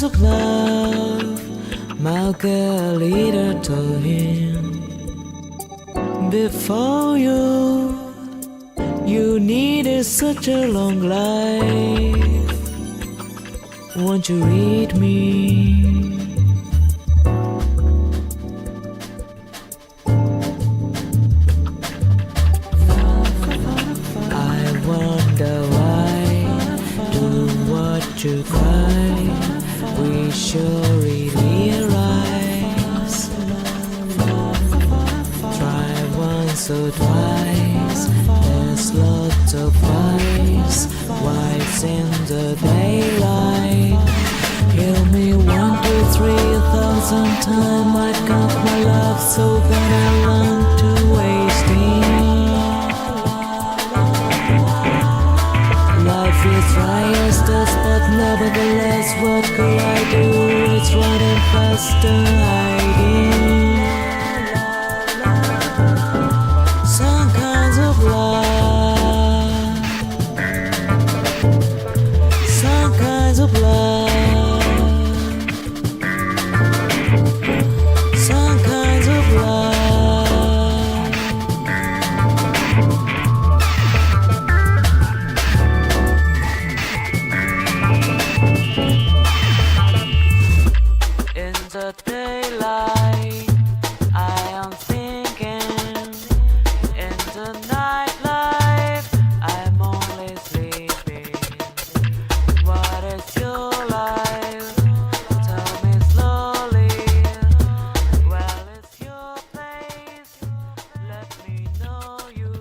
kinds of love, Margarita told him. Before you needed such a long life. Won't you read me? I wonder why do what you cry. We surely realize. Try once or twice. There's lots of eyes. Whites in the daylight. Heal me 1, 2, 3,000 times. I got my love so that I learn to waste it. Life is dry as dust, but nevertheless, what could I do? It's running faster, hiding. Some kinds of love, some kinds of love, some kinds of love. In the daylight, I am thinking. In the nightlife, I'm only sleeping. What is your life? Tell me slowly. Well, it's your place. Let me know you.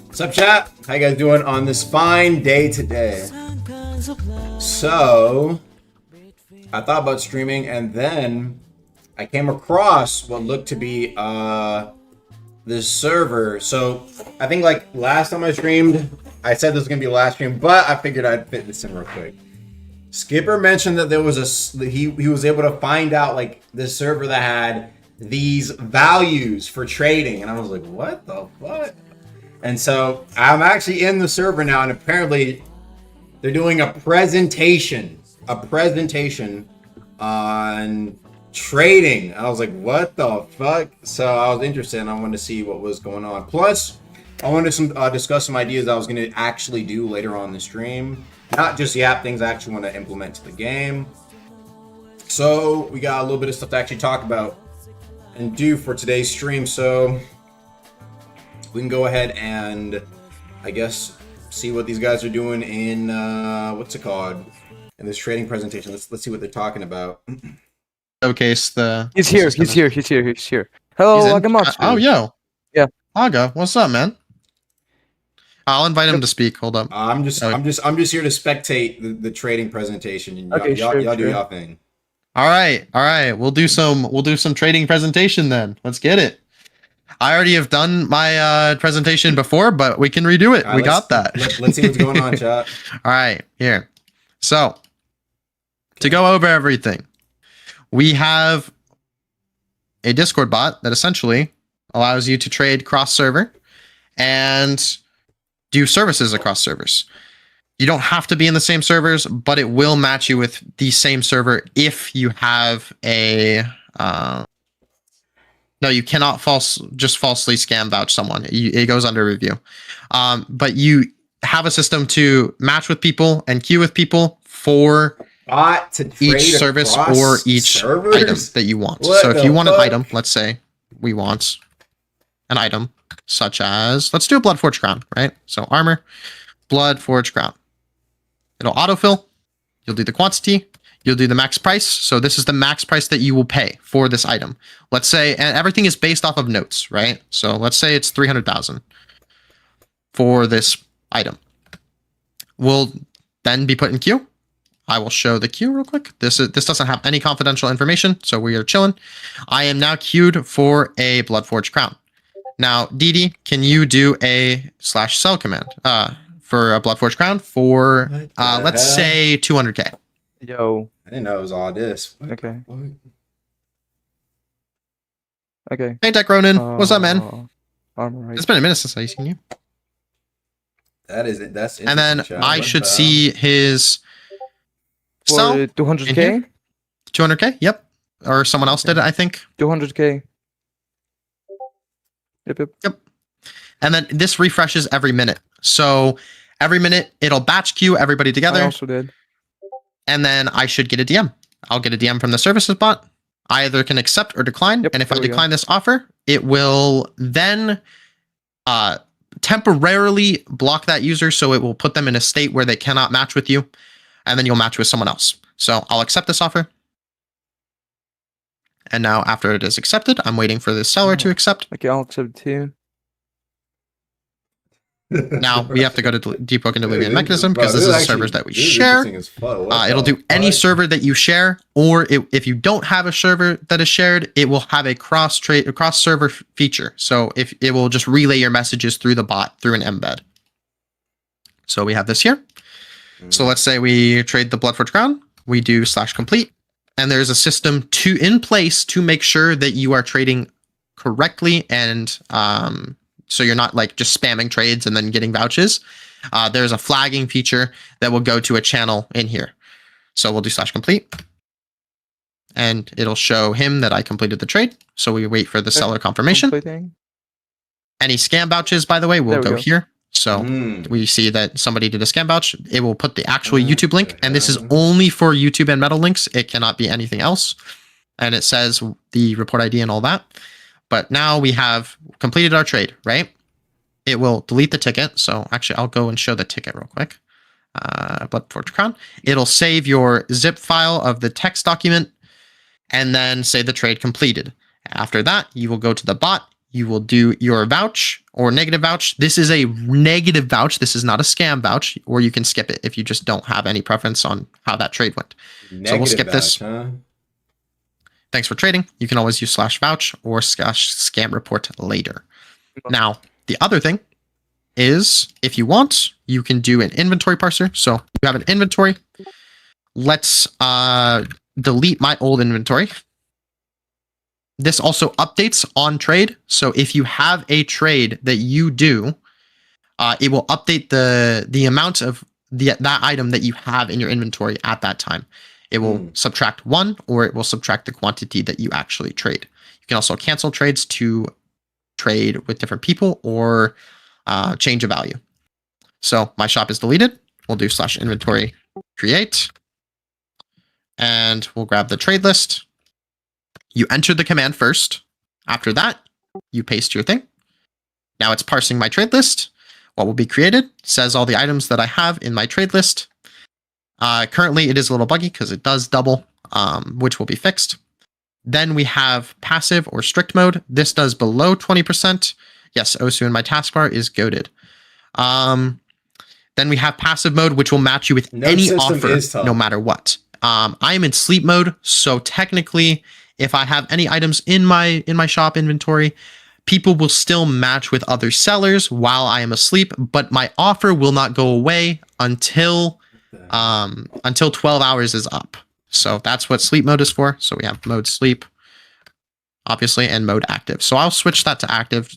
What's up, chat? How you guys doing on this fine day today? Some kinds of love. So, I thought about streaming, and then I came across what looked to be this server. So, I think like last time I streamed, I said this was gonna be the last stream, but I figured I'd fit this in real quick. Skipper mentioned that there was he was able to find out like this server that had these values for trading, and I was like, what the fuck? And so I'm actually in the server now, and apparently they're doing a presentation on trading. I was like, what the fuck? So I was interested, and I wanted to see what was going on. Plus, I wanted to discuss some ideas I was going to actually do later on the stream. Not just the app things I actually want to implement to the game. So we got a little bit of stuff to actually talk about and do for today's stream. So we can go ahead and, I guess, see what these guys are doing in what's it called, in this trading presentation. Let's see what they're talking about. Showcase the. He's here. Hello, He's in? Agamatsu. Oh, yo. Yeah. Aga, what's up, man? I'll invite him to speak. Hold up. I'm just here to spectate the trading presentation, and Okay, y'all sure. do y'all thing. All right. We'll do some trading presentation then. Let's get it. I already have done my presentation before, but we can redo it. All right, we got that. Let's see what's going on, chat. All right, here. So, to go over everything, we have a Discord bot that essentially allows you to trade cross-server and do services across servers. You don't have to be in the same servers, but it will match you with the same server if you have a... no, you cannot just falsely scam vouch someone. It goes under review. But you have a system to match with people and queue with people for each service or each servers? item that you want. What so if the you want fuck? an item, let's say we want an item such as, let's do a Bloodforged Crown, right? So armor, Bloodforged Crown. It'll autofill. You'll do the quantity. You'll do the max price. So this is the max price that you will pay for this item. Let's say, and everything is based off of notes, right? So let's say it's 300,000 for this item. Will then be put in queue. I will show the queue real quick. This doesn't have any confidential information, so we are chilling. I am now queued for a Bloodforged Crown. Now, Didi, can you do a /sell command for a Bloodforged Crown for, What the let's hell? say 200k. Yo. I didn't know it was all this. Okay. What? Okay. Hey, Deck Ronin. What's up, man? Armor, right? It's been a minute since I've seen you. That is it. That's And then interesting, Sean. I What should the see his sell. For 200k? 200k? Yep. Or someone else did it, I think. 200k. Yep. And then this refreshes every minute. So every minute it'll batch queue everybody I together. also did. And then I should get a DM. I'll get a DM from the services bot. I either can accept or decline. Yep, And if I there we go. decline this offer, it will then temporarily block that user. So it will put them in a state where they cannot match with you. And then you'll match with someone else. So I'll accept this offer. And now after it is accepted, I'm waiting for the seller to accept. Okay, I'll accept too. Now we have to go to Deepwoken Delivery Dude, Mechanism bro, because this this is is servers actually- that we this is share. interesting as fuck. What It'll the do any fuck? server that you share, or if you don't have a server that is shared, it will have a cross server feature. So if it will just relay your messages through the bot through an embed. So we have this here. So let's say we trade the Bloodforged Crown, we do /complete, and there's a system in place to make sure that you are trading correctly and so you're not like just spamming trades and then getting vouchers. There's a flagging feature that will go to a channel in here. So we'll do /complete. And it'll show him that I completed the trade. So we wait for the seller confirmation. Completing. Any scam vouchers, by the way, will There we go go. here. So Mm. we see that somebody did a scam vouch. It will put the actual What YouTube link. the And this is hell? only for YouTube and Metal links. It cannot be anything else. And it says the report ID and all that. But now we have completed our trade, right? It will delete the ticket. So actually, I'll go and show the ticket real quick. Bloodforged Crown. It'll save your zip file of the text document and then say the trade completed. After that, you will go to the bot. You will do your vouch or negative vouch. This is a negative vouch. This is not a scam vouch, or you can skip it if you just don't have any preference on how that trade went. Negative skip this. vouch, huh? Thanks for trading. You can always use /vouch or /scam report later. Now, the other thing is if you want, you can do an inventory parser. So you have an inventory. Let's delete my old inventory. This also updates on trade. So if you have a trade that you do, it will update the amount of that item that you have in your inventory at that time. It will subtract 1, or it will subtract the quantity that you actually trade. You can also cancel trades to trade with different people or change a value. So my shop is deleted. We'll do /inventory create. And we'll grab the trade list. You enter the command first. After that, you paste your thing. Now it's parsing my trade list. What will be created says all the items that I have in my trade list. Currently, it is a little buggy because it does double, which will be fixed. Then we have passive or strict mode. This does below 20%. Yes, Osu in my taskbar is goated. Then we have passive mode, which will match you with No any system offer, is tough. no matter what. I am in sleep mode, so technically, if I have any items in my shop inventory, people will still match with other sellers while I am asleep, but my offer will not go away until 12 hours is up. So that's what sleep mode is for. So we have mode sleep, obviously, and mode active. So I'll switch that to active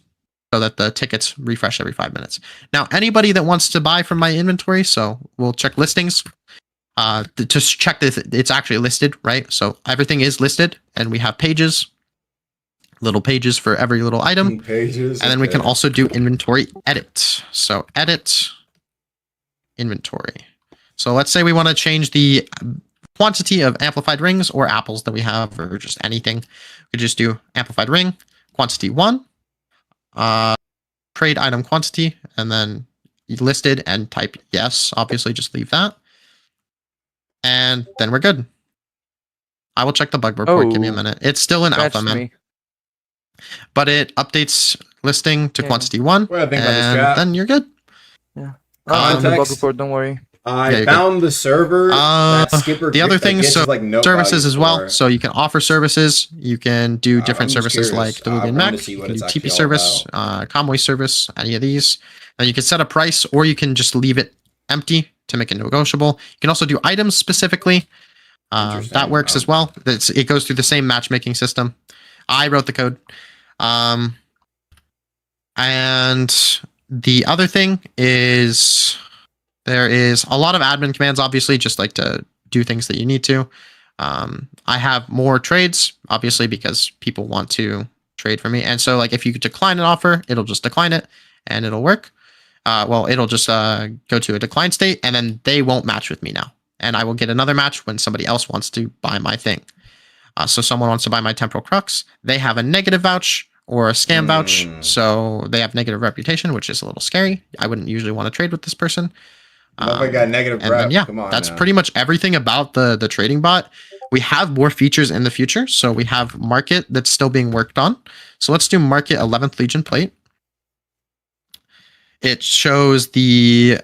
so that the tickets refresh every 5 minutes. Now, anybody that wants to buy from my inventory, so we'll check listings. To check that it's actually listed, right? So everything is listed, and we have pages, little pages for every little item. Pages. And then we can also do inventory edit. So edit inventory. So let's say we want to change the quantity of amplified rings or apples that we have, or just anything. We could just do amplified ring, quantity 1, trade item quantity, and then listed and type yes. Obviously, just leave that. And then we're good. I will check the bug report. Give me a minute. It's still in alpha, man. But it updates listing to quantity 1. What do I think about this And chat? then you're good. The bug Context. report, don't worry. I Yeah, you're good. found the server that Skipper The other things, gets so is, like, no services value as well. for. So you can offer services. You can do different I'm just services curious. like Deepwoken I Mech. wanted to see You what can do it's actually TP all service, convoy service, any of these. And you can set a price, or you can just leave it empty to make it negotiable. You can also do items specifically. Interesting. That works as well. It goes through the same matchmaking system. I wrote the code. And the other thing is there is a lot of admin commands, obviously, just like to do things that you need to. I have more trades, obviously, because people want to trade for me. And so, like, if you decline an offer, it'll just decline it and it'll work. Well, it'll just go to a decline state, and then they won't match with me now. And I will get another match when somebody else wants to buy my thing. So someone wants to buy my temporal crux. They have a negative vouch or a scam vouch. So they have negative reputation, which is a little scary. I wouldn't usually want to trade with this person. I got negative and rep. then, yeah, Come on, that's now. pretty much everything about the trading bot. We have more features in the future. So we have market that's still being worked on. So let's do market 11th Legion plate. It shows the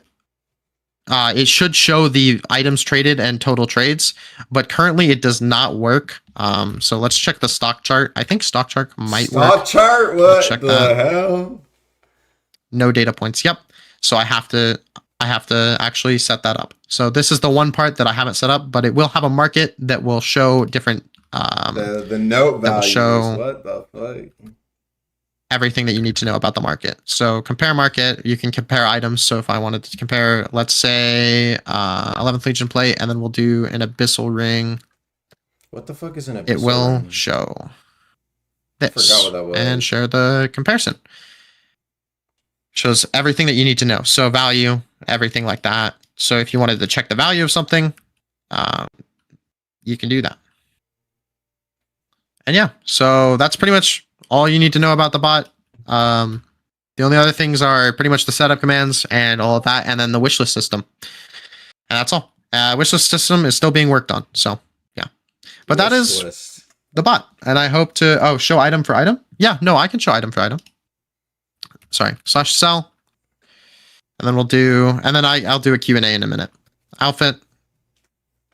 it should show the items traded and total trades, but currently it does not work. So let's check the stock chart. I think stock chart might work. Stock chart? What the hell? No data points. Yep. So I have to actually set that up. So this is the one part that I haven't set up, but it will have a market that will show different the note that will values. show What the fuck? everything that you need to know about the market. So compare market, you can compare items. So if I wanted to compare, let's say 11th Legion plate, and then we'll do an abyssal ring. What the fuck is an abyssal It will ring? show I this forgot what that was. and share the comparison. Shows everything that you need to know. So value, everything like that. So if you wanted to check the value of something, you can do that. And yeah, so that's pretty much all you need to know about the bot. The only other things are pretty much the setup commands and all of that, and then the wishlist system. And that's all. Wishlist system is still being worked on. So yeah, but that is List. the bot. And I hope to show item for item. Yeah, no, I can show item for item. Sorry, /sell. And then we'll do, and then I'll do a Q&A in a minute. Outfit.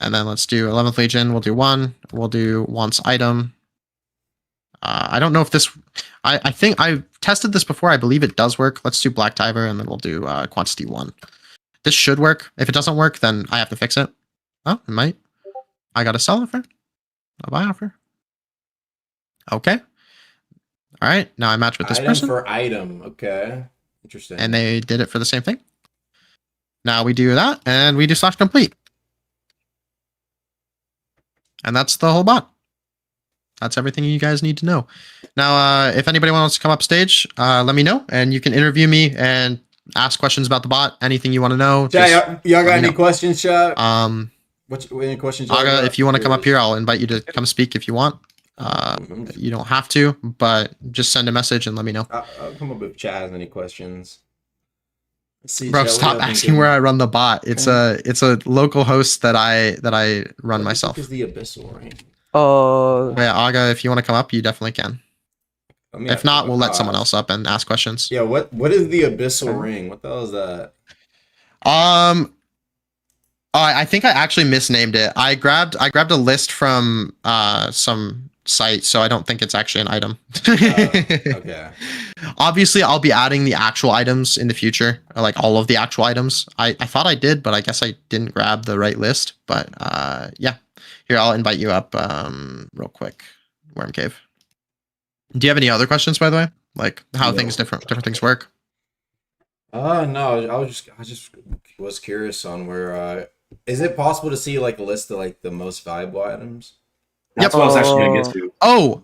And then let's do 11th Legion. We'll do one. We'll do once item. I don't know if this, I think I've tested this before. I believe it does work. Let's do Black Tiber, and then we'll do quantity 1. This should work. If it doesn't work, then I have to fix it. Oh, it might. I got a sell offer. A buy offer. Okay. All right. Now I match with this Item person. for item. Okay. Interesting. And they did it for the same thing. Now we do that, and we do /complete. And that's the whole bot. That's everything you guys need to know. Now, if anybody wants to come up stage, let me know, and you can interview me and ask questions about the bot. Anything you want to know. Chat, y'all got any questions, chat? Any questions? Aga, if you want to come up here, I'll invite you to come speak if you want. You don't have to, but just send a message and let me know. I'll come up if chat has any questions. Let's see, Bro, chat, stop asking where I run the bot. It's a local host that I run myself. What is the abyssal ring? Yeah, Aga, if you want to come up, you definitely can. If not, we'll let someone else up and ask questions. Yeah, what is the abyssal ring? What the hell is that? I think I actually misnamed it. I grabbed a list from some site, so I don't think it's actually an item. Okay. Obviously, I'll be adding the actual items in the future, like all of the actual items. I thought I did, but I guess I didn't grab the right list. But yeah. Here, I'll invite you up real quick. Worm Cave. Do you have any other questions, by the way? Like how different things work? No, I just was curious on where is it possible to see like a list of like the most valuable items? That's what I was actually gonna get to. Oh,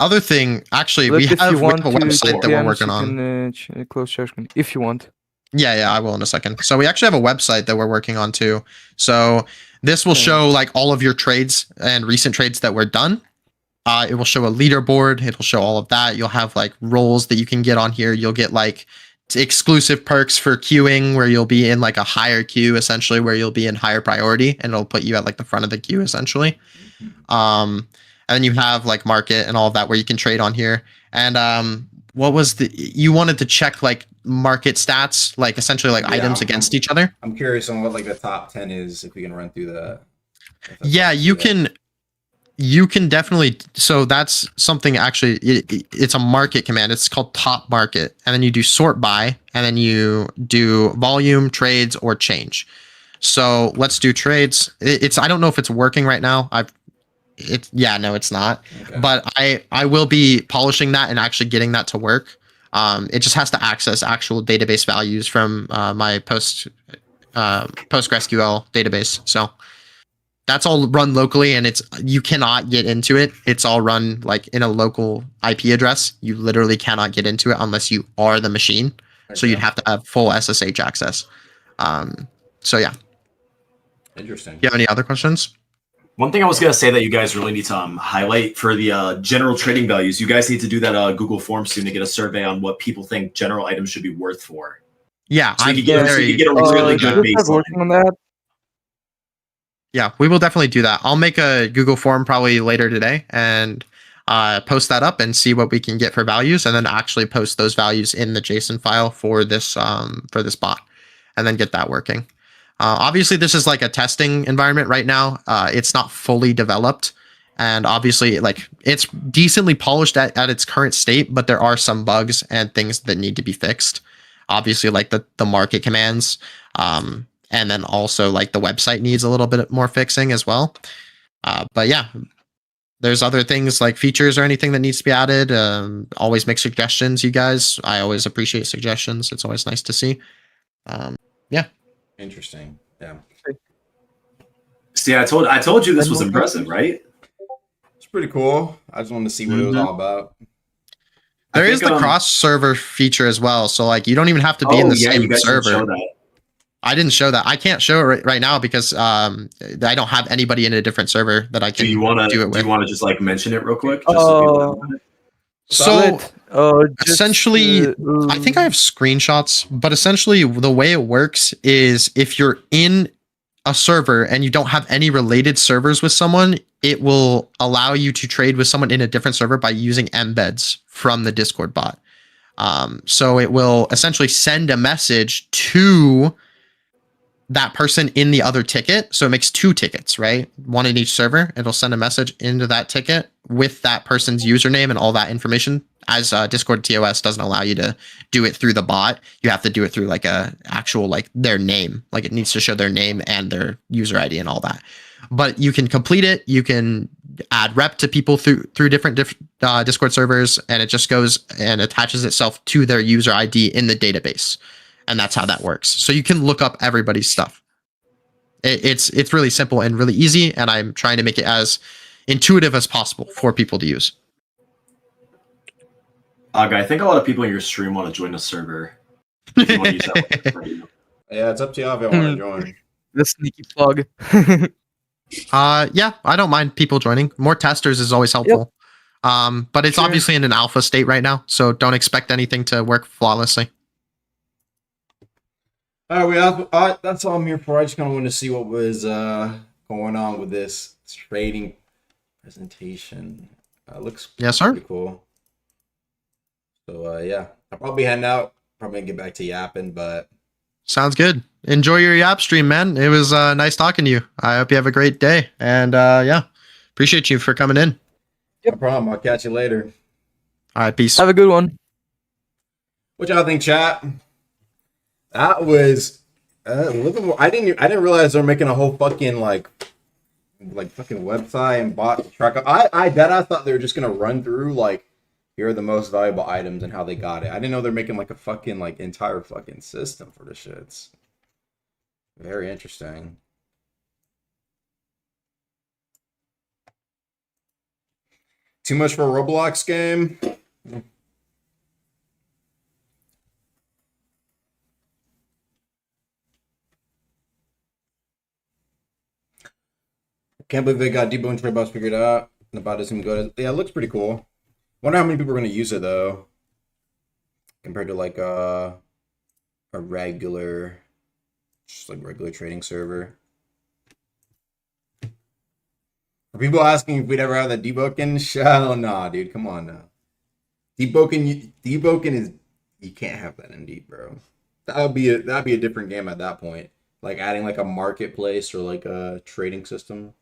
other thing, actually, we have a website that we're working on. Close share screen if you want. Yeah, I will in a second. So we actually have a website that we're working on too. So this will show like all of your trades and recent trades that were done. It will show a leaderboard. It will show all of that. You'll have like roles that you can get on here. You'll get like exclusive perks for queuing where you'll be in like a higher queue, essentially, where you'll be in higher priority, and it'll put you at like the front of the queue, essentially. And then you have like market and all of that where you can trade on here. And what was you wanted to check like market stats, like essentially like Yeah, items against each other. I'm curious on what like the top 10 is, if we can run through that. Yeah, you can definitely. So that's something actually. It's a market command. It's called top market, and then you do sort by, and then you do volume, trades, or change. So let's do trades. It's I don't know if it's working right now. No, it's not. Okay. But I will be polishing that and actually getting that to work. It just has to access actual database values from my PostgreSQL database. So that's all run locally, and you cannot get into it. It's all run like in a local IP address. You literally cannot get into it unless you are the machine. Okay. So you'd have to have full SSH access. So yeah. Interesting. Do you have any other questions? One thing I was going to say that you guys really need to highlight for the general trading values, you guys need to do that Google form soon to get a survey on what people think general items should be worth for. Yeah, so you get a really good baseline. Working on that. Yeah, we will definitely do that. I'll make a Google form probably later today and post that up and see what we can get for values, and then actually post those values in the JSON file for this bot, and then get that working. Obviously, this is like a testing environment right now. It's not fully developed, and obviously, like it's decently polished at its current state, but there are some bugs and things that need to be fixed. Obviously, like the market commands, and then also like the website needs a little bit more fixing as well. But yeah, there's other things like features or anything that needs to be added. Always make suggestions, you guys. I always appreciate suggestions. It's always nice to see. Yeah. Interesting. Yeah. See, I told you this was impressive, right? It's pretty cool. I just wanted to see what it was all about. There is the cross server feature as well. So like you don't even have to be in the same server. I didn't show that. I can't show it right now because I don't have anybody in a different server that I can do it with. Do you want to just like mention it real quick? So essentially, I think I have screenshots, but essentially the way it works is if you're in a server and you don't have any related servers with someone, it will allow you to trade with someone in a different server by using embeds from the Discord bot. So it will essentially send a message to that person in the other ticket. So it makes 2 tickets, right? One in each server. It'll send a message into that ticket with that person's username and all that information. As Discord TOS doesn't allow you to do it through the bot, you have to do it through like a actual like their name. Like it needs to show their name and their user ID and all that. But you can complete it. You can add rep to people through different Discord servers, and it just goes and attaches itself to their user ID in the database. And that's how that works. So you can look up everybody's stuff. It's really simple and really easy, and I'm trying to make it as intuitive as possible for people to use. I think a lot of people in your stream want to join a server. If you want to use that yeah, it's up to y'all if you want to join. The sneaky plug. Yeah, I don't mind people joining. More testers is always helpful. Yep. But it's obviously in an alpha state right now, so don't expect anything to work flawlessly. All right, that's all I'm here for. I just kind of wanted to see what was going on with this trading presentation. Looks pretty cool. So yeah, I'll probably be heading out. Probably gonna get back to yapping, but sounds good. Enjoy your yap stream, man. It was nice talking to you. I hope you have a great day, and yeah, appreciate you for coming in. Yep. No problem. I'll catch you later. All right, peace. Have a good one. What y'all think, chat? That was a little more. I didn't realize they're making a whole fucking like fucking website and bot to track up. I thought they were just gonna run through like, here are the most valuable items and how they got it. I didn't know they're making like a fucking like entire fucking system for the shits. Very interesting. Too much for a Roblox game? Can't believe they got Deepwoken trade bots figured out. The bot doesn't even go to... Yeah, it looks pretty cool. Wonder how many people are going to use it, though. Compared to, like, a regular... Just, like, regular trading server. Are people asking if we'd ever have that Deepwoken? Hell nah, dude. Come on now. Deepwoken is You can't have that in Deep, bro. That'd be a different game at that point. Like adding like a marketplace or like a trading system.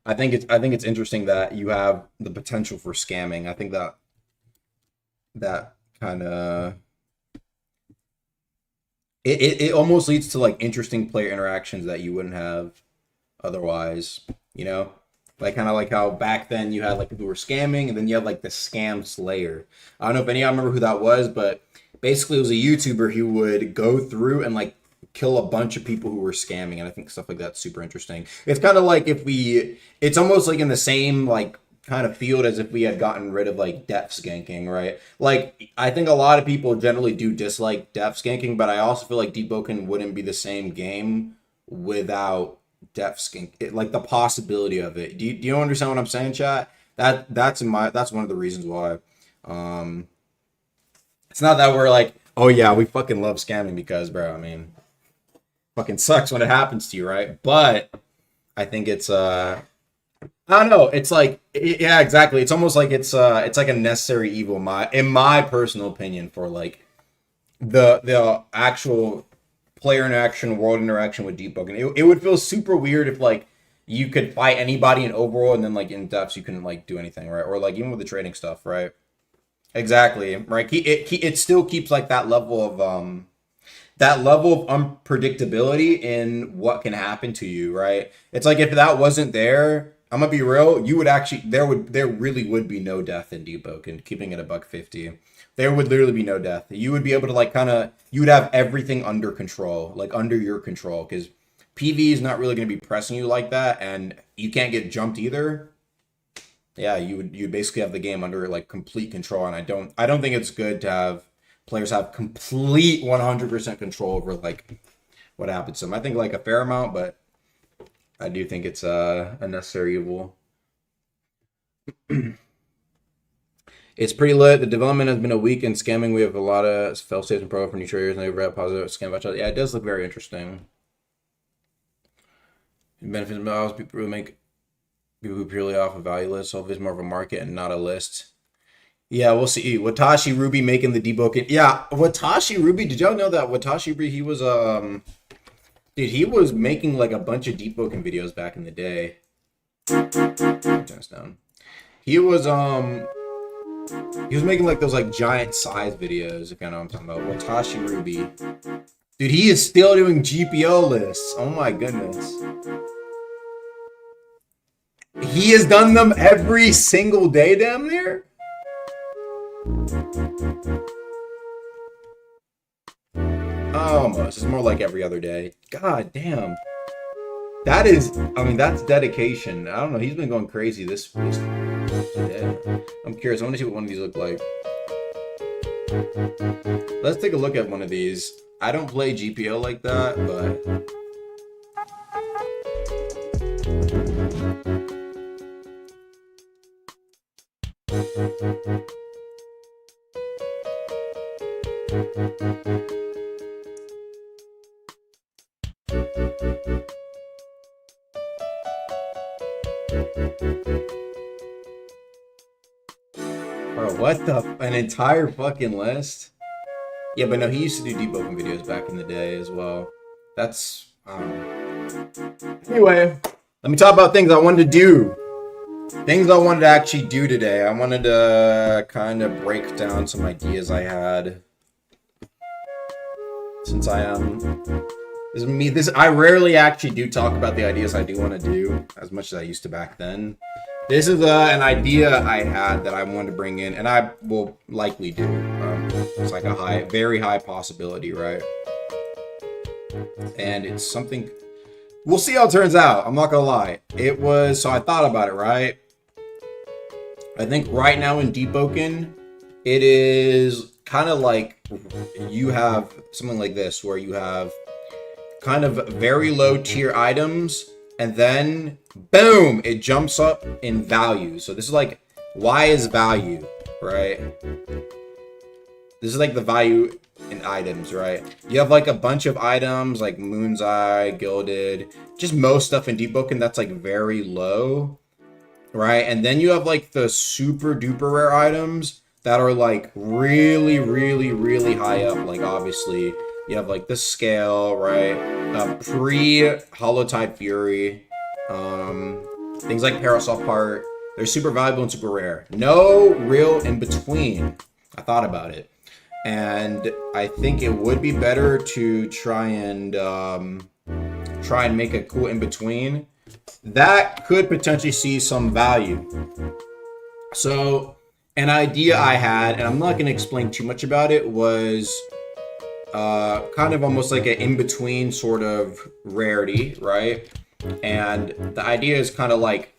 I think it's interesting that you have the potential for scamming. I think that kind of it almost leads to like interesting player interactions that you wouldn't have otherwise, you know? Like kind of like how back then you had like people who were scamming and then you had like the scam slayer. I don't know if any of y'all remember who that was, but basically it was a YouTuber who would go through and like kill a bunch of people who were scamming, and I think stuff like that's super interesting. It's kind of like it's almost like in the same like kind of field as if we had gotten rid of like depth skanking, right? Like I think a lot of people generally do dislike depth skanking, but I also feel like Deepwoken wouldn't be the same game without depth skink. Like the possibility of it. Do you understand what I'm saying, chat? That's one of the reasons why. It's not that we're like, oh yeah, we fucking love scamming because, bro, I mean, fucking sucks when it happens to you, right? But I think it's I don't know. It's like yeah, exactly. It's almost like it's like a necessary evil, in my personal opinion, for like the actual player interaction, world interaction with Deepwoken. It would feel super weird if like you could fight anybody in overworld and then like in depths you couldn't like do anything, right? Or like even with the trading stuff, right? Exactly, right. It still keeps like that level of unpredictability in what can happen to you, right? It's like if that wasn't there, I'm gonna be real, you would actually there really would be no death in Deepwoken, keeping it a $1.50. There would literally be no death. You would be able to like you would have everything under control, like under your control, because PV is not really gonna be pressing you like that, and you can't get jumped either. Yeah, you basically have the game under like complete control, and I don't think it's good to have players have complete 100% control over like what happens to them. I think like a fair amount, but I do think it's a necessary evil. It's pretty lit. The development has been a week in scamming. We have a lot of fail safes and pro for new traders, and they've read positive scam batch. Yeah, it does look very interesting. Benefits of miles, people who make people who purely off a value list. So if it's more of a market and not a list. Yeah, we'll see. Watashi Ruby making the Deepwoken. Yeah, Watashi Ruby. Did y'all know that Watashi Ruby? He was dude, he was making like a bunch of Deepwoken videos back in the day. Down. He was making like those like giant size videos. If you know what I'm talking about. Watashi Ruby. Dude, he is still doing GPO lists. Oh my goodness. He has done them every single day, damn near. Almost. It's more like every other day. God damn. That is, I mean, that's dedication. I don't know. He's been going crazy this day. I'm curious. I want to see what one of these look like. Let's take a look at one of these. I don't play GPO like that, but... Bro, what the? An entire fucking list? Yeah, but no, he used to do Deepwoken videos back in the day as well. That's, Anyway, let me talk about things I wanted to do. Things I wanted to actually do today. I wanted to kind of break down some ideas I had. Since I I rarely actually do talk about the ideas I do want to do as much as I used to back then. This is an idea I had that I wanted to bring in, and I will likely do. It's like a very high possibility, right? And it's something. We'll see how it turns out. I'm not gonna lie. So I thought about it, right? I think right now in Deepwoken, it is kind of like you have something like this, where you have kind of very low tier items, and then boom, it jumps up in value. So this is like, why is value, right? This is like the value in items, right? You have like a bunch of items like Moon's Eye, Gilded, just most stuff in Deepwoken that's like very low. right? And then you have like the super duper rare items that are like really, really, really high up. Like obviously you have like the scale, right? Pre-Holotype Fury, things like Parasol Part. They're super valuable and super rare. No real in between. I thought about it, and I think it would be better to try and make a cool in between that could potentially see some value. So an idea I had, and I'm not going to explain too much about it, was kind of almost like an in-between sort of rarity, right? And the idea is kind of like,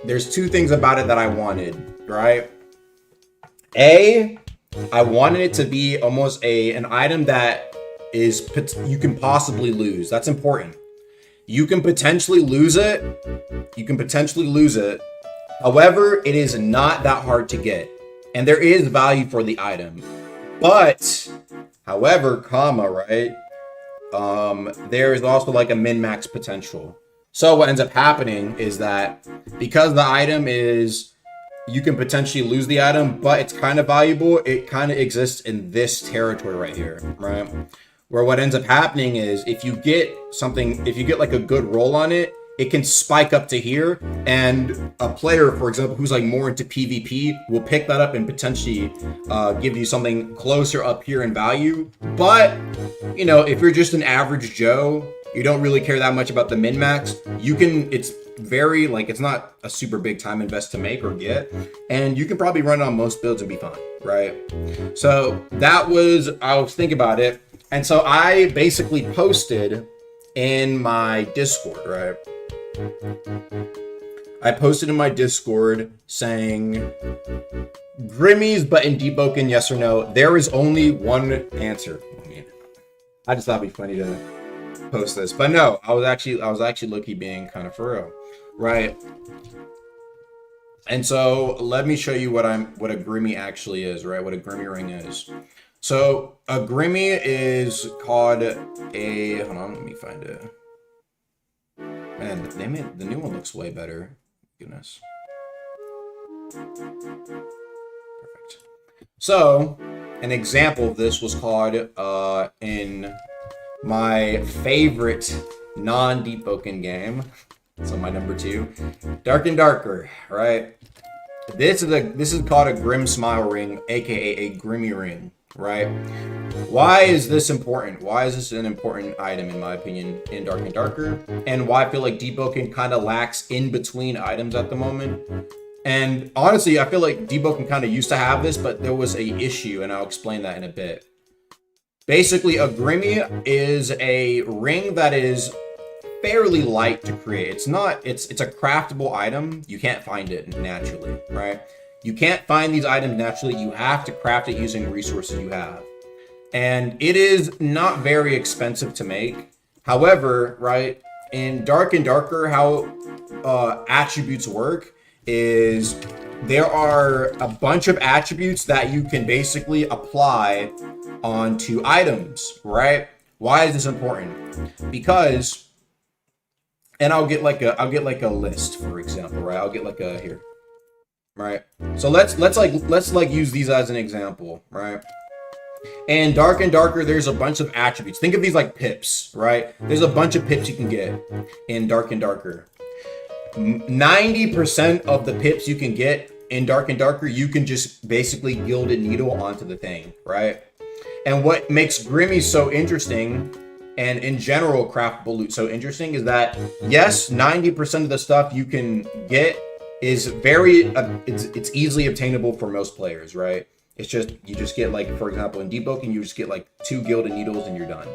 there's two things about it that I wanted, right? I wanted it to be almost an item that is you can possibly lose. That's important. You can potentially lose it. However, it is not that hard to get, and there is value for the item. But, however, right? There is also like a min-max potential. So what ends up happening is that because the item is, you can potentially lose the item, but it's kind of valuable. It kind of exists in this territory right here, right? Where what ends up happening is if you get like a good roll on it, it can spike up to here, and a player, for example, who's like more into PvP will pick that up and potentially give you something closer up here in value. But, you know, if you're just an average Joe, you don't really care that much about the min-max, it's very, like, it's not a super big time invest to make or get, and you can probably run it on most builds and be fine, right? So I was thinking about it, and so I basically posted in my Discord, right? I posted in my Discord saying, Grimmies, but in Deepwoken, yes or no? There is only one answer. I just thought it'd be funny to post this, but no, I was actually low-key being kind of for real, right? And so let me show you what a Grimmy actually is, right? What a Grimmy ring is. So a Grimmy is called hold on, let me find it. Man, the new one looks way better. Goodness. Perfect. So an example of this was called in my favorite non-Deepwoken game. So my number 2, Dark and Darker, right? This is called a Grim Smile ring, aka a Grimmy ring, right? Why is this important? Why is this an important item, in my opinion, in Dark and Darker? And why I feel like Deepwoken kind of lacks in-between items at the moment? And honestly, I feel like Deepwoken kind of used to have this, but there was a issue, and I'll explain that in a bit. Basically, a Grimmy is a ring that is fairly light to create. It's a craftable item. You can't find it naturally, right? You can't find these items naturally. You have to craft it using resources you have. And it is not very expensive to make. However, right, in Dark and Darker, how attributes work is there are a bunch of attributes that you can basically apply onto items, right? Why is this important? Because, and I'll get like a list, for example, right? I'll get like a here, right? So let's use these as an example, right? And Dark and Darker, there's a bunch of attributes. Think of these like pips, right? There's a bunch of pips you can get in Dark and Darker. 90% of the pips you can get in Dark and Darker, you can just basically Gilded Needle onto the thing, right? And what makes Grimmy so interesting, and in general craftable loot so interesting, is that yes, 90% of the stuff you can get is very it's easily obtainable for most players, right? It's just, you just get, like, for example, in Deepwoken, you just get like 2 Gilded Needles and you're done.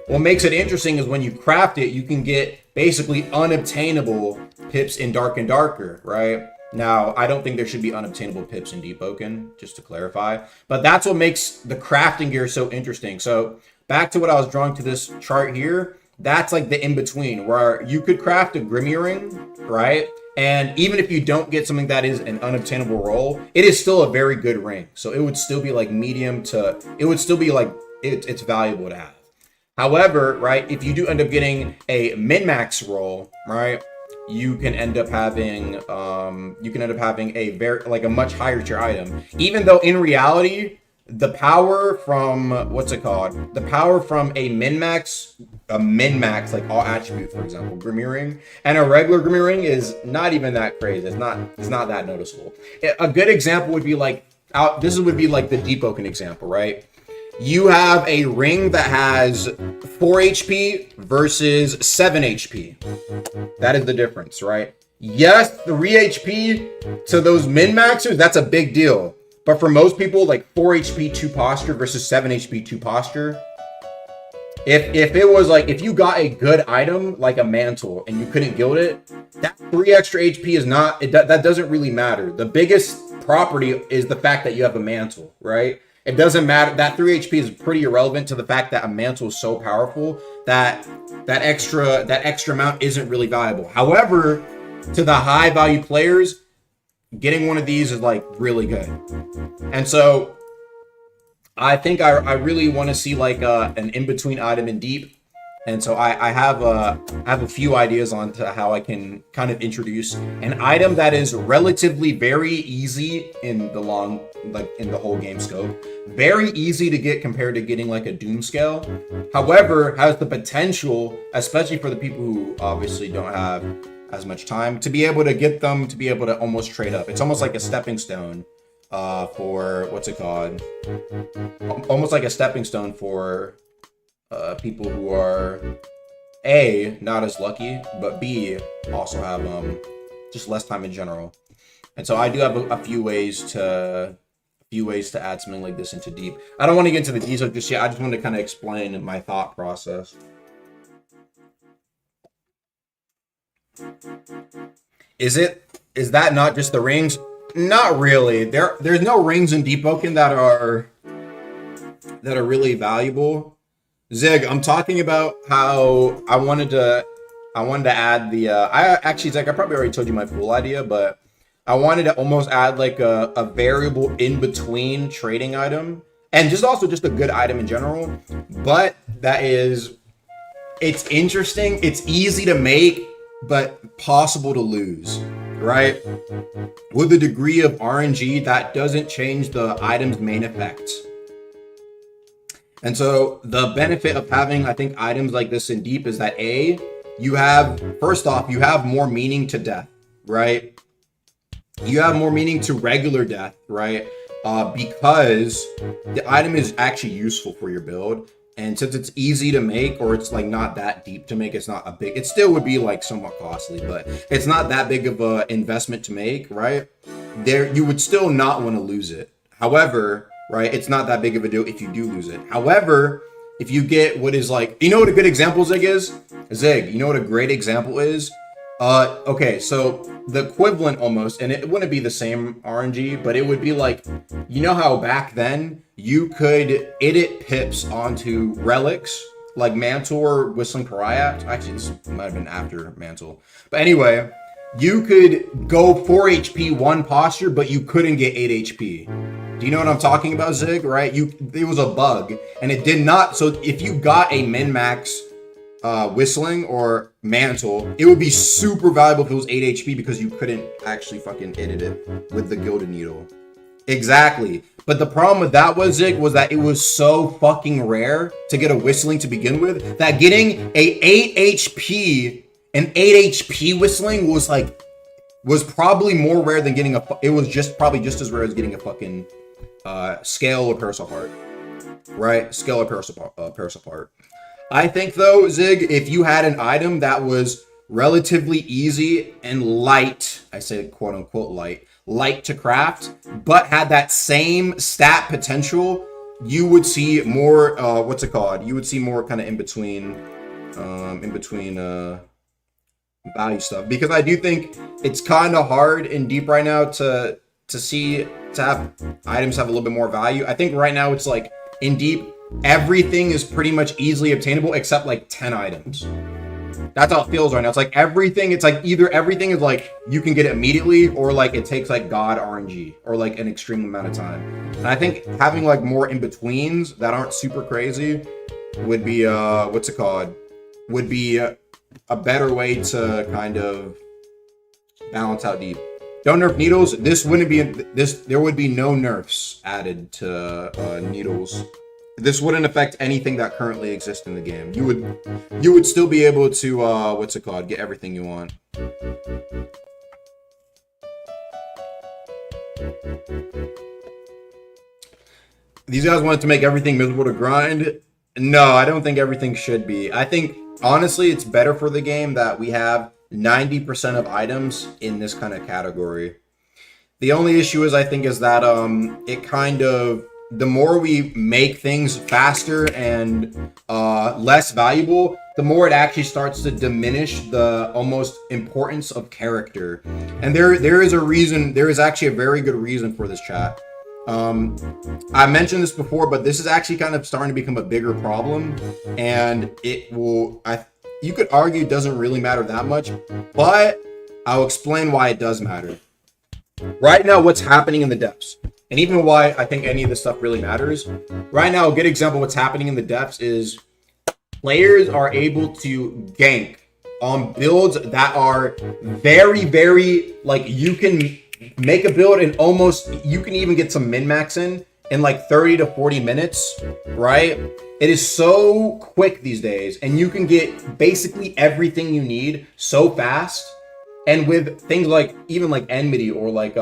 What makes it interesting is when you craft it, you can get basically unobtainable pips in Dark and Darker, right? Now, I don't think there should be unobtainable pips in Deepwoken, just to clarify. But that's what makes the crafting gear so interesting. So back to what I was drawing to this chart here, that's like the in-between, where you could craft a Grimmy ring, right? And even if you don't get something that is an unobtainable roll, it is still a very good ring. So it would still be like medium to, it would still be like, it's valuable to have. However, right, if you do end up getting a min-max roll, right, you can end up having a very like a much higher tier item, even though in reality the power from the power from a min-max like all attribute, for example, Grimmy Ring, and a regular Grimmy Ring is not even that crazy. It's not that noticeable. A good example would be like this would be like the Deepwoken example, right? You have a ring that has 4 HP versus 7 HP. That is the difference, right? Yes, 3 HP to those min-maxers, that's a big deal. But for most people, like 4 HP 2 posture versus 7 HP 2 posture, if it was like, if you got a good item like a mantle and you couldn't guild it, that 3 extra HP is not, that doesn't really matter. The biggest property is the fact that you have a mantle, right? It doesn't matter. That 3 HP is pretty irrelevant to the fact that a mantle is so powerful that that extra amount isn't really valuable. However, to the high value players, getting one of these is like really good. And so I think I really want to see like an in-between item in deep. And so I have a few ideas on to how I can kind of introduce an item that is relatively very easy in the whole game scope. Very easy to get compared to getting like a Doom Scale. However, has the potential, especially for the people who obviously don't have as much time, to be able to get them to be able to almost trade up. It's almost like a stepping stone for almost like a stepping stone for people who are A, not as lucky, but B, also have just less time in general. And so I do have a few ways to add something like this into deep. I don't want to get into the details just yet. I just want to kind of explain my thought process. Is that not just the rings? Not really. There's no rings in Deepwoken that are really valuable. Zig, I'm talking about how I wanted to add the Zig, I probably already told you my full idea, but I wanted to almost add like a variable in between trading item and just a good item in general. But it's interesting, it's easy to make, but possible to lose, right? With a degree of RNG that doesn't change the item's main effects. And so the benefit of having, I think, items like this in deep is that first off, you have more meaning to death, right? You have more meaning to regular death, right? Because the item is actually useful for your build. And since it's easy to make, or it's like not that deep to make, it still would be like somewhat costly, but it's not that big of an investment to make, right? You would still not want to lose it. However, right, it's not that big of a deal if you do lose it. However, if you get what is like, you know what a good example Zig is? Zig, you know what a great example is? Okay, so the equivalent almost, and it wouldn't be the same RNG, but it would be like, you know how back then you could edit pips onto relics, like Mantle or Whistling Pariah? Actually, this might have been after Mantle. But anyway, you could go 4 HP 1 posture, but you couldn't get 8 HP. Do you know what I'm talking about, Zig? Right? It was a bug, and it did not. So if you got a min-max Whistling or Mantle, it would be super valuable if it was 8 HP because you couldn't actually fucking edit it with the Gilded Needle. Exactly. But the problem with that was that it was so fucking rare to get a Whistling to begin with that getting an 8 HP Whistling was probably more rare than getting it was probably just as rare as getting a fucking Scale or Parasol Heart. Right? Scale or Parasol Heart. I think though, Zig, if you had an item that was relatively easy and light, I say quote unquote light to craft, but had that same stat potential, you would see more, You would see more kind of in between value stuff. Because I do think it's kind of hard in deep right now to have items have a little bit more value. I think right now it's like in deep, everything is pretty much easily obtainable except like 10 items. That's how it feels right now. It's like everything, either everything is like you can get it immediately or like it takes like God RNG or like an extreme amount of time. And I think having like more in-betweens that aren't super crazy would be would be a better way to kind of Balance out deep. Don't nerf needles. This wouldn't be this. There would be no nerfs added to needles. This wouldn't affect anything that currently exists in the game. You would still be able to what's it called? Get everything you want. These guys wanted to make everything miserable to grind. No, I don't think everything should be. I think honestly, it's better for the game that we have 90% of items in this kind of category. The only issue is, I think, is that it kind of, the more we make things faster and less valuable, the more it actually starts to diminish the almost importance of character. And there is a reason, there is actually a very good reason for this, chat. I mentioned this before, but this is actually kind of starting to become a bigger problem, and it will, you could argue it doesn't really matter that much, but I'll explain why it does matter. Right now, what's happening in the depths, and even why I think any of this stuff really matters. Right now, a good example of what's happening in the depths is players are able to gank on builds that are very, very, like, you can make a build and almost, you can even get some min-max in like 30 to 40 minutes, right? It is so quick these days, and you can get basically everything you need so fast. And with things like, even like Enmity or like,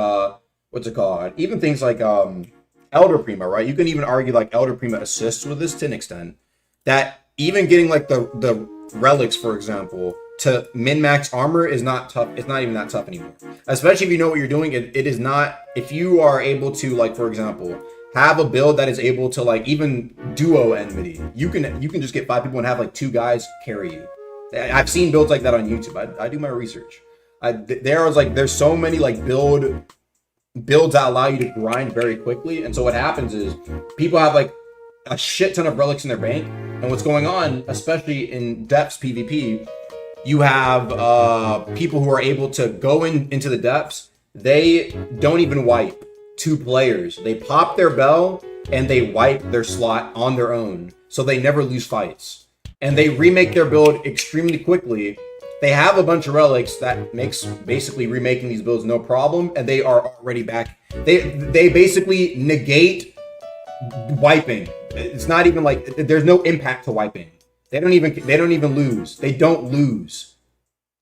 what's it called? Even things like Elder Prima, right? You can even argue like Elder Prima assists with this to an extent. That even getting like the relics, for example, to min-max armor is not tough. It's not even that tough anymore. Especially if you know what you're doing. It is not, if you are able to, like, for example, have a build that is able to like even duo Enmity. You can just get 5 people and have like 2 guys carry you. I've seen builds like that on YouTube. I do my research. There's so many like builds that allow you to grind very quickly, and so what happens is people have like a shit ton of relics in their bank, and what's going on, especially in depths PvP, you have people who are able to go into the depths. They don't even wipe 2 players. They pop their bell and they wipe their slot on their own, so they never lose fights, and they remake their build extremely quickly. They have a bunch of relics that makes basically remaking these builds no problem, and they are already back. They basically negate wiping. It's not even like, there's no impact to wiping. They don't even lose. They don't lose.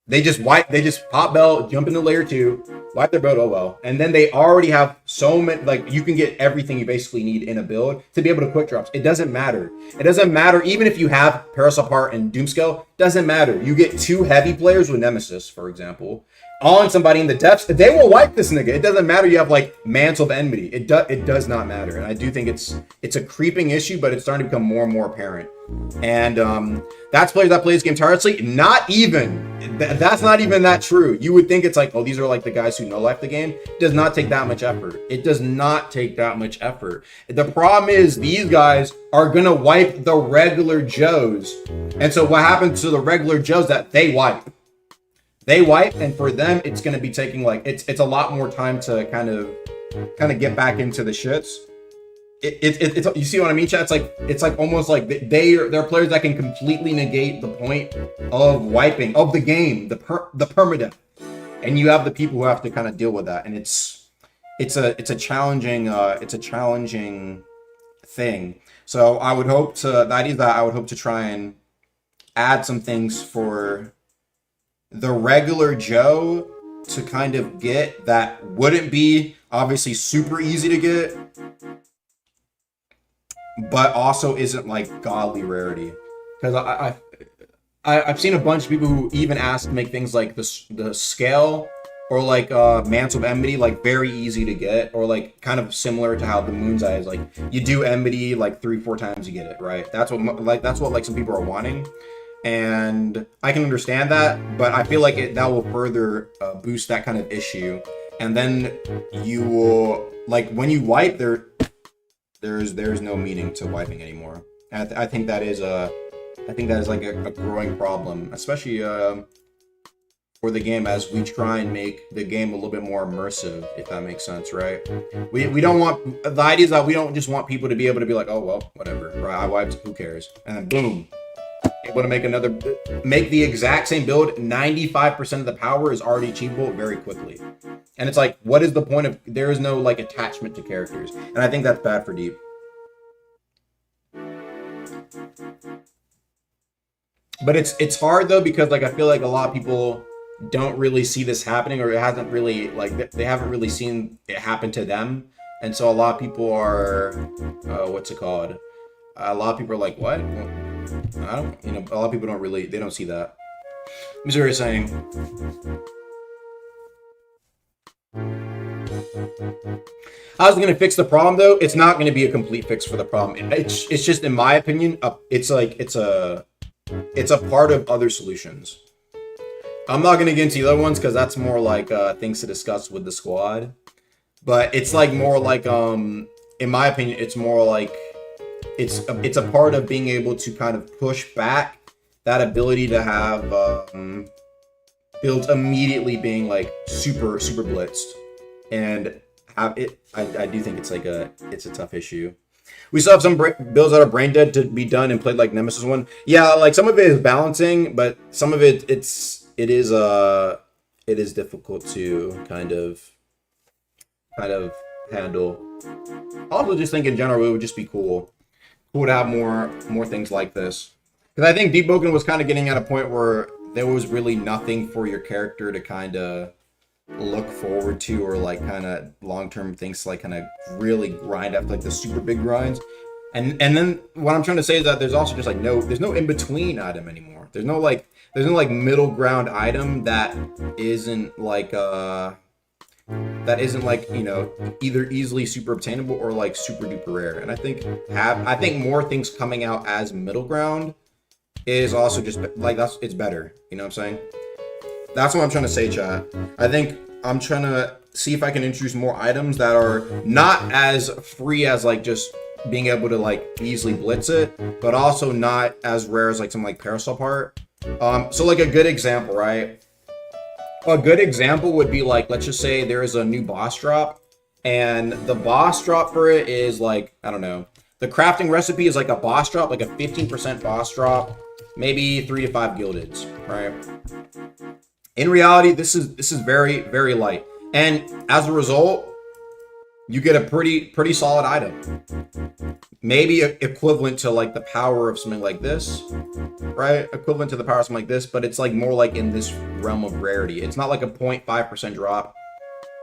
They just wipe, they just pop bell, jump into layer 2, wipe their build, oh well. And then they already have so many, like, you can get everything you basically need in a build to be able to quick drops. It doesn't matter. It doesn't matter, even if you have Parasol Part and Doomscale, doesn't matter. You get 2 heavy players with Nemesis, for example, on somebody in the depths, they will wipe this nigga. It doesn't matter you have like Mantle of Enmity. It does not matter. And I do think it's a creeping issue, but it's starting to become more and more apparent. And that's players that play this game tirelessly. Not even. That's not even that true. You would think it's like, oh, these are like the guys who no-life the game. It does not take that much effort. It does not take that much effort. The problem is these guys are going to wipe the regular Joes. And so what happens to the regular Joes that they wipe? They wipe, and for them, it's going to be taking like, it's a lot more time to kind of get back into the shits. It's you see what I mean, chat? It's like almost like they're players that can completely negate the point of wiping of the game, the permadeath, and you have the people who have to kind of deal with that, and it's a challenging thing. So I would hope to try and add some things for the regular Joe to kind of get that wouldn't be obviously super easy to get, but also isn't like godly rarity. Because I've seen a bunch of people who even ask to make things like the scale or like Mantle of Enmity like very easy to get, or like kind of similar to how the Moon's Eye is, like you do Enmity like 3-4 times you get it, right? That's what some people are wanting. And I can understand that, but I feel like that will further boost that kind of issue. And then you will, like, when you wipe, there's no meaning to wiping anymore. And I think that is like a growing problem, especially for the game, as we try and make the game a little bit more immersive, if that makes sense, right? We don't want, the idea is that we don't just want people to be able to be like, oh well, whatever, right? I wiped, who cares? And then boom. able to make the exact same build. 95% of the power is already achievable very quickly. And it's like, what is the point of, there is no like attachment to characters. And I think that's bad for Deep. But it's hard though, because like I feel like a lot of people don't really see this happening, or it hasn't really, like, they haven't really seen it happen to them. And so a lot of people are, what's it called? A lot of people are like, what? Well, I don't, you know, a lot of people don't really, they don't see that. Missouri is saying, how's it going to fix the problem though? It's not going to be a complete fix for the problem. It's just, in my opinion, it's like, it's a part of other solutions. I'm not going to get into the other ones because that's more like things to discuss with the squad. But it's like more like, in my opinion, it's more like, it's a part of being able to kind of push back that ability to have builds immediately being like super blitzed, and have it. I do think it's like it's a tough issue. We still have some builds that are brain dead to be done and played like Nemesis one. Yeah, like some of it is balancing, but some of it it is difficult to kind of handle. I also just think in general it would just be cool to have more things like this, because I think Deepwoken was kind of getting at a point where there was really nothing for your character to kind of look forward to, or like kind of long-term things to like kind of really grind after like the super big grinds. And then what I'm trying to say is that there's also just like there's no in-between item anymore. There's no middle ground item that isn't like you know, either easily super obtainable or like super duper rare. And I think more things coming out as middle ground is also just like, it's better. You know what I'm saying? That's what I'm trying to say, chat. I think I'm trying to see if I can introduce more items that are not as free as like just being able to like easily blitz it, but also not as rare as like something like Parasol Part. So like a good example, right? A good example would be like, let's just say there is a new boss drop, and the boss drop for it is like, I don't know, the crafting recipe is like a boss drop, like a 15% boss drop, maybe 3 to 5 gildeds, right? In reality, this is very, very light, and as a result, you get a pretty solid item, maybe equivalent to like the power of something like this, right? Equivalent to the power of something like this, but it's like more like in this realm of rarity. It's not like a 0.5% drop.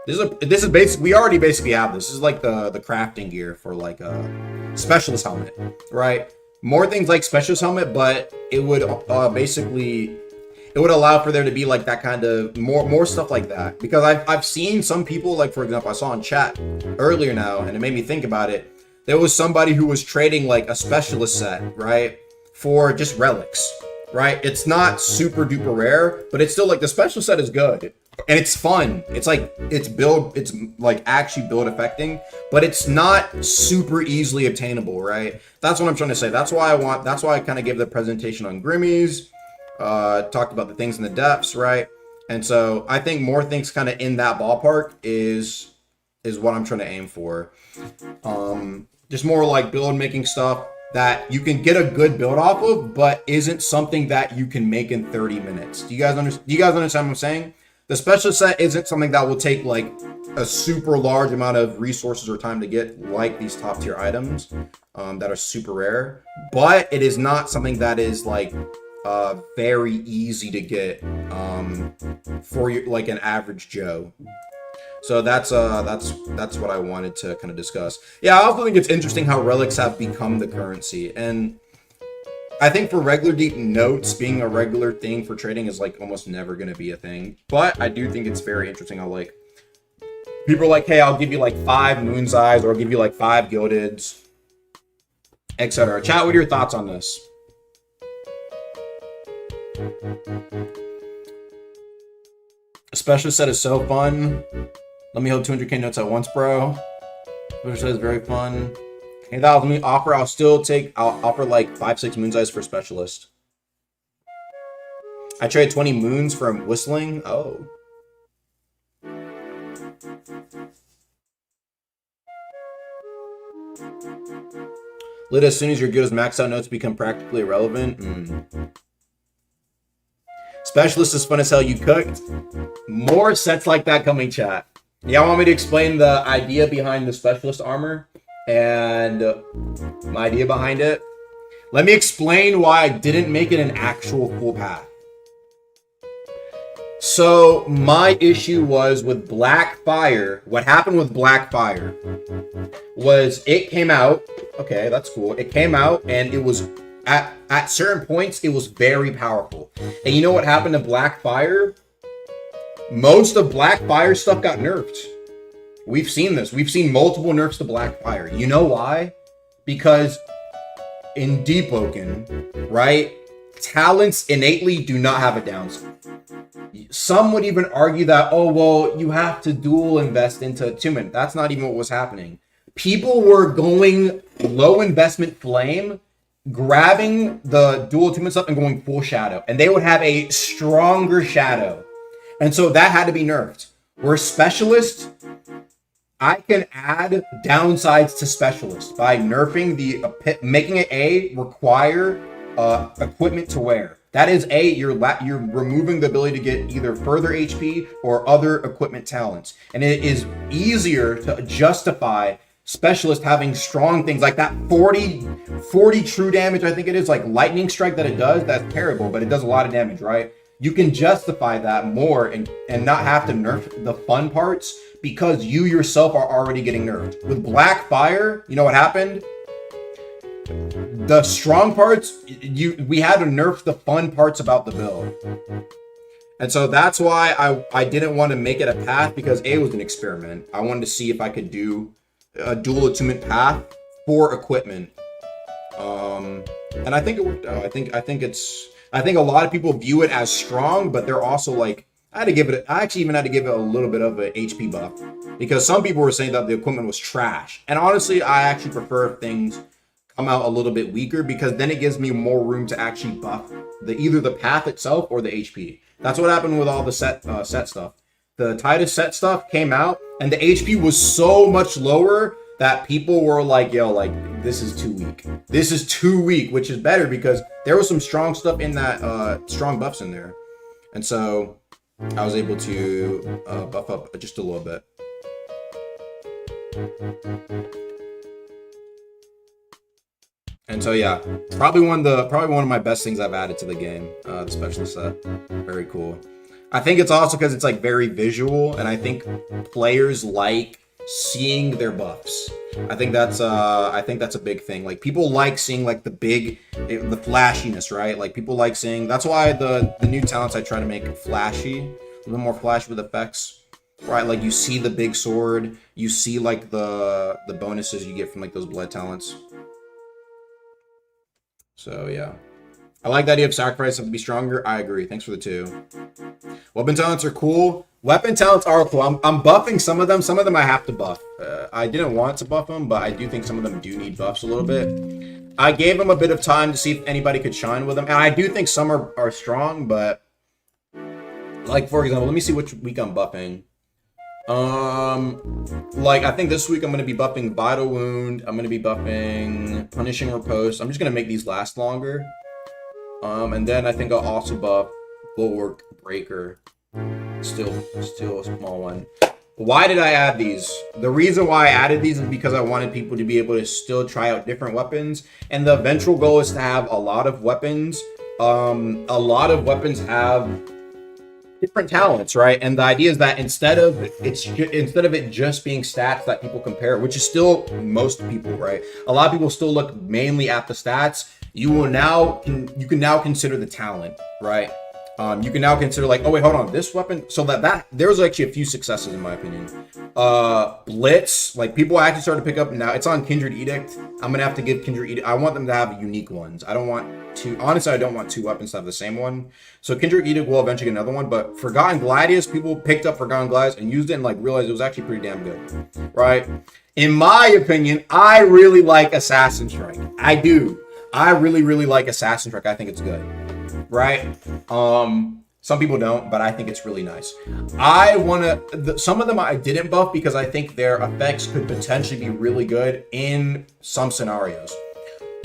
This is basically, we already basically have this. This is like the crafting gear for like a specialist helmet, right? More things like specialist helmet, but it would basically, it would allow for there to be like that kind of more stuff like that. Because I've seen some people, like for example, I saw in chat earlier now, and it made me think about it. There was somebody who was trading like a specialist set, right, for just relics, right? It's not super duper rare, but it's still like the special set is good and it's fun. It's like it's like actually build affecting, but it's not super easily obtainable, right? That's what I'm trying to say. That's why I kind of gave the presentation on Grimmies, talked about the things in the depths, right? And so I think more things kind of in that ballpark is what I'm trying to aim for. Just more like build making stuff that you can get a good build off of, but isn't something that you can make in 30 minutes. Do you guys understand what I'm saying? The special set isn't something that will take like a super large amount of resources or time to get, like these top tier items that are super rare, but it is not something that is like very easy to get for your, like an average Joe. So that's what I wanted to kind of discuss. Yeah, I also think it's interesting how relics have become the currency, and I think for regular deep, notes being a regular thing for trading is like almost never going to be a thing. But I do think it's very interesting how like people are like, hey, I'll give you like 5 moon's eyes, or I'll give you like 5 gildeds, etc. Chat, what are your thoughts on this? A special set is so fun. Let me hold 200k notes at once, bro. Special set is very fun. Hey, that let me offer. I'll offer like 5-6 moon's eyes for specialist. I trade 20 moons for whistling. Oh. Lit as soon as you're good as maxed out notes become practically irrelevant. Specialist is fun as hell. You cooked. More sets like that coming, chat. Y'all want me to explain the idea behind the specialist armor and my idea behind it? Let me explain why I didn't make it an actual full path. So my issue was with Blackfire. What happened with Blackfire was it came out. Okay, that's cool. It came out and it was at certain points it was very powerful. And you know what happened to Blackfire? Most of Blackfire stuff got nerfed. We've seen this. We've seen multiple nerfs to Blackfire. You know why? Because in Deepwoken, right? Talents innately do not have a downside. Some would even argue that, oh, well, you have to dual invest into attunement. That's not even what was happening. People were going low investment flame, grabbing the dual attunement stuff and going full shadow. And they would have a stronger shadow. And so that had to be nerfed. We're specialists. I can add downsides to specialist by nerfing making it require equipment to wear. That is you're removing the ability to get either further HP or other equipment talents. And it is easier to justify specialist having strong things like that 40 true damage, I think it is, like lightning strike that it does. That's terrible, but it does a lot of damage, right? You can justify that more and not have to nerf the fun parts because you yourself are already getting nerfed. With Blackfire, you know what happened? The strong parts, we had to nerf the fun parts about the build. And so that's why I didn't want to make it a path, because it was an experiment. I wanted to see if I could do a dual attunement path for equipment. And I think it worked out. I think a lot of people view it as strong, but they're also like, I actually even had to give it a little bit of an HP buff, because some people were saying that the equipment was trash. And honestly, I actually prefer if things come out a little bit weaker, because then it gives me more room to actually buff either the path itself or the HP. That's what happened with all the set stuff. The Titus set stuff came out and the HP was so much lower that people were like, yo, like, this is too weak. This is too weak, which is better because there was some strong stuff in that, strong buffs in there. And so I was able to buff up just a little bit. And so yeah, probably one of my best things I've added to the game, the specialist set. Very cool. I think it's also because it's like very visual, and I think players like seeing their buffs. I think that's a big thing. Like, people like seeing like the flashiness, right? Like, people like seeing. That's why the new talents I try to make flashy, a little more flashy with effects. Right, like you see the big sword, you see like the bonuses you get from like those blood talents. So yeah, I like the idea of sacrifice have to be stronger. I agree. Thanks for the 2. Weapon talents are cool. Weapon talents are cool. I'm buffing some of them. Some of them I have to buff. I didn't want to buff them, but I do think some of them do need buffs a little bit. I gave them a bit of time to see if anybody could shine with them, and I do think some are strong. But like, for example, let me see which week I'm buffing. Like, I think this week I'm going to be buffing Vital Wound. I'm going to be buffing Punishing Riposte. I'm just going to make these last longer. And then I think I'll also buff Bulwark Breaker. Still a small one. Why did I add these? The reason why I added these is because I wanted people to be able to still try out different weapons. And the eventual goal is to have a lot of weapons. A lot of weapons have different talents, right? And the idea is that instead of it just being stats that people compare, which is still most people, right? A lot of people still look mainly at the stats. You can now consider the talent, right? You can now consider like, oh wait, hold on, this weapon. So that there's actually a few successes in my opinion. Blitz, like people actually started to pick up now. It's on Kindred Edict. I'm gonna have to give Kindred Edict. I want them to have unique ones. I don't want two weapons to have the same one. So Kindred Edict will eventually get another one. But Forgotten Gladius, people picked up Forgotten Gladius and used it and like realized it was actually pretty damn good, right? In my opinion, I really like Assassin Strike. I do. I really like Assassin Strike. I think it's good, right? Some people don't, but I think it's really nice. Some of them I didn't buff because I think their effects could potentially be really good in some scenarios.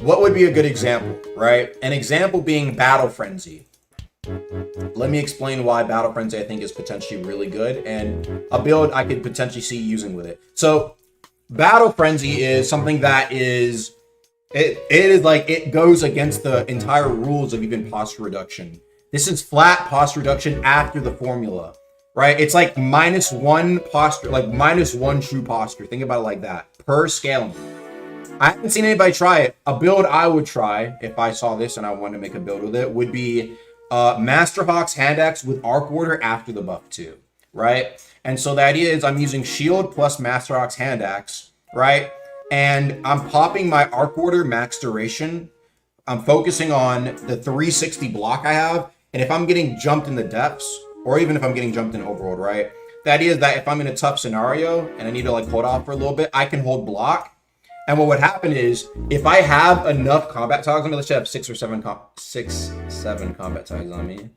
what would be a good example, right? An example being Battle Frenzy. Let me explain why Battle Frenzy I think is potentially really good and a build I could potentially see using with it. So Battle Frenzy is something that is it is like it goes against the entire rules of even posture reduction. This is flat posture reduction after the formula, right? It's like -1 posture, like -1 true posture. Think about it like that per scaling. I haven't seen anybody try it. A build I would try if I saw this and I wanted to make a build with it would be Master Hawk's hand axe with arc order after the buff too, right? And so the idea is I'm using shield plus Master Hawk's hand axe, right? And I'm popping my arc order max duration. I'm focusing on the 360 block I have. And if I'm getting jumped in the depths, or even if I'm getting jumped in overworld, right? The idea is that if I'm in a tough scenario and I need to like hold off for a little bit, I can hold block. And what would happen is, if I have enough combat tags on me, let's say I have 6 or 7 combat tags on me,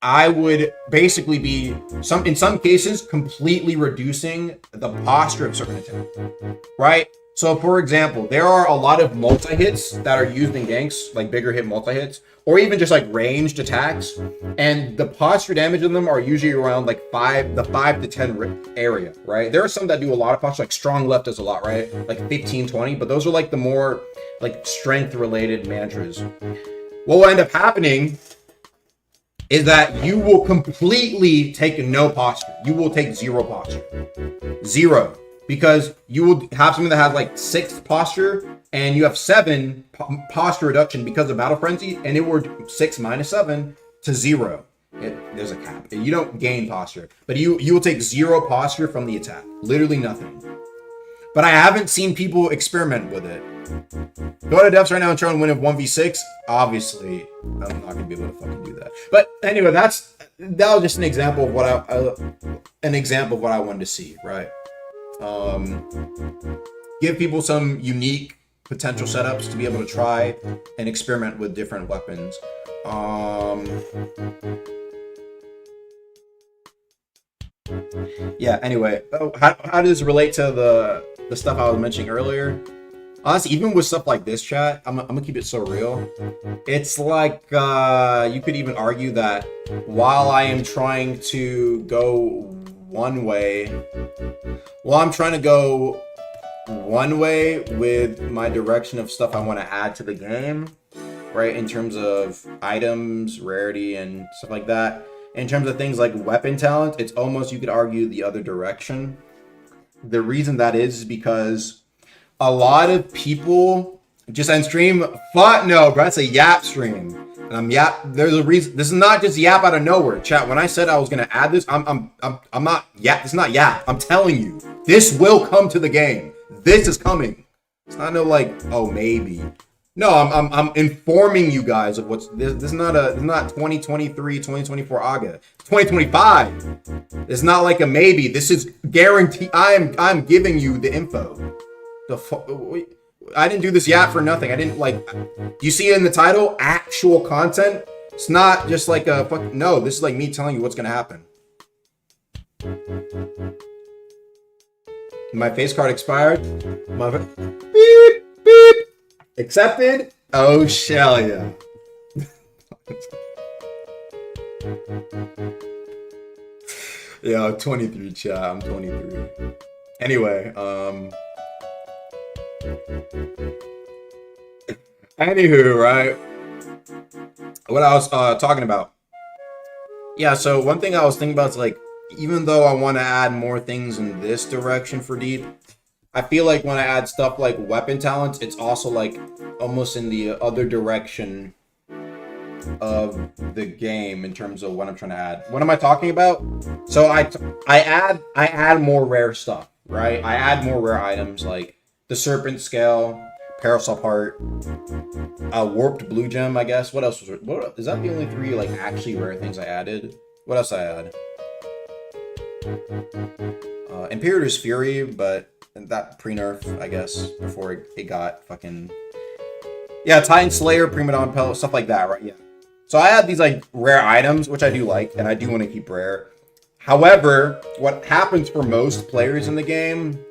I would basically be, in some cases, completely reducing the posture of certain attacks, right? So, for example, there are a lot of multi-hits that are used in ganks, like bigger hit multi-hits, or even just like ranged attacks, and the posture damage on them are usually around like the 5 to 10 area, right? There are some that do a lot of posture, like strong left does a lot, right? Like 15, 20, but those are like the more like strength-related mantras. What will end up happening is that you will completely take no posture. You will take 0 posture. 0. Because you will have something that has like 6 posture and you have 7 posture reduction because of Battle Frenzy, and it will 6 minus 7 to 0. There's a cap. You don't gain posture, but you will take 0 posture from the attack. Literally nothing. But I haven't seen people experiment with it. Go to depths right now and try and win a 1v6. Obviously, I'm not gonna be able to fucking do that. But anyway, that was just an example of what I wanted to see, right? Give people some unique potential setups to be able to try and experiment with different weapons. Yeah, anyway, how does this relate to the stuff I was mentioning earlier? Honestly, even with stuff like this, chat, I'm gonna keep it so real. It's like you could even argue that while I am trying to go one way with my direction of stuff I want to add to the game, right? In terms of items, rarity, and stuff like that. In terms of things like weapon talent, it's almost, you could argue, the other direction. The reason that is because a lot of people just on stream, fuck no, bro, that's a yap stream. And I'm yap. There's a reason. This is not just yap out of nowhere, chat. When I said I was gonna add this, I'm not yap. It's not yap. I'm telling you, this will come to the game. This is coming. It's not no like, oh maybe. No, I'm informing you guys of what's this. This is not 2023, 2024 AGA. It's 2025. It's not like a maybe. This is guaranteed. I'm giving you the info. I didn't do this yap for nothing. I didn't like. You see it in the title, actual content. It's not just like a fuck. No, this is like me telling you what's gonna happen. My face card expired. Beep beep. Accepted. Oh shell yeah. Yeah, 23 chat. I'm 23. Anyway, anywho, right? What I was talking about. Yeah, so one thing I was thinking about is like, even though I want to add more things in this direction for Deep, I feel like when I add stuff like weapon talents, it's also like almost in the other direction of the game in terms of what I'm trying to add. What am I talking about? So I add more rare stuff, right? I add more rare items like the Serpent Scale, Parasol Heart, Warped Blue Gem, I guess. What else was it? Is that the only 3 like actually rare things I added? What else I add? Imperator's Fury, but that pre-nerf, I guess, before it got fucking... Yeah, Titan Slayer, Prima Dawn Pellet, stuff like that, right? Yeah. So I have these like rare items, which I do like, and I do want to keep rare. However, what happens for most players in the game,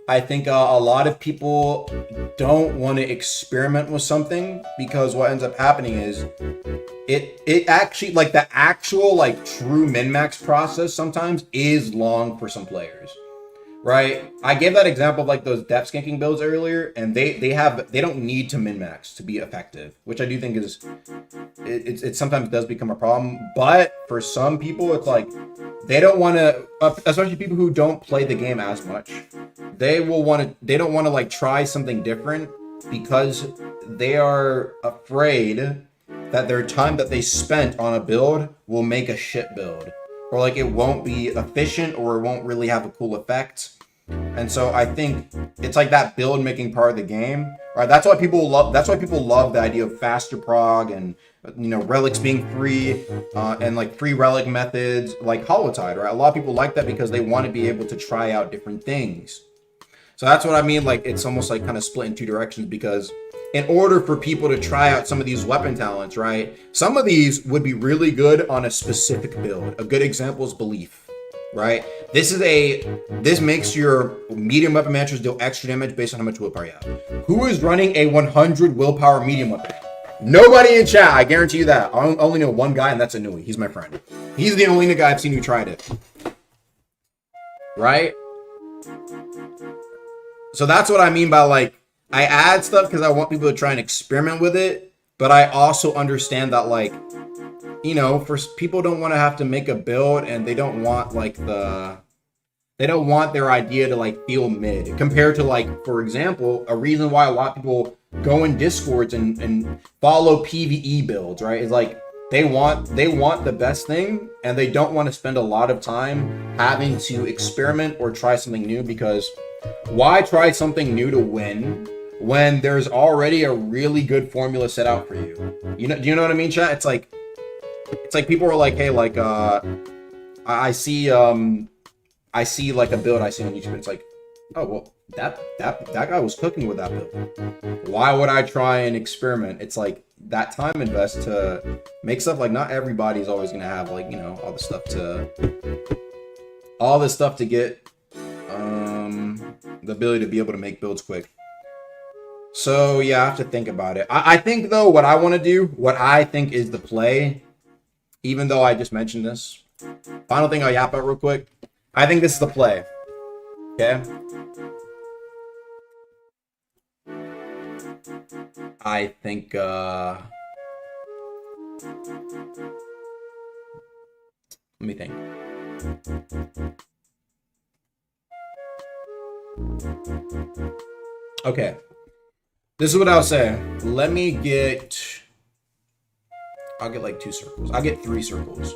I think a lot of people don't want to experiment with something because what ends up happening is it actually, like, the actual, like, true min-max process sometimes is long for some players, right? I gave that example of, like, those depth skanking builds earlier, and they don't need to min-max to be effective, which I do think is it sometimes does become a problem. But for some people, it's like they don't want to, especially people who don't play the game as much. They don't want to like try something different because they are afraid that their time that they spent on a build will make a shit build, or like it won't be efficient, or it won't really have a cool effect. And so I think it's like that build making part of the game, right? That's why people love the idea of faster prog and, you know, relics being free, and like free relic methods like Holotide, right? A lot of people like that because they want to be able to try out different things. So that's what I mean. Like, it's almost like kind of split in two directions, because in order for people to try out some of these weapon talents, right? Some of these would be really good on a specific build. A good example is Belief, right? This makes your medium weapon mantras deal extra damage based on how much willpower you have. Who is running a 100 willpower medium weapon? Nobody in chat, I guarantee you that. I only know one guy, and that's Anui. He's my friend. He's the only guy I've seen who tried it. Right? So that's what I mean by, like, I add stuff because I want people to try and experiment with it, but I also understand that, like, you know, for people don't want to have to make a build, and they don't want, like, they don't want their idea to, like, feel mid. Compared to, like, for example, a reason why a lot of people go in Discords and follow PvE builds, right? Is like they want the best thing, and they don't want to spend a lot of time having to experiment or try something new, because why try something new to win when there's already a really good formula set out for you? You know, do you know what I mean, chat? It's like people are like, hey, like, I see like a build I see on YouTube. It's like, oh, well, that guy was cooking with that build. Why would I try and experiment? It's like that time invest to make stuff. Like, not everybody's always gonna have, like, you know, all this stuff to get the ability to be able to make builds quick. So yeah, I have to think about it. I think, though, what I want to do, what I think is the play, even though I just mentioned this, final thing I'll yap out real quick. I think this is the play. Okay? I think, let me think. Okay. This is what I'll say. I'll get like 2 circles. I'll get 3 circles.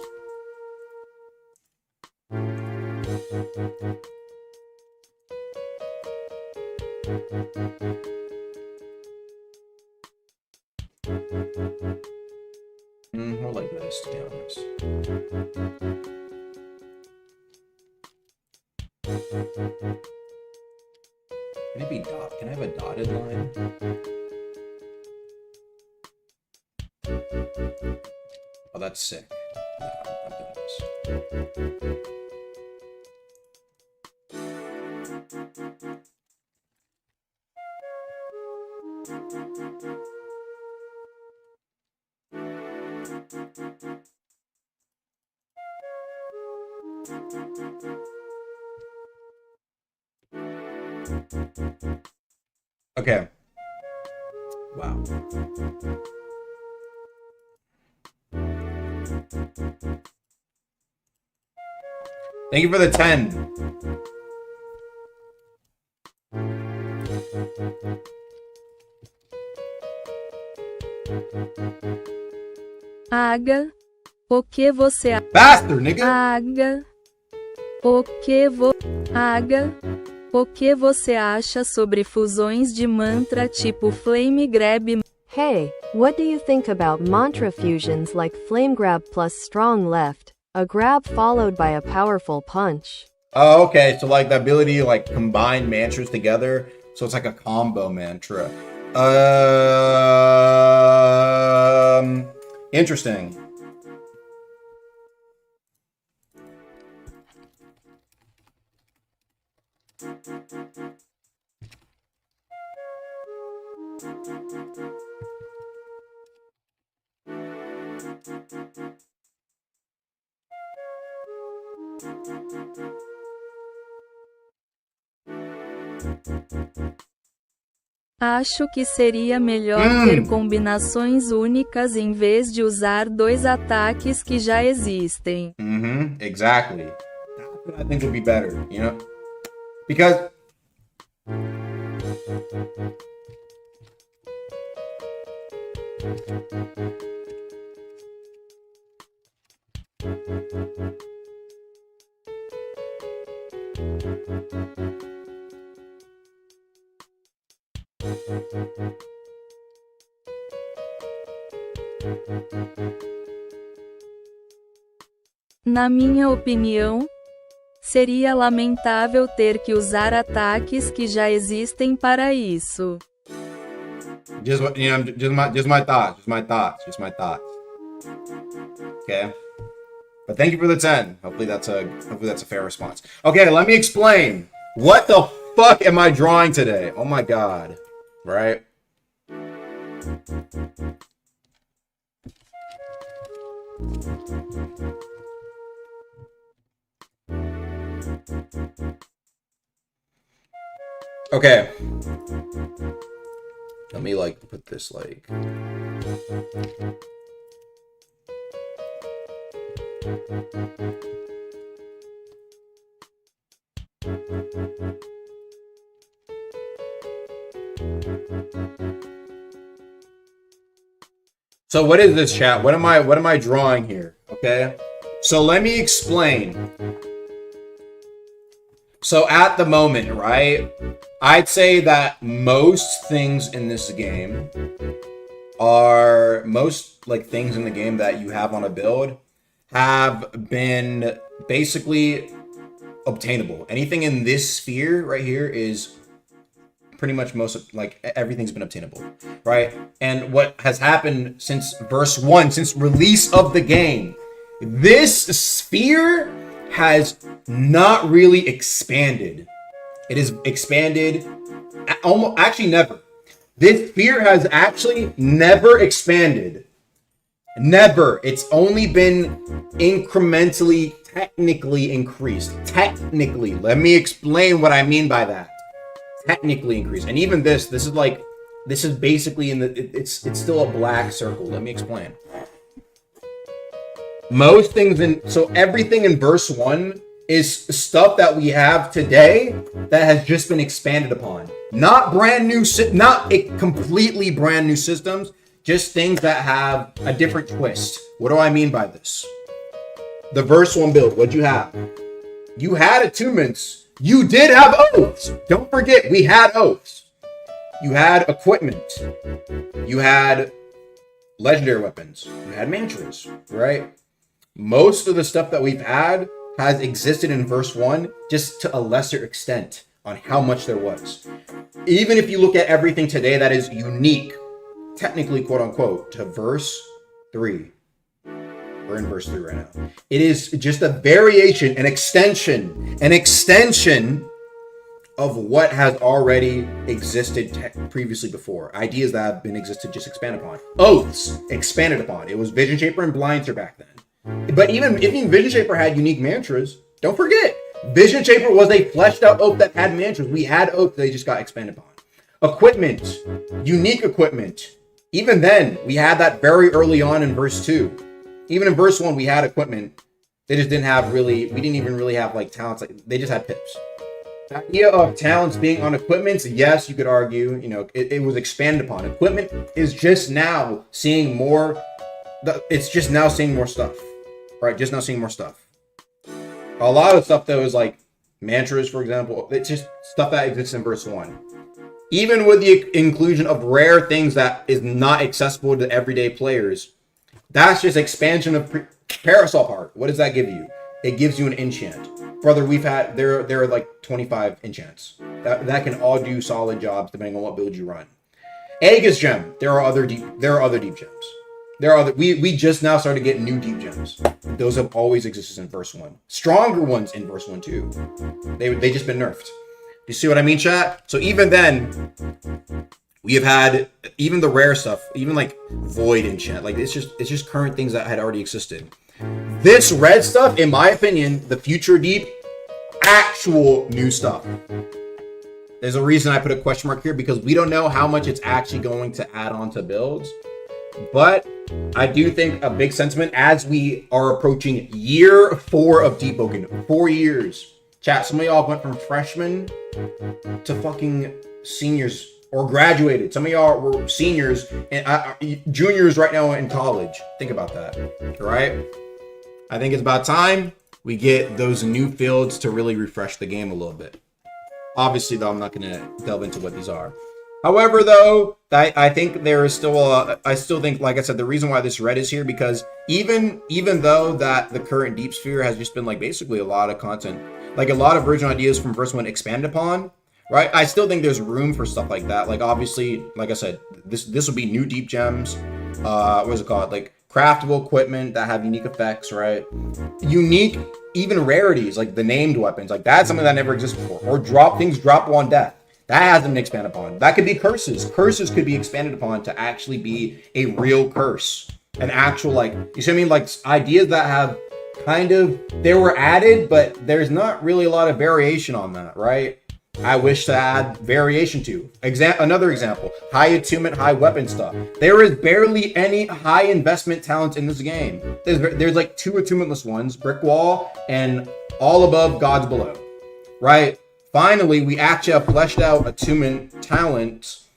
More like this, to be honest. Can it be dot? Can I have a dotted line? Oh, that's sick. No, I'm doing this. Okay. Wow. Thank you for the 10. Aga, o que você Bastard, nigga. Aga, o que você acha sobre fusões de mantra tipo Flame Grab? Hey, what do you think about mantra fusions like Flame Grab plus Strong Left, a grab followed by a powerful punch? Oh, okay. So, like, the ability to, like, combine mantras together. So it's like a combo mantra. Interesting. Acho que seria melhor ter combinações únicas em vez de usar 2 ataques que já existem. Exactly. That's what I think would be better, you know? Because Na minha opinião, seria lamentável ter que usar ataques que já existem para isso. just my thoughts. Okay. But thank you for the 10. Hopefully that's a fair response. Okay, let me explain. What the fuck am I drawing today? Oh my god. Right? Okay. Let me like put this like So what is this, chat? What am I drawing here? Okay. So let me explain. So at the moment, right? I'd say that most things in this game things in the game that you have on a build have been basically obtainable. Anything in this sphere right here is pretty much everything's been obtainable, right? And what has happened since verse 1, since release of the game, this sphere has not really expanded. It is expanded almost actually never. This sphere has actually never expanded. Never. It's only been incrementally, technically increased. Technically. Let me explain what I mean by that. Technically increased. And even this is basically it's still a black circle. Let me explain. Most things so everything in verse 1 is stuff that we have today that has just been expanded upon. Not completely brand new systems, just things that have a different twist. What do I mean by this? The verse 1 build, what'd you have? You had attunements. You did have oaths. Don't forget, we had oaths. You had equipment. You had legendary weapons. You had mantras, right? Most of the stuff that we've had has existed in verse 1 just to a lesser extent on how much there was. Even if you look at everything today that is unique, technically, quote unquote, to verse 3. We're in verse 3 right now. It is just a variation, an extension of what has already existed previously before. Ideas that have been existed just expanded upon. Oaths expanded upon. It was Vision Shaper and Blindstar back then. But even Vision Shaper had unique mantras, don't forget, Vision Shaper was a fleshed out oath that had mantras. We had oaths, they just got expanded upon. Equipment, unique equipment. Even then, we had that very early on in verse 2. Even in verse 1, we had equipment. They just didn't have we didn't even really have like talents. They just had pips. The idea of talents being on equipments, yes, you could argue, it was expanded upon. Equipment is just now seeing more. It's just now seeing more stuff, right? Just now seeing more stuff. A lot of stuff, though, is like mantras, for example. It's just stuff that exists in verse 1. Even with the inclusion of rare things that is not accessible to everyday players, that's just expansion of Parasol Part. What does that give you? It gives you an enchant. Brother, there are like 25 enchants. That can all do solid jobs depending on what build you run. Aegis Gem. There are other deep gems. We just now started getting new deep gems. Those have always existed in verse 1. Stronger ones in verse 1 too. They just been nerfed. Do you see what I mean, chat? So even then, We have had even the rare stuff, even like void enchant. Like it's just current things that had already existed. This red stuff, in my opinion, the future deep, actual new stuff. There's a reason I put a question mark here because we don't know how much it's actually going to add on to builds. But I do think a big sentiment as we are approaching year 4 of Deepwoken. 4 years. Chat, some of y'all went from freshmen to fucking seniors or graduated. Some of y'all were seniors and juniors right now in college. Think about that, right? I think it's about time we get those new fields to really refresh the game a little bit. Obviously, though, I'm not going to delve into what these are. However, though, I think there is still I still think, like I said, the reason why this red is here because even though that the current Deep Sphere has just been like basically a lot of content, like a lot of original ideas from first one expanded upon, right? I still think there's room for stuff like that. Like obviously, like I said, this will be new deep gems. What is it called? Like craftable equipment that have unique effects, right? Unique, even rarities, like the named weapons, like that's something that never existed before. Or drop on death. That hasn't been expanded upon. That could be curses. Curses could be expanded upon to actually be a real curse. An actual, like, you see what I mean? Like ideas that have kind of, they were added, but there's not really a lot of variation on that, right? I wish to add variation to. Another example, high attunement, high weapon stuff. There is barely any high investment talent in this game. There's like 2 attunementless ones, Brick Wall and All Above, Gods Below, right? Finally, we actually have fleshed out attunement talents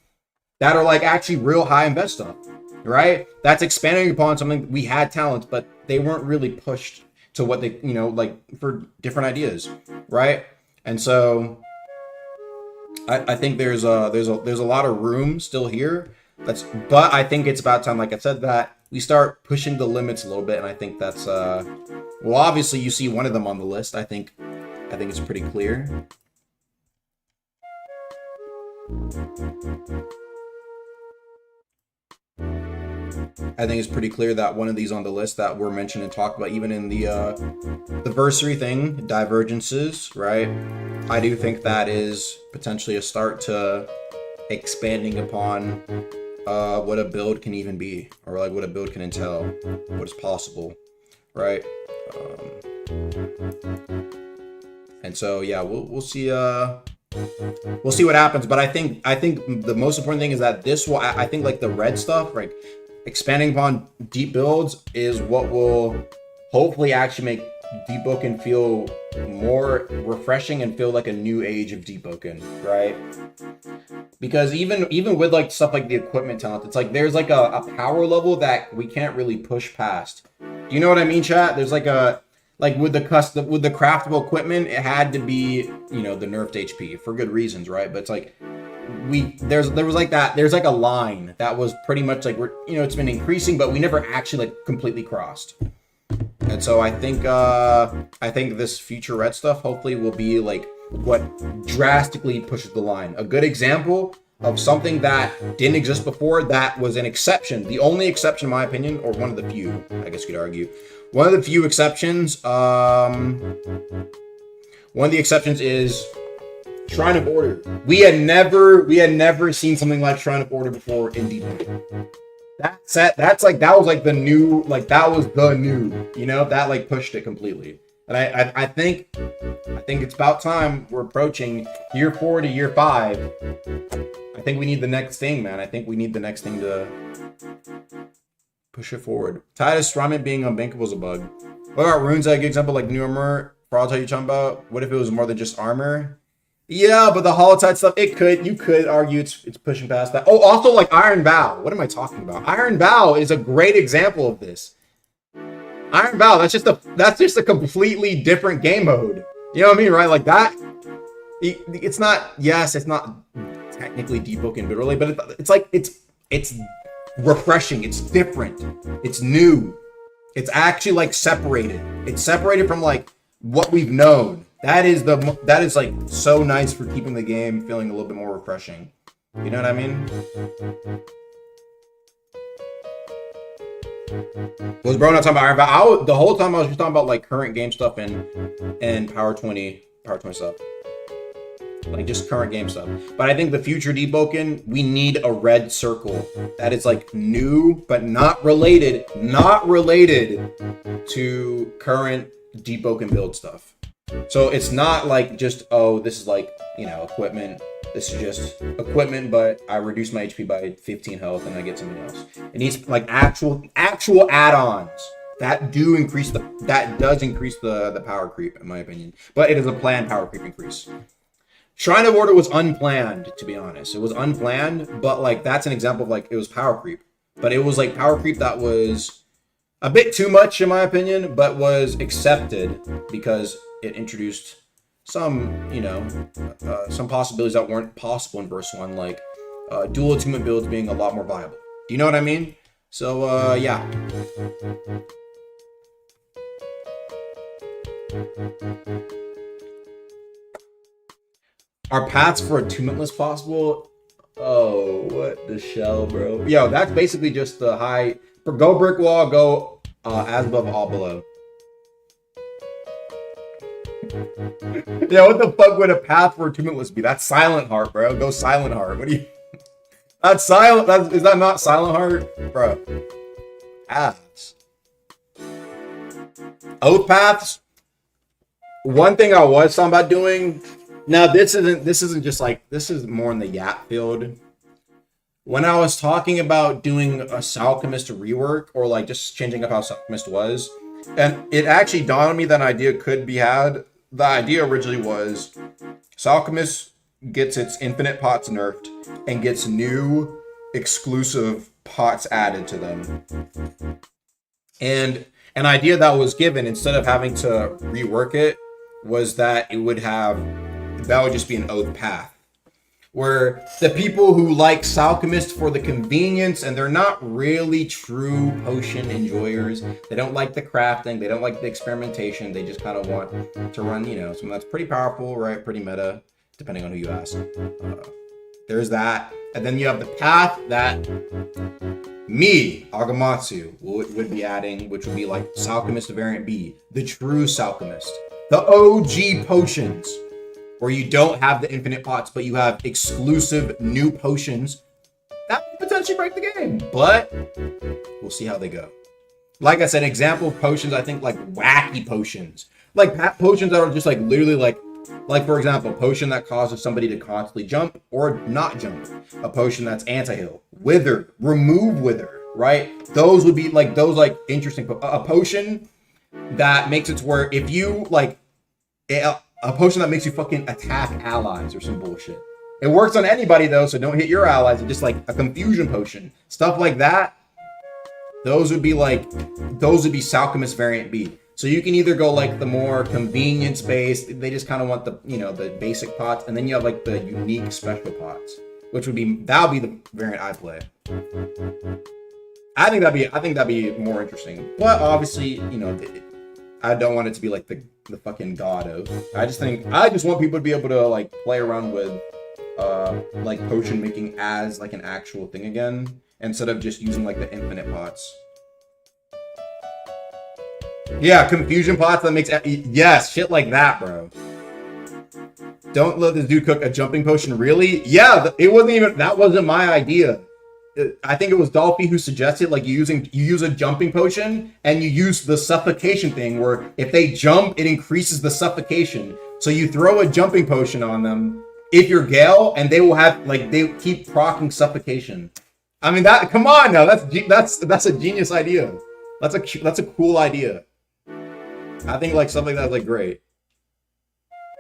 that are like actually real high invest stuff, right? That's expanding upon something we had talents, but they weren't really pushed to what they, you know, like for different ideas, right? And so I think there's a lot of room still here. But I think it's about time, like I said, that we start pushing the limits a little bit, and I think that's well, obviously you see one of them on the list. I think it's pretty clear. I think it's pretty clear that one of these on the list that were mentioned and talked about, even in the versary thing, divergences, right? I do think that is potentially a start to expanding upon what a build can even be, or like what a build can entail, what is possible, right? And so yeah, we'll see. We'll see what happens, but I think the most important thing is that this will, I think like the red stuff, like expanding upon deep builds is what will hopefully actually make Deepwoken feel more refreshing and feel like a new age of Deepwoken, right? Because even with like stuff like the equipment talent, it's like there's like a power level that we can't really push past. Do you know what I mean, chat? There's like a, like with the craftable equipment, it had to be, you know, the nerfed HP for good reasons, right? But it's like there was like that, there's like a line that was pretty much like, we're, you know, it's been increasing, but we never actually like completely crossed. And so I think this future red stuff hopefully will be like what drastically pushes the line. A good example of something that didn't exist before, that was an exception, the only exception in my opinion, or one of the few, I guess you could argue. One of the few exceptions, one of the exceptions is Shrine of Order. We had never seen something like Shrine of Order before in Deepwoken. That was like the new, like that was the new, you know, that like pushed it completely. And I think it's about time we're approaching year 4 to year 5. I think we need the next thing, man. I think we need the next thing to push it forward. Titus Ramen being unbankable is a bug. What about runes? Like example, like new armor. For all you're talking about. What if it was more than just armor? Yeah, but the holotide stuff, you could argue it's pushing past that. Oh, also like Iron Vow. What am I talking about? Iron Vow is a great example of this. Iron Vow, that's just a completely different game mode. You know what I mean, right? Like that. It's not. Yes, it's not technically Deepwoken, but really, but it's like it's refreshing. It's different. It's new. It's actually like separated. It's separated from like what we've known. That is like so nice for keeping the game feeling a little bit more refreshing. You know what I mean? Was bro not talking about Iron Vow? The whole time I was just talking about like current game stuff and Power 20 stuff. like just current game stuff. But I think the future Deepwoken, we need a red circle that is like new but not related to current Deepwoken build stuff. So it's not like just, oh, this is like, you know, equipment. This is just equipment, but I reduce my HP by 15 health and I get something else. It needs like actual add-ons that does increase the power creep, in my opinion. But it is a planned power creep increase. Shrine of Order was unplanned, to be honest. It was unplanned, but like that's an example of like it was power creep. But it was like power creep that was a bit too much, in my opinion, but was accepted because it introduced some, you know, some possibilities that weren't possible in verse 1, like dual attunement builds being a lot more viable. Do you know what I mean? So, yeah. Are paths for attunementless possible? Oh, what the shell, bro? Yo, that's basically just the high. For go brick wall, go as above, all below. Yeah, what the fuck would a path for attunementless be? That's Silent Heart, bro. Go Silent Heart. What do you? That's silent. Is that not Silent Heart, bro? Paths. Oath paths. One thing I was talking about doing. Now this isn't just like, this is more in the Yap field. When I was talking about doing a Alchemist rework or like just changing up how Alchemist was, and it actually dawned on me that an idea could be had. The idea originally was Alchemist gets its infinite pots nerfed and gets new exclusive pots added to them. And an idea that was given, instead of having to rework it, was that it would have, that would just be an oath path. Where the people who like Alchemist for the convenience, and they're not really true potion enjoyers, they don't like the crafting, they don't like the experimentation, they just kind of want to run, you know, something that's pretty powerful, right? Pretty meta, depending on who you ask. There's that. And then you have the path that me, Agamatsu, would be adding, which would be like Alchemist variant B, the true Alchemist, the OG potions, where you don't have the infinite pots, but you have exclusive new potions that would potentially break the game. But we'll see how they go. Like I said, an example of potions, I think like wacky potions. Like potions that are just like literally like for example, a potion that causes somebody to constantly jump or not jump. A potion that's anti-heal, wither, remove wither, right? Those would be like, those like interesting. A potion that makes it to where if you like, a potion that makes you fucking attack allies or some bullshit. It works on anybody though, so don't hit your allies. It's just like a confusion potion. Stuff like that. Those would be Alchemist variant B. So you can either go like the more convenience based, they just kind of want the, you know, the basic pots, and then you have like the unique special pots, which would be, that'll be the variant I play. I think that'd be more interesting. But obviously, you know, I don't want it to be like the fucking god of. I just want people to be able to like play around with like potion making as like an actual thing again, instead of just using like the infinite pots. Yeah, confusion pots that makes, yes, shit like that, bro. Don't let this dude cook a jumping potion. Really? Yeah, it wasn't even, that wasn't my idea. I think it was Dolphy who suggested like you use a jumping potion and you use the suffocation thing where if they jump, it increases the suffocation. So you throw a jumping potion on them if you're Gale, and they will have like, they keep proccing suffocation. I mean, that, come on now, that's a genius idea. That's a cool idea. I think like something that's like great.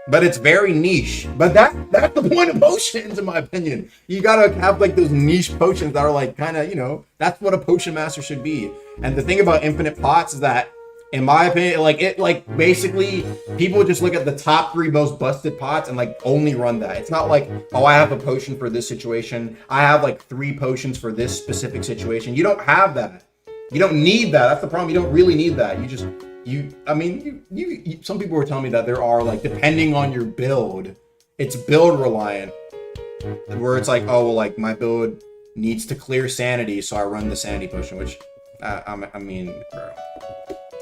But it's very niche. But that's the point of potions, in my opinion. You gotta have like those niche potions that are like kind of, you know, that's what a potion master should be. And the thing about infinite pots is that, in my opinion, like basically people just look at the top 3 most busted pots and like only run that. It's not like, oh, I have a potion for this situation. I have like 3 potions for this specific situation. You don't have that. You don't need that. That's the problem. You don't really need that. Some people were telling me that there are like, depending on your build, it's build reliant, where it's like, oh, well, like my build needs to clear sanity, so I run the sanity potion, which, I mean, bro,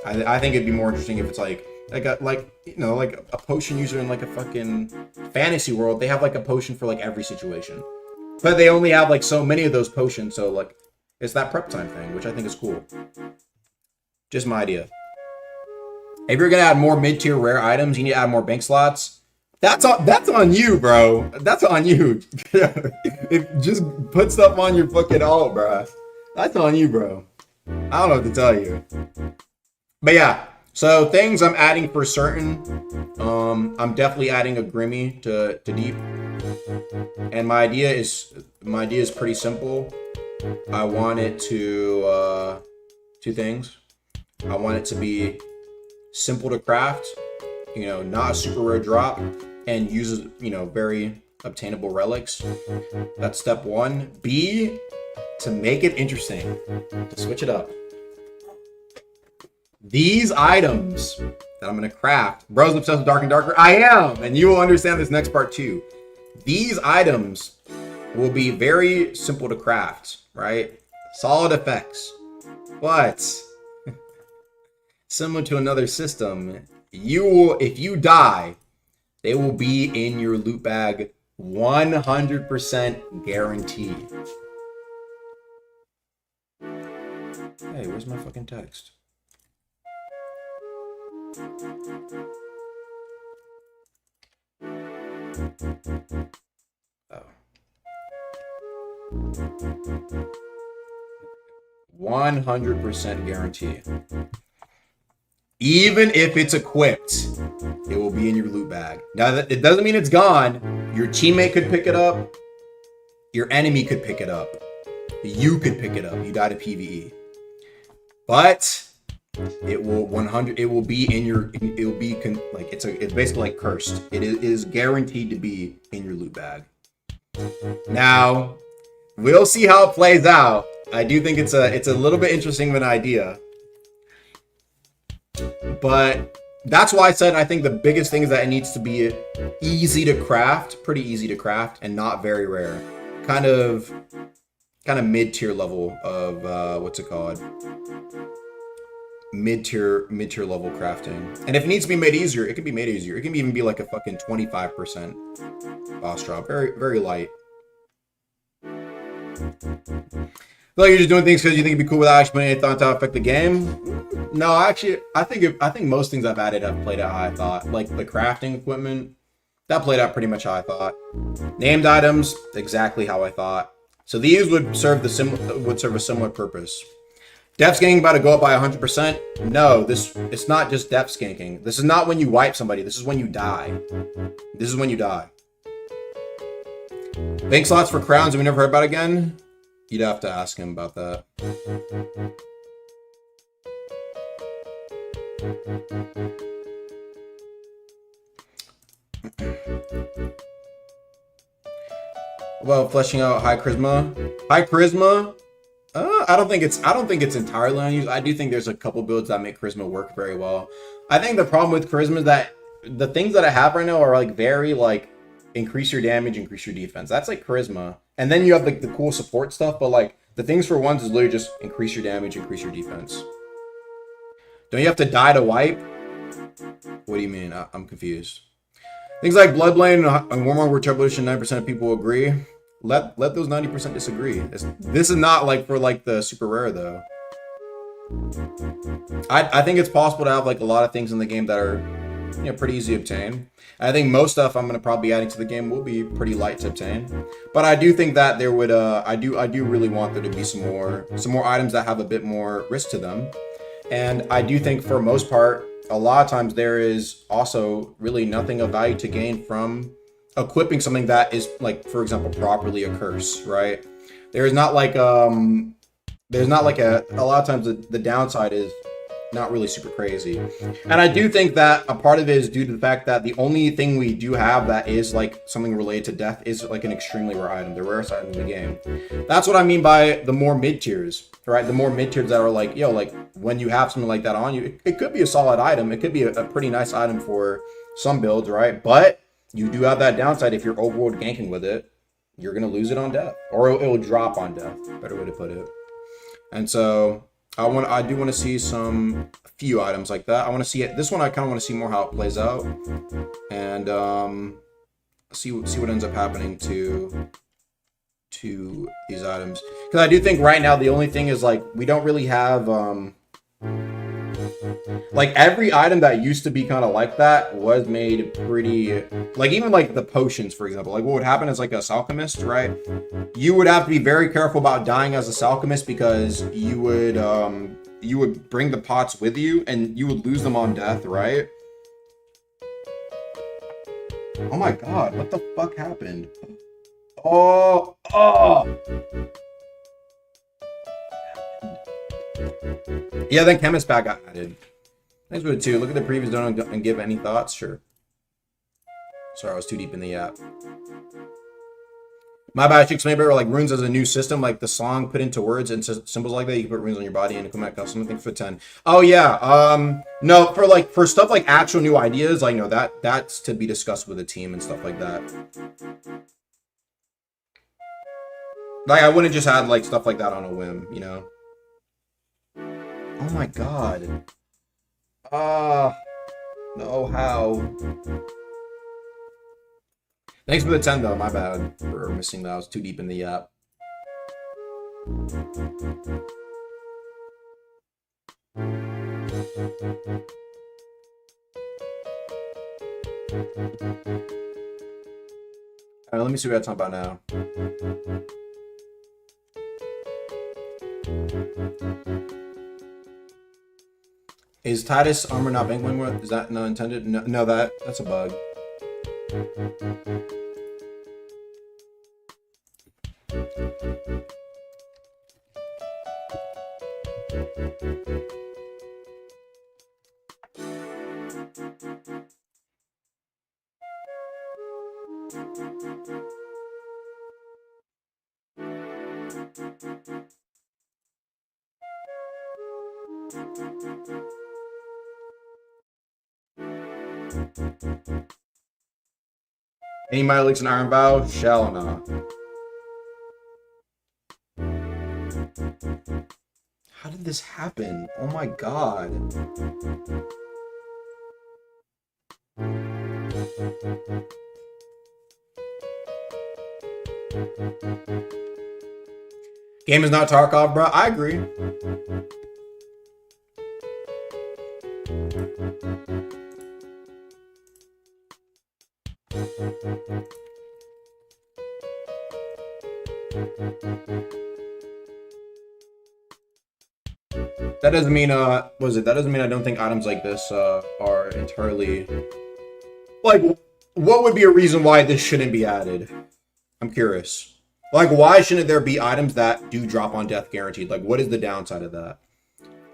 I think it'd be more interesting if it's like, like you know, like a potion user in like a fucking fantasy world. They have like a potion for like every situation, but they only have like so many of those potions. So like it's that prep time thing, which I think is cool. Just my idea. If you're gonna add more mid-tier rare items, you need to add more bank slots. That's on you, bro. That's on you. If just put stuff on your fucking alt, bro. That's on you, bro. I don't know what to tell you. But yeah, so things I'm adding for certain. I'm definitely adding a Grimmy to Deep. And my idea is pretty simple. I want it to two things. I want it to be simple to craft, you know, not a super rare drop, and uses, you know, very obtainable relics. That's step one. B, to make it interesting, to switch it up. These items that I'm gonna craft, bro's obsessed with Dark and Darker. I am, and you will understand this next part too. These items will be very simple to craft, right? Solid effects, but similar to another system, you will, if you die, they will be in your loot bag 100% guaranteed. Hey, where's my fucking text? Oh. 100% guarantee. Even if it's equipped, it will be in your loot bag. Now, it doesn't mean it's gone. Your teammate could pick it up. Your enemy could pick it up. You could pick it up. You died a PvE. But it will 100. It will be in your. It will be like it's basically like cursed. It is guaranteed to be in your loot bag. Now, we'll see how it plays out. I do think it's a little bit interesting of an idea. But that's why I said I think the biggest thing is that it needs to be easy to craft, pretty easy to craft, and not very rare. Kind of mid-tier level of what's it called? Mid-tier level crafting. And if it needs to be made easier, it can be made easier. It can even be like a fucking 25% boss drop. Very, very light. I feel like you're just doing things because you think it'd be cool without actually putting any thought to how it affect the game. No, actually, I think most things I've added have played out how I thought. Like the crafting equipment, that played out pretty much how I thought. Named items, exactly how I thought. So these would serve a similar purpose. Depth skanking about to go up by 100%. No, it's not just depth skanking. This is not when you wipe somebody. This is when you die. This is when you die. Bank slots for crowns that we never heard about again. You'd have to ask him about that. Well, fleshing out high charisma. High charisma. I don't think it's entirely unused. I do think there's a couple builds that make charisma work very well. I think the problem with charisma is that the things that I have right now are like very like increase your damage, increase your defense. That's like charisma. And then you have like the cool support stuff, but like the things for ones is literally just increase your damage, increase your defense. Don't you have to die to wipe? What do you mean? I'm confused. Things like Bloodblade and Warm War Turbo Edition, 9% of people agree. Let those 90% disagree. This is not like for like the super rare though. I think it's possible to have like a lot of things in the game that are, you know, pretty easy to obtain. I think most stuff I'm gonna probably be adding to the game will be pretty light to obtain. But I do think that there would I do really want there to be some more items that have a bit more risk to them. And I do think for most part, a lot of times there is also really nothing of value to gain from equipping something that is like, for example, properly a curse, right? There's not like a lot of times the downside is not really super crazy. And I do think that a part of it is due to the fact that the only thing we do have that is like something related to death is like an extremely rare item, the rarest item in the game. That's what I mean by the more mid tiers, right? The more mid tiers that are like, yo, like when you have something like that on you, it could be a solid item. It could be a pretty nice item for some builds, right? But you do have that downside. If you're overworld ganking with it, you're going to lose it on death, or it will drop on death. Better way to put it. And so I do want to see a few items like that. I want to see it. This one I kind of want to see more how it plays out, and see what ends up happening to these items. Because I do think right now the only thing is like we don't really have like every item that used to be kind of like that was made pretty, like even like the potions, for example. Like what would happen is like a alchemist, right? You would have to be very careful about dying as a alchemist because you would bring the pots with you and you would lose them on death, right? Oh my god, what the fuck happened? Oh. Yeah, then chemist pack got added. Thanks for it too. Look at the previous donut and give any thoughts. Sure. Sorry, I was too deep in the app. My bad. I should explain better. Like runes as a new system, like the song put into words and symbols like that. You can put runes on your body and come at custom. I think for 10. Oh yeah. No, for stuff like actual new ideas, like no, that's to be discussed with the team and stuff like that. Like I wouldn't just add like stuff like that on a whim, you know. Oh my god. No, how? Thanks for the 10 though, my bad for missing that. I was too deep in the app. Alright, let me see what I'm talking about now. Is Titus armor not Bank with? Is that not intended? No, that's a bug. Any minor leaks in Iron Vow? Shall not. How did this happen? Oh my god. Game is not Tarkov, bro. I agree. That doesn't mean that doesn't mean I don't think items like this are entirely like, what would be a reason why this shouldn't be added? I'm curious. Like, why shouldn't there be items that do drop on death guaranteed? Like, what is the downside of that?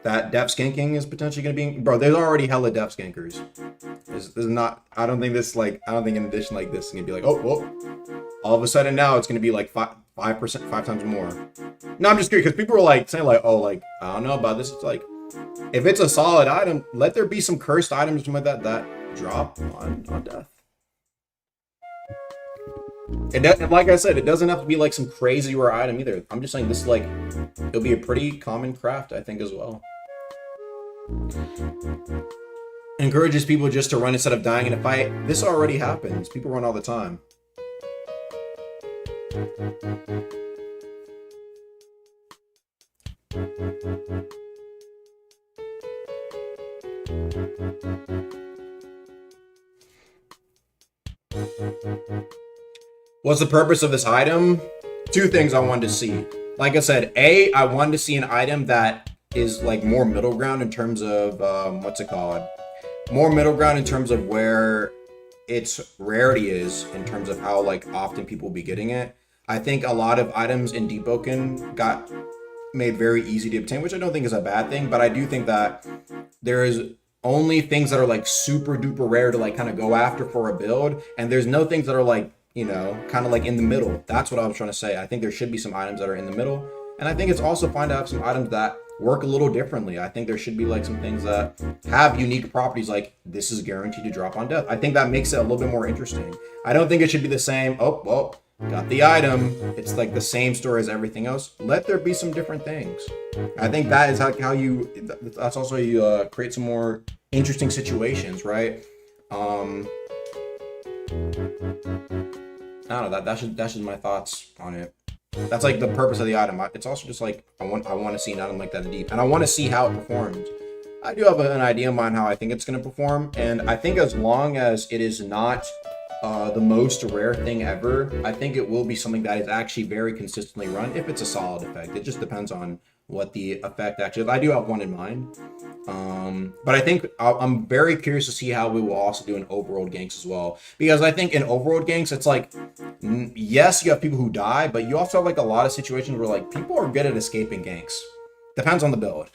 That depth skanking is potentially going to be... Bro, there's already hella depth skankers. This is not... I don't think an addition like this is going to be like, oh, whoa. All of a sudden now it's going to be like 5%, 5 times more. No, I'm just curious because people are like saying like, oh, like, I don't know about this. It's like, if it's a solid item, let there be some cursed items like that drop on death. Like I said, it doesn't have to be like some crazy rare item either. I'm just saying this is like, it'll be a pretty common craft, I think, as well. Encourages people just to run instead of dying in a fight. This already happens. People run all the time. What's the purpose of this item? Two things I wanted to see. Like I said, I wanted to see an item that is like more middle ground in terms of, what's it called? More middle ground in terms of where its rarity is, in terms of how like often people will be getting it. I think a lot of items in Deepwoken got made very easy to obtain, which I don't think is a bad thing, but I do think that there is only things that are like super duper rare to like kind of go after for a build, and there's no things that are like, you know, kind of like in the middle. That's what I was trying to say. I think there should be some items that are in the middle, and I think it's also fine to have some items that work a little differently. I think there should be like some things that have unique properties, like this is guaranteed to drop on death. I think that makes it a little bit more interesting. I don't think it should be the same, oh, well, got the item. It's like the same story as everything else. Let there be some different things. I think that is how you. That's also how you create some more interesting situations, right? I don't know. That's just my thoughts on it. That's like the purpose of the item. It's also just like I want to see an item like that in Deep, and I want to see how it performs. I do have an idea in mind how I think it's going to perform, and I think as long as it is not the most rare thing ever, I think it will be something that is actually very consistently run if it's a solid effect. It just depends on what the effect actually is. I do have one in mind, but I think I'm very curious to see how we will also do in overworld ganks as well, because I think in overworld ganks it's like, yes, you have people who die, but you also have like a lot of situations where like people are good at escaping ganks. Depends on the build.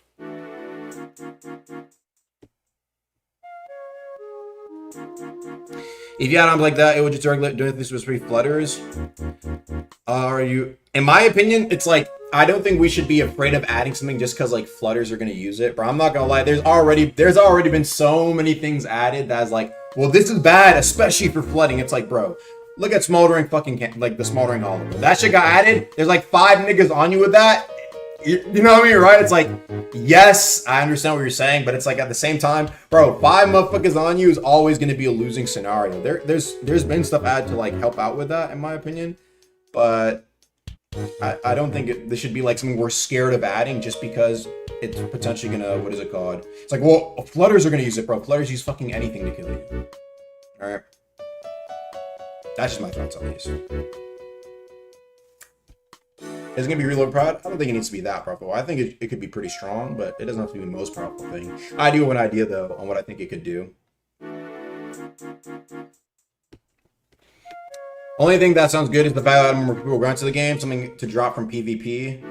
If you had items like that, it would just regulate doing this with 3 flutters. Are you? In my opinion, it's like I don't think we should be afraid of adding something just because like flutters are gonna use it. But I'm not gonna lie, there's already been so many things added that's like, well, this is bad, especially for flooding. It's like, bro, look at smoldering like the smoldering hollow. That shit got added. There's like 5 niggas on you with that. You know what I mean, right? It's like, yes, I understand what you're saying, but it's like at the same time, bro, 5 motherfuckers on you is always going to be a losing scenario. There's been stuff added to like help out with that, in my opinion, but I don't think this should be like something we're scared of adding just because it's potentially gonna, what is it called? It's like, well, flutters are gonna use it, bro. Flutters use fucking anything to kill you. All right, that's just my thoughts on these. Is it going to be reload prod? I don't think it needs to be that powerful. I think it could be pretty strong, but it doesn't have to be the most powerful thing. I do have an idea, though, on what I think it could do. Only thing that sounds good is the fact that more people run to the game, something to drop from PvP.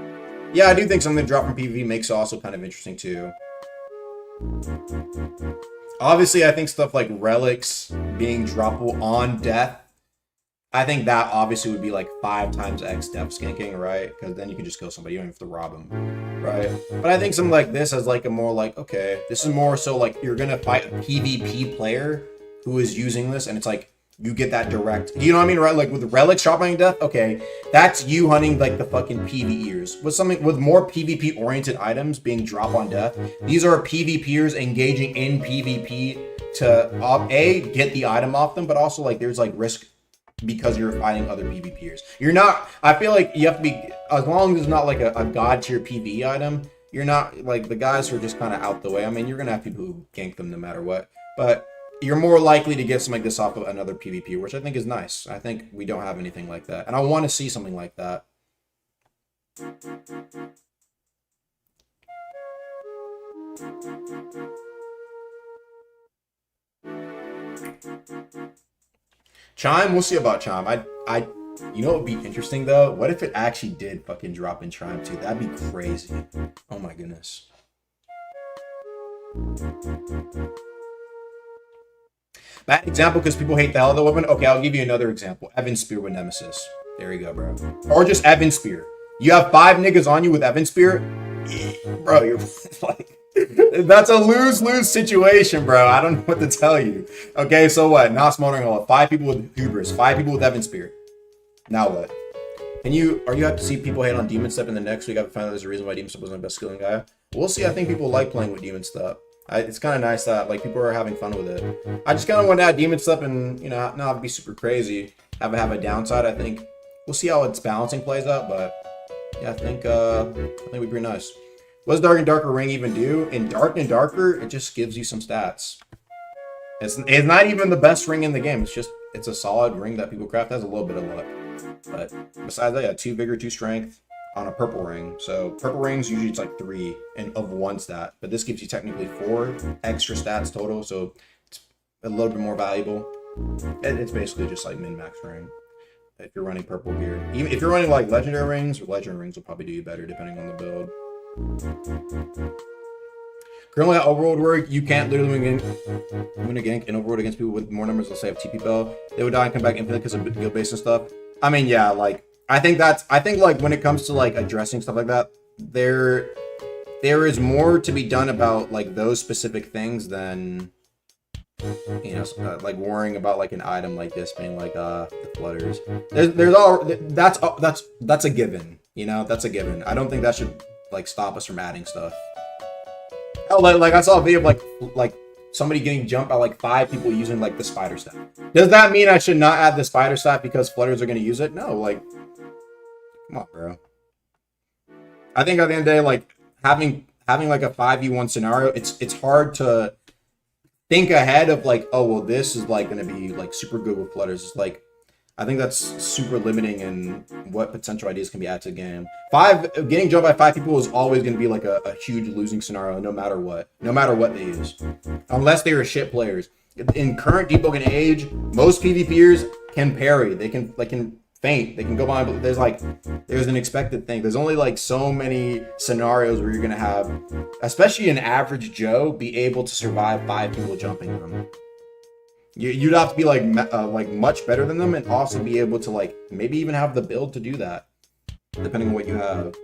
Yeah, I do think something to drop from PvP makes it also kind of interesting, too. Obviously, I think stuff like relics being droppable on death, I think that obviously would be like 5 times X depth skanking, right? Because then you can just kill somebody, you don't have to rob them, right? But I think something like this has like a more like, okay, this is more so like you're gonna fight a PvP player who is using this, and it's like you get that direct, you know what I mean, right? Like with relics dropping death, okay, that's you hunting like the fucking PvEers. With something with more PvP oriented items being drop on death, these are PvPers engaging in PvP to A, get the item off them, but also like there's like risk because you're fighting other PvPers. You're not, I feel like you have to be, as long as it's not like a god tier PvE item, you're not like the guys who are just kind of out the way. I mean, you're gonna have people who gank them no matter what, but you're more likely to get something like this off of another PvP, which I think is nice. I think we don't have anything like that, and I want to see something like that. Chime, we'll see about Chime. You know what would be interesting though? What if it actually did fucking drop in Chime too? That'd be crazy. Oh my goodness. Bad example because people hate the hell of the weapon. Okay, I'll give you another example. Evan Spear with Nemesis. There you go, bro. Or just Evan Spear. You have 5 niggas on you with Evan Spear, bro. You're like, that's a lose-lose situation, bro. I don't know what to tell you. Okay, so what? Not smoldering all. 5 people with Hubris, 5 people with Evan Spear. Now what? Are you have to see people hate on Demon Step in the next week? I've found out there's a reason why Demon Step wasn't the best skilling guy. We'll see. I think people like playing with Demon Step. It's kind of nice that like people are having fun with it. I just kind of want to add Demon Step and, you know, not be super crazy. Have a downside. I think we'll see how its balancing plays out, but yeah, I think it'd be pretty nice. What does Dark and Darker ring even do? In Dark and Darker, it just gives you some stats. It's not even the best ring in the game. It's a solid ring that people craft. It has a little bit of luck. But besides that, yeah, 2 vigor, 2 strength on a purple ring. So purple rings usually it's like 3 of 1 stat, but this gives you technically 4 extra stats total. So it's a little bit more valuable. It's basically just like min-max ring if you're running purple gear. Even if you're running like legendary rings will probably do you better depending on the build. Currently at overworld work, you can't literally win a gank in overworld against people with more numbers, let's say of TP bell. They would die and come back infinite because of guild base and stuff. I mean, yeah, like I think like when it comes to like addressing stuff like that, there is more to be done about like those specific things than You know, like worrying about like an item like this being like the flutters. There's all that's a given. You know, that's a given. I don't think that should like stop us from adding stuff. Oh, like I saw a video of like somebody getting jumped by like 5 people using like the spider staff. Does that mean I should not add the spider staff because flutters are going to use it? No, like, come on, bro. I think at the end of the day, like having like a 5v1 scenario, it's hard to think ahead of like, oh well, this is like going to be like super good with flutters. It's like, I think that's super limiting in what potential ideas can be added to the game. Getting jumped by 5 people is always going to be like a huge losing scenario, no matter what they use, unless they are shit players. In current Deepwoken age, most PvPers can parry. They can feint. They can go behind. But there's an expected thing. There's only like so many scenarios where you're going to have, especially an average Joe, be able to survive 5 people jumping them. You'd have to be like much better than them, and also be able to like maybe even have the build to do that, depending on what you have.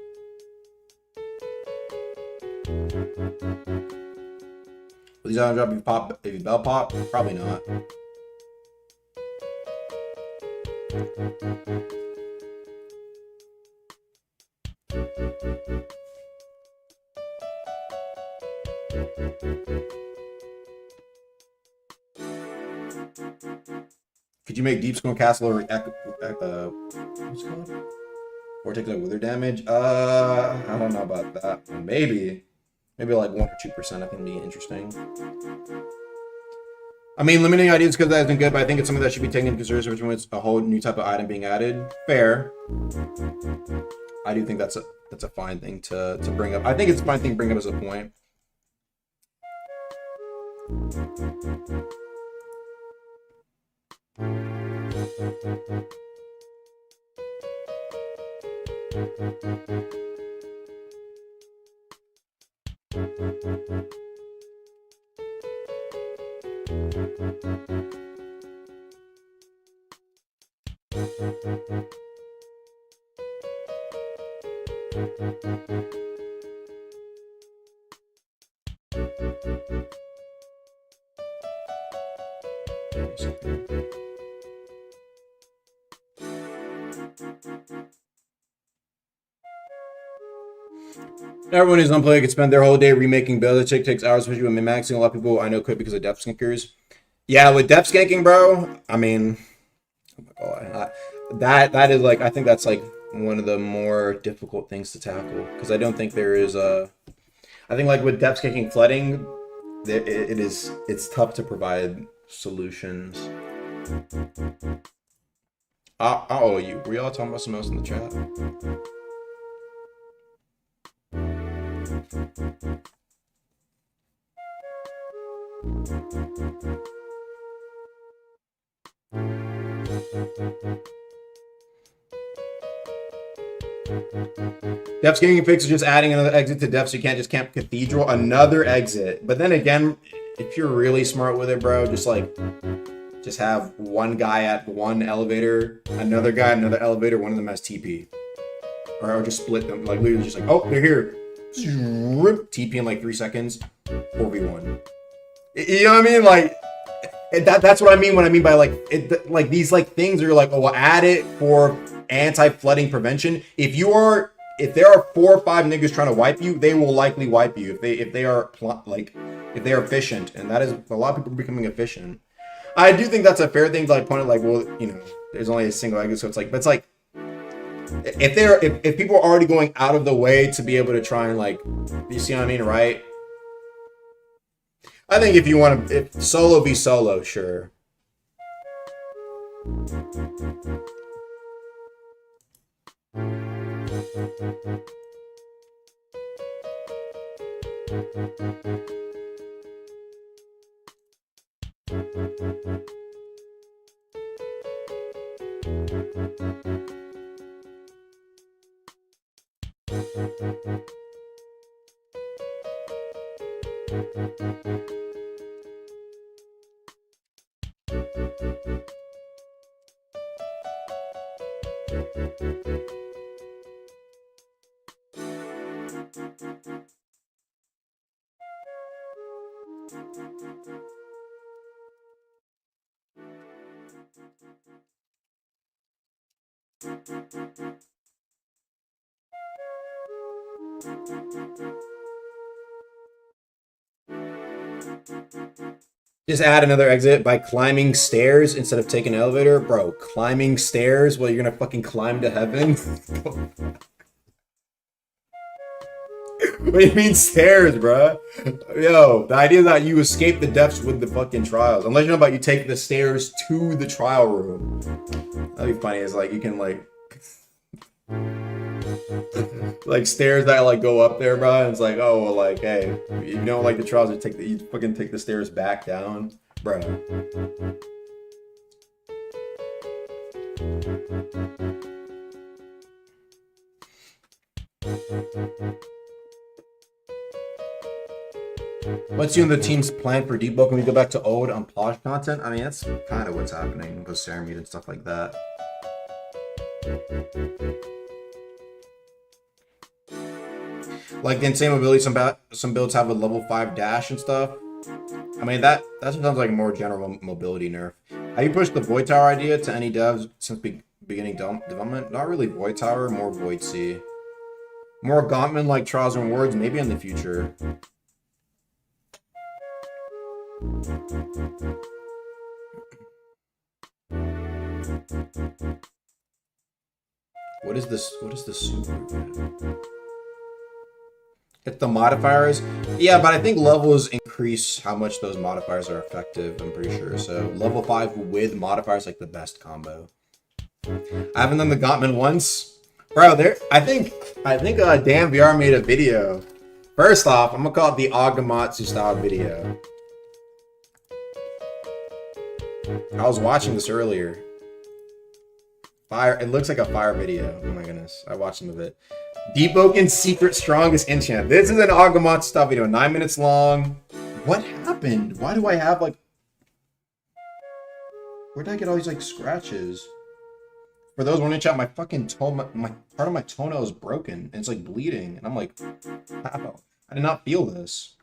Will these items drop if you bell pop? Probably not. Could you make Deepwoken Castle or what's it called? Or take like wither damage? I don't know about that. Maybe like 1 or 2%. I think would be interesting. I mean, limiting ideas because that isn't good, but I think it's something that should be taken into consideration when it's a whole new type of item being added. Fair. I do think that's a fine thing to bring up. I think it's a fine thing to bring up as a point. Everyone who's unplayed could spend their whole day remaking builds. It takes hours, especially when min-maxing. A lot of people I know quit because of depth skinkers. Yeah, with depth skanking, bro, I mean, oh my god, that is like, I think that's like one of the more difficult things to tackle, because I don't think there is a, I think like with depth skanking flooding, it's tough to provide solutions. I owe you. Were y'all talking about something else in the chat? Depth scanning fix is just adding another exit to depth, so you can't just camp cathedral. Another exit. But then again, if you're really smart with it, bro, just have one guy at one elevator, another guy at another elevator, one of them has TP. Or just split them, like literally just like, oh, they're here. TP in like 3 seconds, 4v1. You know what I mean? Like, that's what I mean when I mean by like, like these like things are like, oh, we'll add it for anti-flooding prevention. If there are 4 or 5 niggas trying to wipe you, they will likely wipe you if they are efficient, and that is a lot of people becoming efficient. I do think that's a fair thing to like point out, like, well, you know, there's only a single exit, so it's like, but it's like, if people are already going out of the way to be able to try and like, you see what I mean, right? I think if you want to, if solo be solo, sure. Just add another exit by climbing stairs instead of taking an elevator. Bro, climbing stairs? Well, you're gonna fucking climb to heaven? What do you mean stairs, bro? Yo, the idea that you escape the depths with the fucking trials. Unless you know about you take the stairs to the trial room. That'd be funny. It's like you can like... like stairs that like go up there, bro. And it's like, oh, well, like, hey, you don't like the trials, you fucking take the stairs back down, bro. What's you and the team's plan for Deepwoken when we go back to old unpolished content? I mean, that's kind of what's happening with Ceramide and stuff like that. Like the insane mobility, some builds have a level 5 dash and stuff. I mean, that sounds like a more general mobility nerf. Have you pushed the Void Tower idea to any devs since beginning development? Not really Void Tower, more Void Sea. More Gauntman like Trials and Rewards, maybe in the future. What is this? What is the super? Hit the modifiers? Yeah, but I think levels increase how much those modifiers are effective, I'm pretty sure. So level 5 with modifiers like the best combo. I haven't done the Gauntman once. Bro, I think Dan VR made a video. First off, I'm gonna call it the Agamatsu style video. I was watching this earlier. Fire, it looks like a fire video. Oh my goodness. I watched some of it. Deepwoken's secret strongest enchant. This is an Agamatsu style video, 9 minutes long. What happened? Why do I have like... Where did I get all these like scratches? For those wondering, chat, my fucking toe, my part of my toenail is broken and it's like bleeding. And I'm like, how? I did not feel this.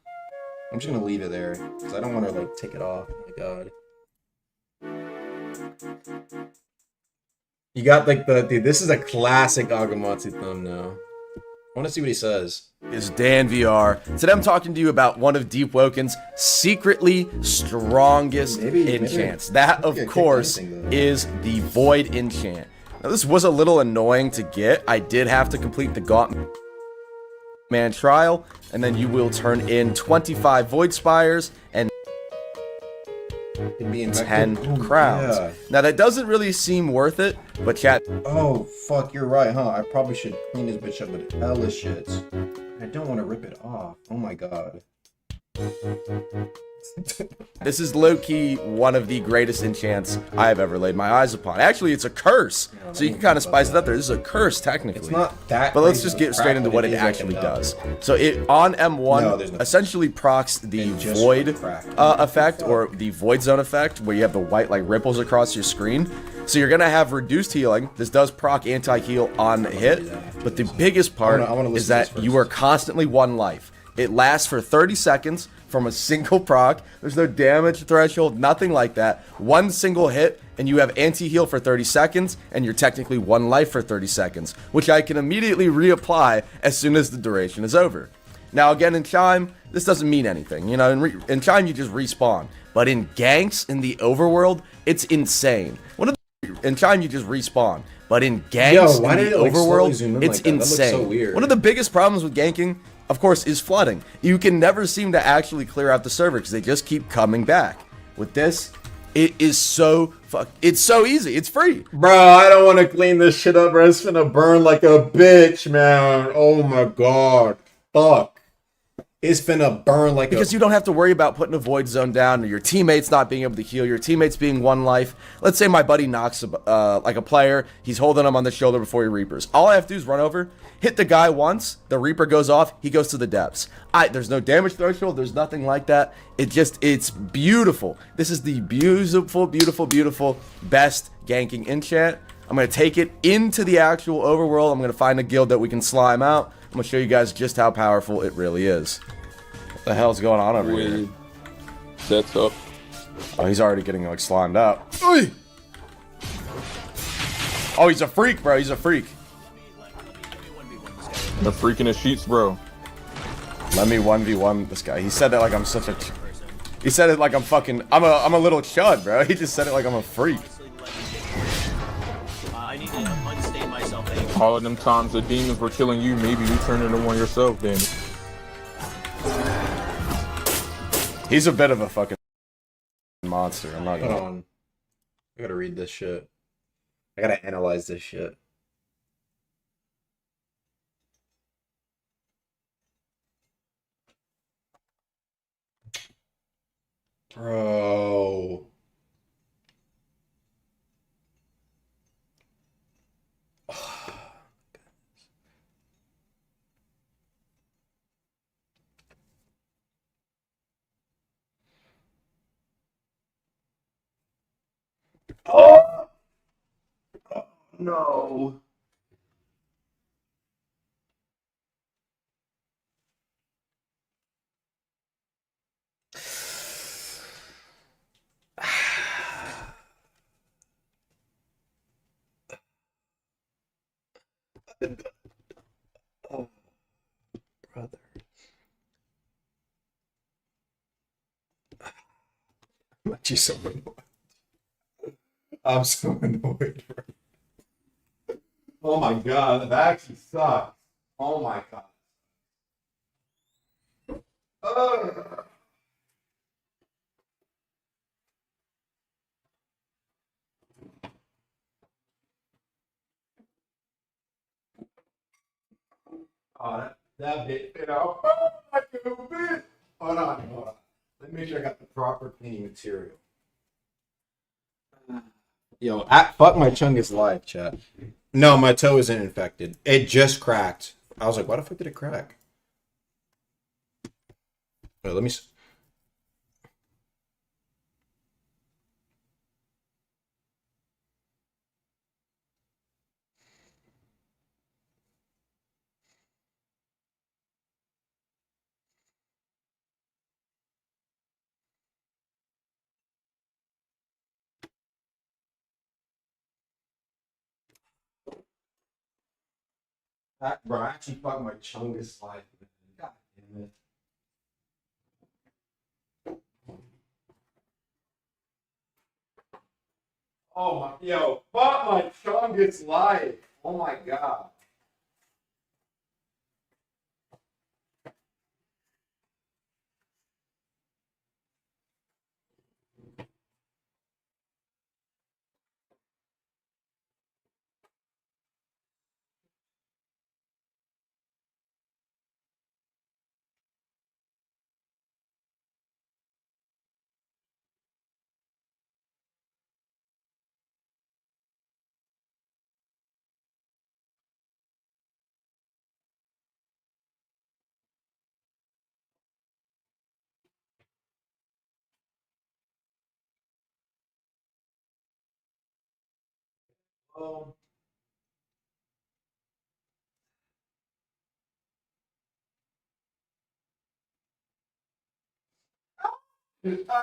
I'm just gonna leave it there because I don't want to like take it off. Oh my god. You got like dude, this is a classic Agamatsu thumbnail. I want to see what he says. Is Dan VR. Today I'm talking to you about one of Deepwoken's secretly strongest enchants. That, of course, is the Void enchant. Now, this was a little annoying to get. I did have to complete the Gauntman trial, and then you will turn in 25 Void Spires and 10 crowns. Yeah. Now, that doesn't really seem worth it, but chat... Oh, fuck, you're right, huh? I probably should clean this bitch up with hella shit. I don't want to rip it off. Oh my god. This is low-key one of the greatest enchants I've ever laid my eyes upon. Actually, it's a curse, so you can kind of spice it up there. This is a curse, technically. It's not that but let's just get straight into what it actually does. So it on M1 essentially procs the Void effect, or the Void Zone effect, where you have the white like ripples across your screen. So you're gonna have reduced healing. This does proc anti-heal on hit, but the biggest part is that you are constantly 1 life. It lasts for 30 seconds from a single proc. There's no damage threshold, nothing like that. 1 single hit, and you have anti-heal for 30 seconds, and you're technically 1 life for 30 seconds, which I can immediately reapply as soon as the duration is over. Now, again, in Chime, this doesn't mean anything. You know, in Chime, you just respawn. But in ganks, in the overworld, it's insane. In Chime, you just respawn. But in ganks, in the overworld, it's insane. So weird. One of the biggest problems with ganking, of course, is flooding. You can never seem to actually clear out the server because they just keep coming back. With this, it is so it's so easy. It's free. Bro, I don't want to clean this shit up, bro. It's gonna burn like a bitch, man. Oh my god. Fuck. It's finna burn like because you don't have to worry about putting a Void Zone down, or your teammates not being able to heal, your teammates being 1 life. Let's say my buddy knocks like a player, he's holding him on the shoulder before he Reapers. All I have to do is run over, hit the guy once, the Reaper goes off, he goes to the depths. There's no damage threshold, there's nothing like that. It's beautiful. This is the beautiful, beautiful, beautiful best ganking enchant. I'm gonna take it into the actual overworld. I'm gonna find a guild that we can slime out. I'm gonna show you guys just how powerful it really is. What the hell's going on over here? That's up. Oh, he's already getting like slimed out. Oy! Oh, he's a freak, bro. He's a freak. The freak in the sheets, bro. Let me 1v1 this guy. He said that like I'm such a... He said it like I'm fucking... I'm a little chud, bro. He just said it like I'm a freak. I need to unstain myself. All of them times the demons were killing you, maybe you turned into one yourself, then. He's a bit of a fucking monster. I'm not Hold gonna... on. I gotta read this shit. I gotta analyze this shit. Bro. Oh no. Oh, brother. I'm actually so annoyed. I'm so annoyed, bro. Oh my god, that actually sucks. Oh my god. Ugh. Oh, that bit fit out. I feel bit. Hold on. Let me make sure I got the proper cleaning material. Yo, fuck my chungus live, chat. No, my toe isn't infected. It just cracked. I was like, why the fuck did it crack? Wait, let me. Bro, I actually fucked my chungus live. God damn it. Oh my, yo, fuck my chungus live. Oh my god. Oh.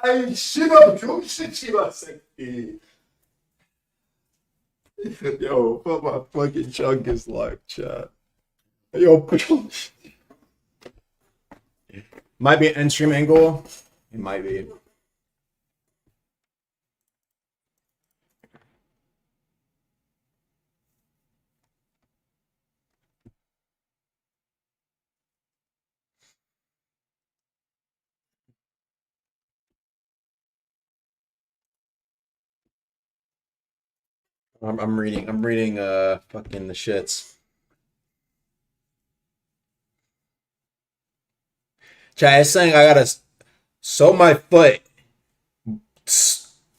Ay, 싫어, 병신 씨발 새끼. Yo, put my fucking chungus live, chat. Yo, 병신. Might be an end stream angle. It might be. I'm reading fucking the shits. Chat is saying I gotta sew my foot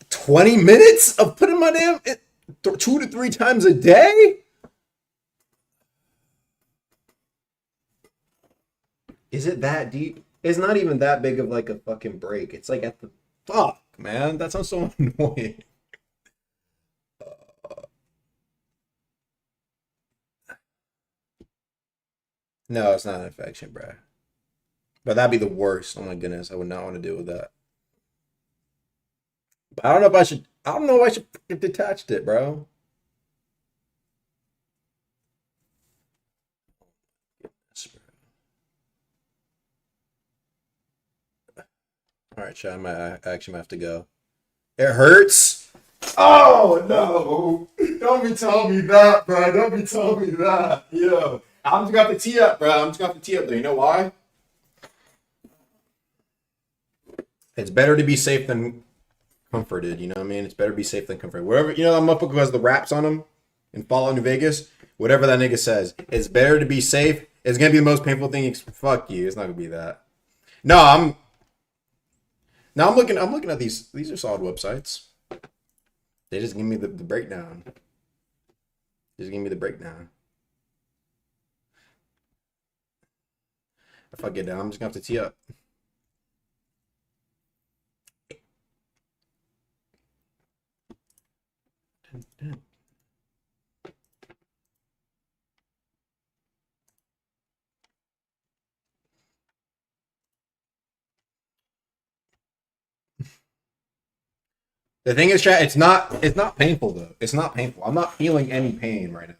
20 minutes of putting my damn 2 to 3 times a day? Is it that deep? It's not even that big of like a fucking break. It's like at the fuck, man. That sounds so annoying. No, it's not an infection, bro. But that'd be the worst. Oh my goodness, I would not want to deal with that. But I don't know if I should. I don't know if I should have detached it, bro. All right, chat. I actually might have to go. It hurts. Oh no! Don't be telling me that, bro. Don't be telling me that. Yo, I'm just gonna have to tee up, bro. I'm just gonna have to tee up. Though. You know why? It's better to be safe than comforted. You know what I mean? It's better to be safe than comforted. Whatever, you know, that motherfucker who has the wraps on him in Fallout New Vegas. Whatever that nigga says, it's better to be safe. It's gonna be the most painful thing. Fuck you. It's not gonna be that. No, I'm looking at these. These are solid websites. They just give me the breakdown. Just give me the breakdown. If I get down, I'm just gonna have to tee up. The thing is, chat, it's not painful though. It's not painful. I'm not feeling any pain right now.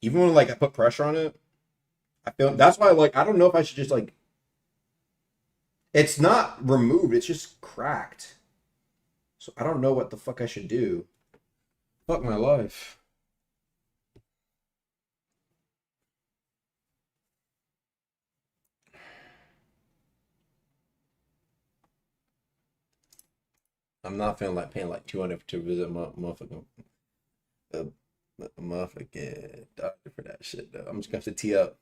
Even when like I put pressure on it, I feel that's why like I don't know if I should just like it's not removed, it's just cracked. So I don't know what the fuck I should do. Fuck my life. I'm not feeling like paying like 200 to visit my motherfucking doctor for that shit though. I'm just gonna have to tee up.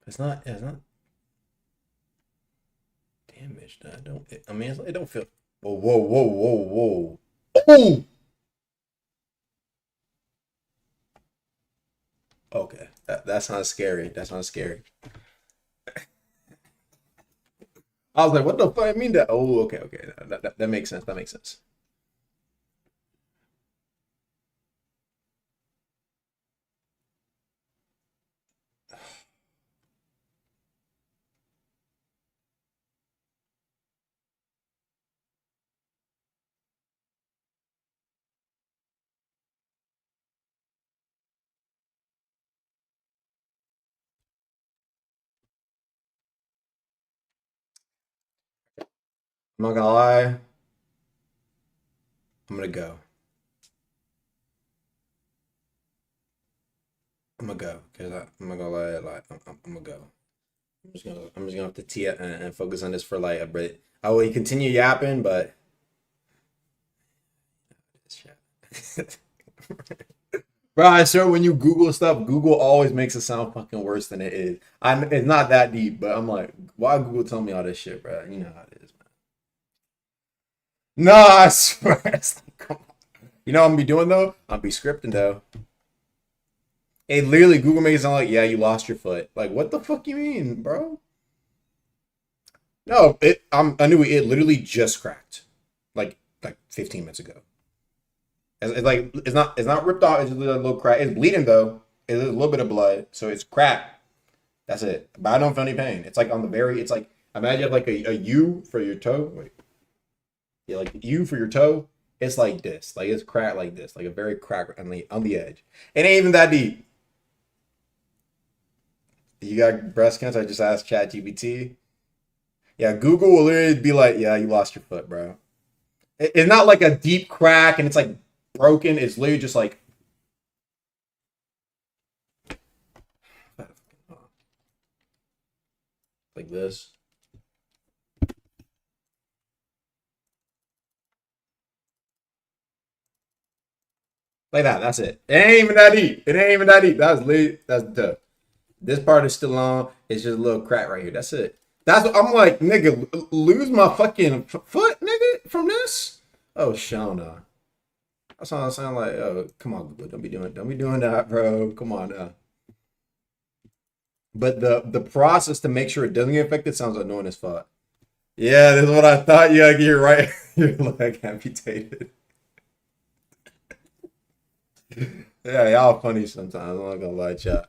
It's not damaged. I don't. I mean, it don't feel. Whoa, whoa, whoa, whoa, whoa. Oh. Okay, that sounds scary. That sounds scary. I was like, what the fuck? I mean that. Oh, okay, okay. That makes sense. That makes sense. I'm not gonna lie. I'm gonna go. I'm gonna go because I'm not gonna lie. Like I'm gonna go. I'm just gonna have to tee it and focus on this for like a bit. I will continue yapping, but bro, I swear when you Google stuff, Google always makes it sound fucking worse than it is. It's not that deep, but I'm like, why Google tell me all this shit, bro? You know how it is, man. No, I swear. It's like, come on. You know what I'm gonna be doing though? I'll be scripting though. It literally Google makes it sound like, yeah, you lost your foot. Like, what the fuck you mean, bro? No, I knew it literally just cracked, like 15 minutes ago. It's like it's not ripped off. It's just a little crack. It's bleeding though. It's a little bit of blood, so it's cracked. That's it. But I don't feel any pain. It's like on the very. It's like imagine you have like a U for your toe. Wait, yeah, like U for your toe. It's like this. Like it's cracked like this. Like a very crack on the edge. It ain't even that deep. You got breast cancer? I just asked ChatGPT. Yeah, Google will literally be like, yeah, you lost your foot, bro. It's not like a deep crack and it's like broken. It's literally just like this. Like that. That's it. It ain't even that deep. It ain't even that deep. That's literally, that's tough. This part is still on. It's just a little crack right here. That's it. That's what I'm like, nigga. Lose my fucking foot, nigga, from this. Oh, Shauna. That's what I sound like. Oh, come on, don't be doing that, bro. Come on now. But the process to make sure it doesn't get affected sounds annoying as fuck. Yeah, this is what I thought. Yeah, you're right. Your leg amputated. Yeah, y'all funny sometimes. I'm not gonna lie, chat.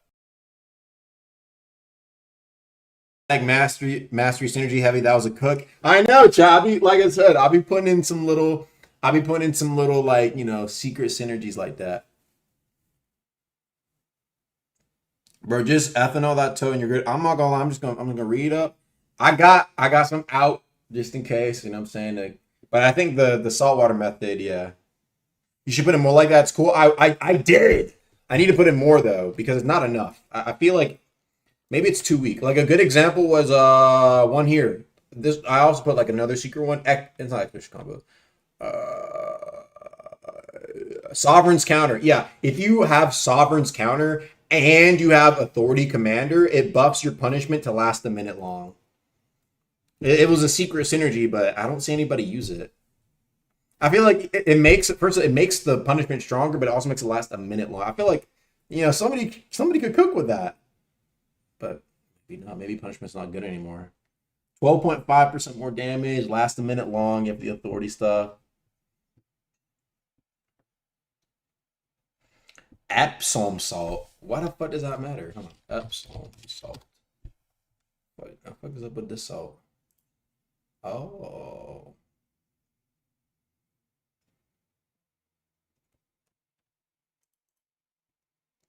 Like mastery synergy heavy. That was a cook. I know, chat. Like I said, I'll be putting in some little like, you know, secret synergies like that. Bro, just ethanol that toe and you're good. I'm not gonna lie, I'm gonna read up. I got some out just in case, you know what I'm saying? But I think the saltwater method, yeah. You should put in more like that. It's cool. I did. I need to put in more though, because it's not enough. I feel like maybe it's too weak. Like a good example was one here. This I also put like another secret one. It's not fish combo. Sovereign's counter. Yeah, if you have Sovereign's counter and you have Authority Commander, it buffs your punishment to last a minute long. It was a secret synergy, but I don't see anybody use it. I feel like it makes the punishment stronger, but it also makes it last a minute long. I feel like, you know, somebody could cook with that, but maybe not. Maybe punishment's not good anymore. 12.5% more damage, last a minute long. You have the authority stuff. Epsom salt. Why the fuck does that matter? Come on, Epsom salt. What the fuck is up with this salt? Oh.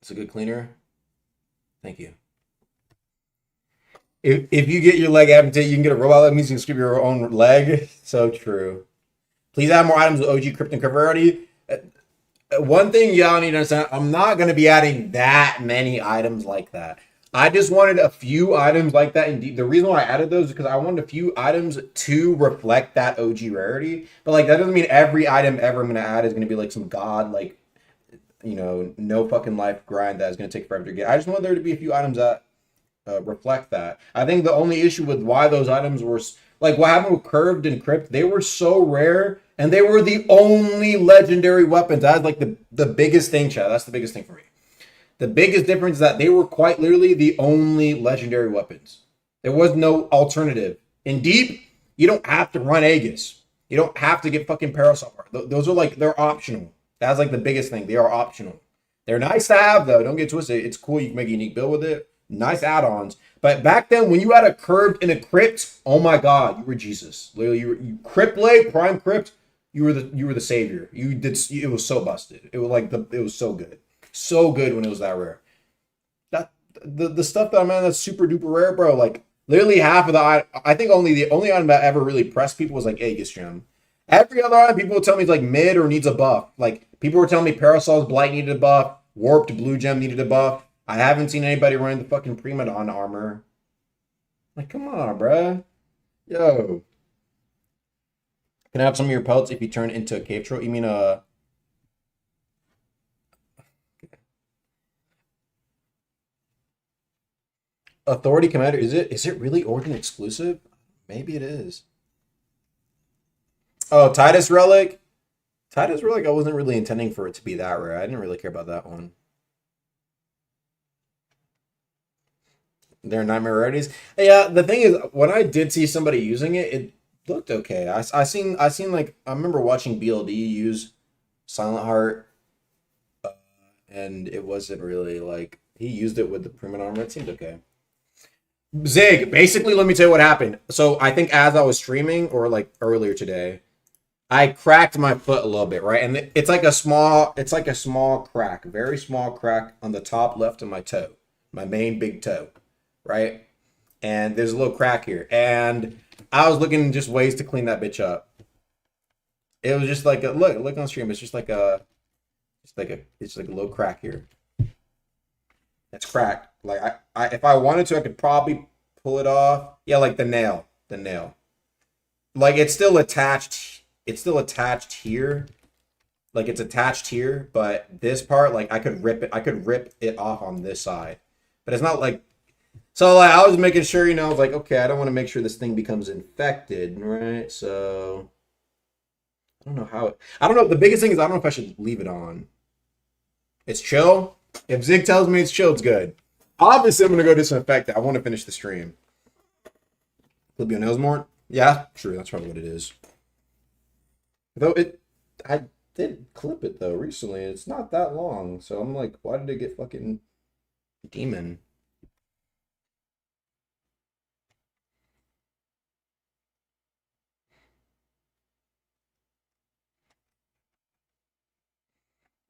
It's a good cleaner. Thank you. If you get your leg amputated, you can get a robot. That means you can scrape your own leg. So true. Please add more items with OG Crypt and Coverality. One thing y'all need to understand, I'm not going to be adding that many items like that. I just wanted a few items like that. Indeed, the reason why I added those is because I wanted a few items to reflect that OG rarity. But like that doesn't mean every item ever I'm going to add is going to be like some god, like, you know, no fucking life grind that is going to take forever to get. I just want there to be a few items that reflect that. I think the only issue with why those items were like what happened with Curved and Crypt, they were so rare and they were the only legendary weapons. That's like the biggest thing, chat. That's the biggest thing for me. The biggest difference is that they were quite literally the only legendary weapons. There was no alternative. In Deep, you don't have to run Aegis. You don't have to get fucking Parasol. Those are like, they're optional. That's like the biggest thing. They are optional. They're nice to have though. Don't get twisted. It's cool. You can make a unique build with it. Nice add-ons. But back then, when you had a Curved and a Crypt, oh my god, you were Jesus. Literally, you Crypt Blade, Prime Crypt, you were the savior. You did. It was so busted. It was like it was so good. So good when it was that rare. That the stuff that I'm at that's super duper rare, bro. Like literally half of I think the only item that ever really pressed people was like Aegis Gem. Every other item people would tell me is like mid or needs a buff. Like people were telling me Parasol's Blight needed a buff, Warped Blue Gem needed a buff. I haven't seen anybody running the fucking Primadon armor. Like, come on, bruh. Yo. Can I have some of your pelts if you turn into a cave troll? You mean Authority Commander? Is it really Origin exclusive? Maybe it is. Oh, Titus Relic. Titus Relic, I wasn't really intending for it to be that rare. I didn't really care about that one. They're nightmare rarities. Yeah, the thing is, when I did see somebody using it, it looked okay. I seen like I remember watching BLD use Silent Heart, and it wasn't really like he used it with the Primal Armor. It seemed okay. Zig, basically, let me tell you what happened. So I think as I was streaming or like earlier today, I cracked my foot a little bit, right? And it's like a small crack, very small crack on the top left of my toe, my main big toe. Right? And there's a little crack here. And I was looking just ways to clean that bitch up. It was just like look on stream. It's just like a little crack here. It's cracked. Like I if I wanted to, I could probably pull it off. Yeah, like the nail. Like it's still attached. It's still attached here. Like it's attached here, but this part, like I could rip it off on this side. But it's not like. So like, I was making sure, you know, I was like, okay, I don't want to make sure this thing becomes infected, right? So I don't know. The biggest thing is I don't know if I should leave it on. It's chill. If Zig tells me it's chill, it's good. Obviously, I'm gonna go disinfect it. I want to finish the stream. Clip your nails more? Yeah, true. That's probably what it is. Though I did clip it though recently. It's not that long, so I'm like, why did it get fucking demon?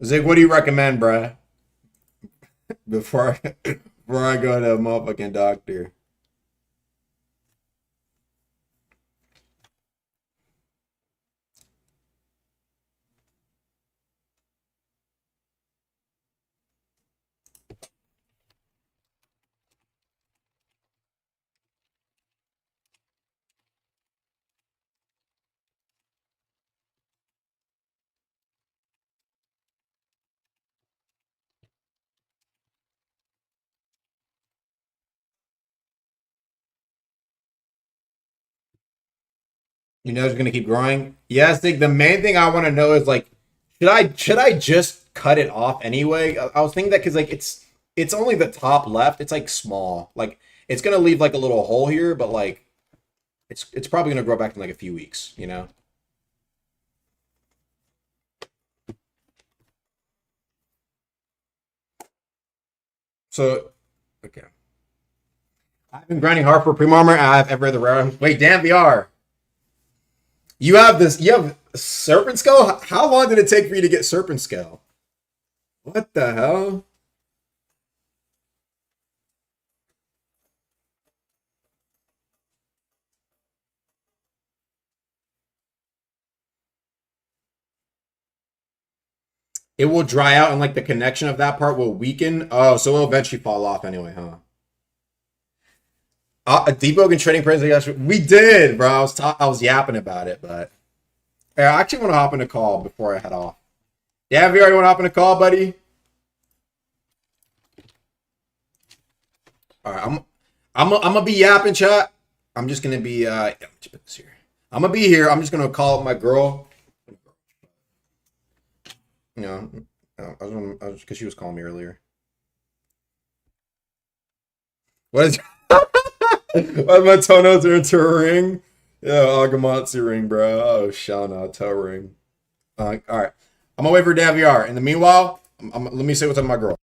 Zig, what do you recommend, bruh? Before before I go to a motherfucking doctor. You know it's gonna keep growing. Yes, the main thing I want to know is like, should I just cut it off anyway? I was thinking that because like it's only the top left. It's like small. Like it's gonna leave like a little hole here, but like it's probably gonna grow back in like a few weeks. You know. So okay. I've been grinding hard for Primo Armor. I have ever the rare. Wait, damn VR. You have this. You have Serpent Skull. How long did it take for you to get Serpent Skull? What the hell? It will dry out and like the connection of that part will weaken. Oh, so it'll eventually fall off anyway, huh? A Deepwoken trading presentation. We did, bro. I was yapping about it, but yeah, I actually want to hop in a call before I head off. Yeah, VR, you want to hop in a call, buddy? All right, I'm gonna be yapping, chat. I'm just gonna be put this here. I'm gonna be here. I'm just gonna call up my girl. You know, I was because she was calling me earlier. What is? Why my toenails are into a ring? Yeah, Agamatsu ring, bro. Oh, Shauna toe ring. All right. I'm gonna wait for Daviar. In the meanwhile, let me say what's up with my girl.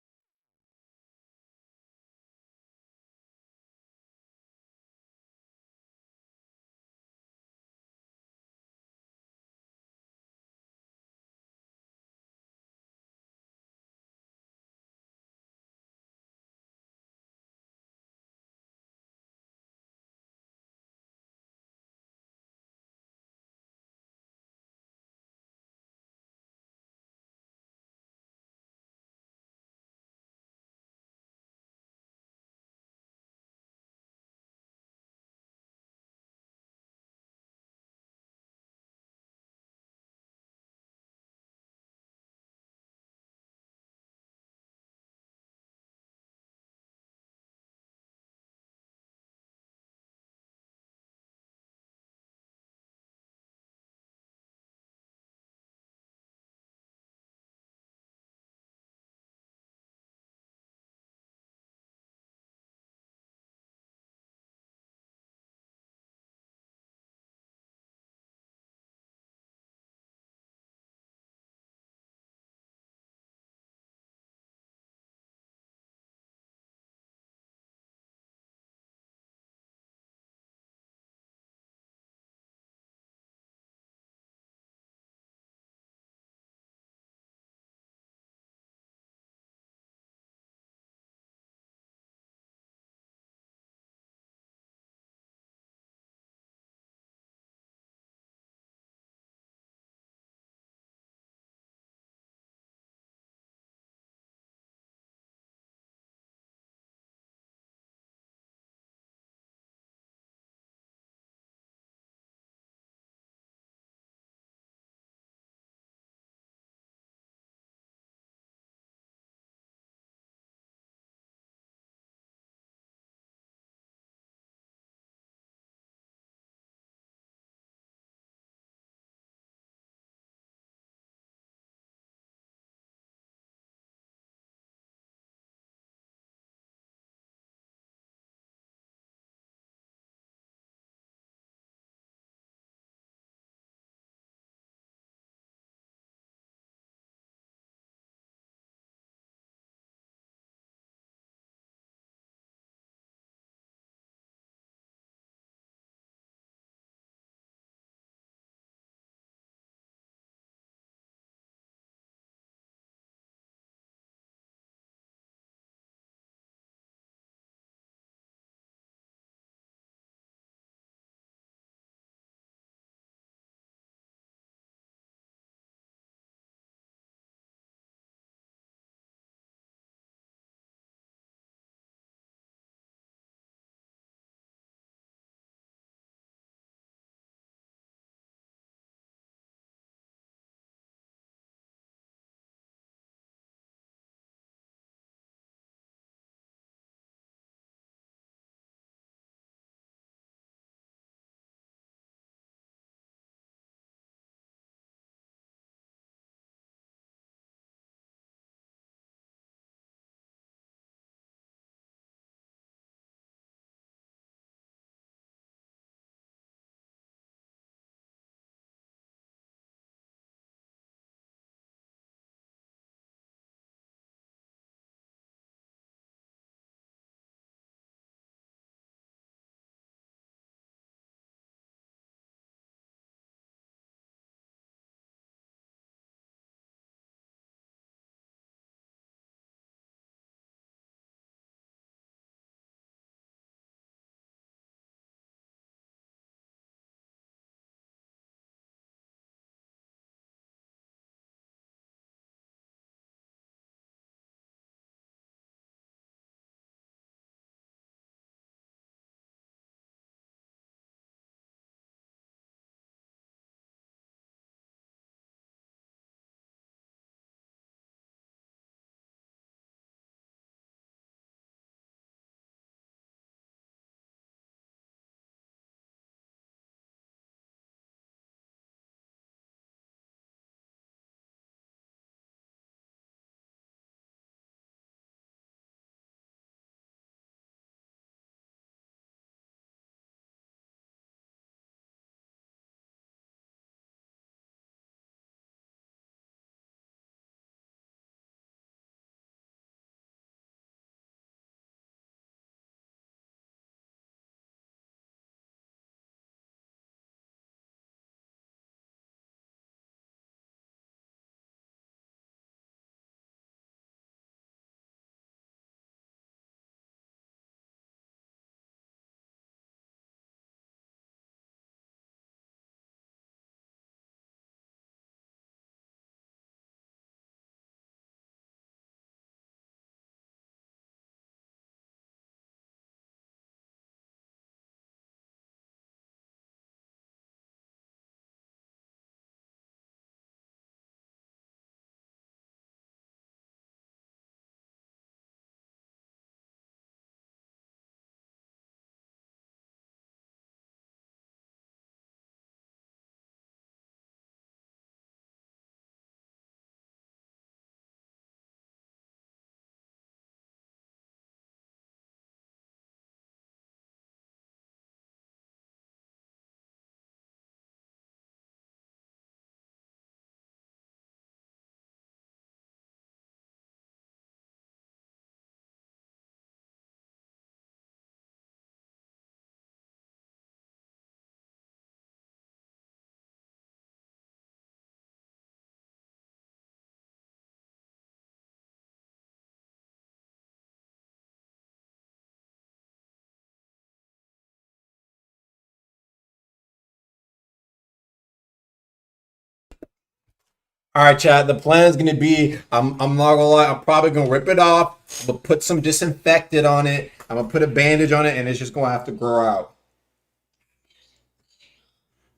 All right, chat. The plan is gonna be, I'm not gonna lie, I'm probably gonna rip it off, but put some disinfectant on it. I'm gonna put a bandage on it, and it's just gonna have to grow out.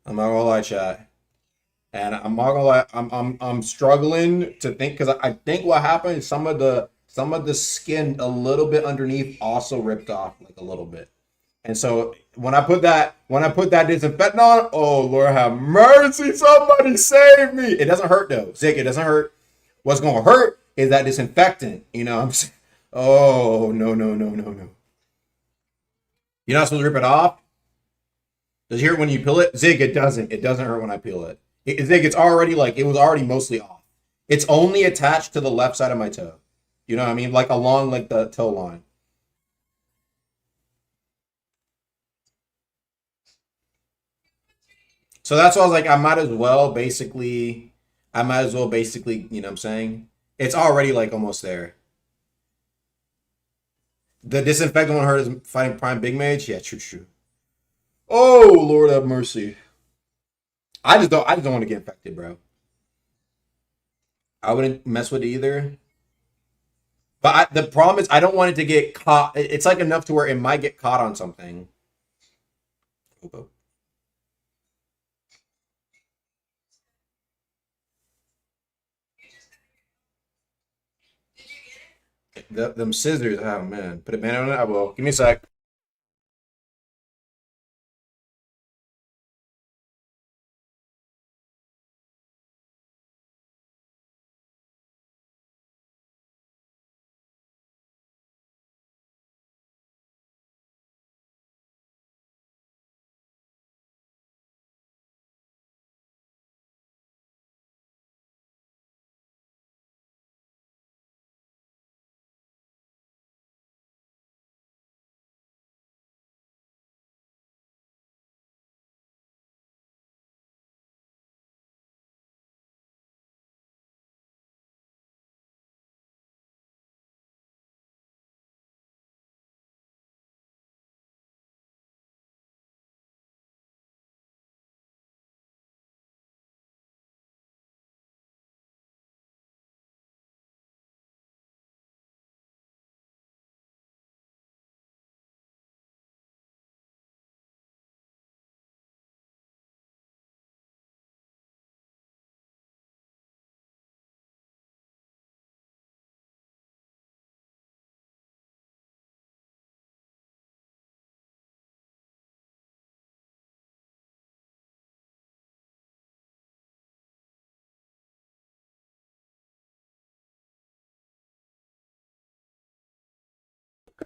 I'm not gonna lie, chat. And I'm not gonna lie, I'm struggling to think because I think what happened is some of the skin a little bit underneath also ripped off like a little bit. And so when I put that disinfectant on, oh Lord have mercy, somebody save me. It doesn't hurt though. Zig, it doesn't hurt. What's gonna hurt is that disinfectant. You know what I'm saying? Oh no, no, no, no, no. You're not supposed to rip it off? Does it hurt when you peel it? Zig, it doesn't. It doesn't hurt when I peel it. Zig, it's already like it was already mostly off. It's only attached to the left side of my toe. You know what I mean? Like along like the toe line. So that's why I was like, I might as well basically, you know what I'm saying? It's already like almost there. The disinfectant won't hurt is fighting prime big mage. Yeah, true, true. Oh Lord have mercy. I just don't want to get infected, bro. I wouldn't mess with it either. But the problem is I don't want it to get caught. It's like enough to where it might get caught on something. Them scissors, oh man. Put a band on it? I will. Give me a sec.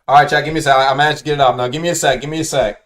All right, chat, give me a sec. I managed to get it off. Now, give me a sec. Give me a sec.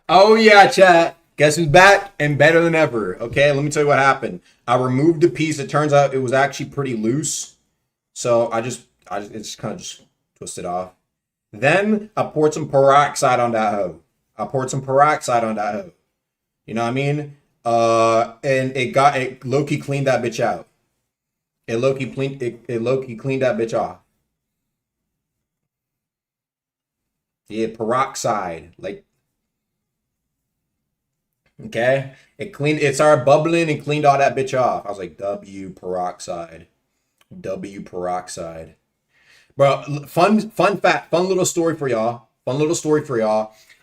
Oh yeah, chat. Guess who's back and better than ever? Okay, let me tell you what happened. I removed the piece. It turns out it was actually pretty loose, so it just kind of just twisted off. Then I poured some peroxide on that hoe. You know what I mean? And it low key cleaned that bitch out. It low key cleaned that bitch off. Yeah, peroxide. Like, okay. It started bubbling and cleaned all that bitch off. I was like, W peroxide. W peroxide. Bro, fun fact, fun little story for y'all.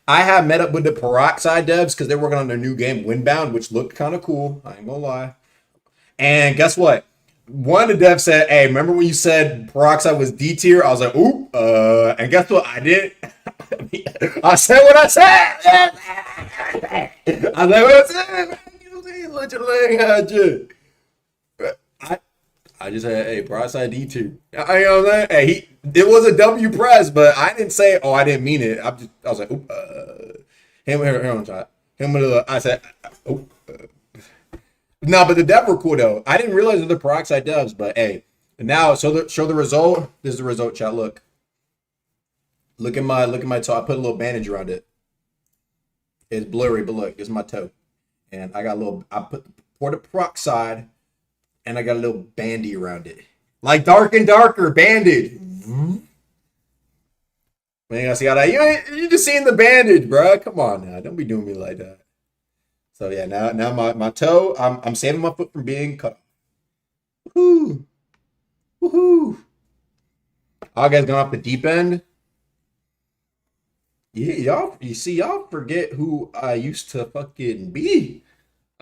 I have met up with the peroxide devs because they're working on their new game, Windbound, which looked kind of cool. I ain't gonna lie. And guess what? One of the devs said, "Hey, remember when you said peroxide was D tier?" I was like, "Ooh." And guess what? I did. I said what I said. I said what I said. I just said, "Hey, peroxide D tier." You know what I'm saying? Hey, it was a W press, but I didn't say, "Oh, I didn't mean it." I was like, "Oop." Here on shot. I said, "Oop." No, but the devs were cool though. I didn't realize the peroxide devs, but hey, now show the result. This is the result, chat. Look at my toe. I put a little bandage around it. It's blurry, but look, it's my toe, and I got a little. Poured the peroxide, and I got a little bandy around it, like dark and darker bandage. Man, you see how that you just seeing the bandage, bro. Come on now, don't be doing me like that. So yeah, now my toe, I'm saving my foot from being cut. Woohoo! Woohoo! All guys going off the deep end. Yeah, y'all forget who I used to fucking be.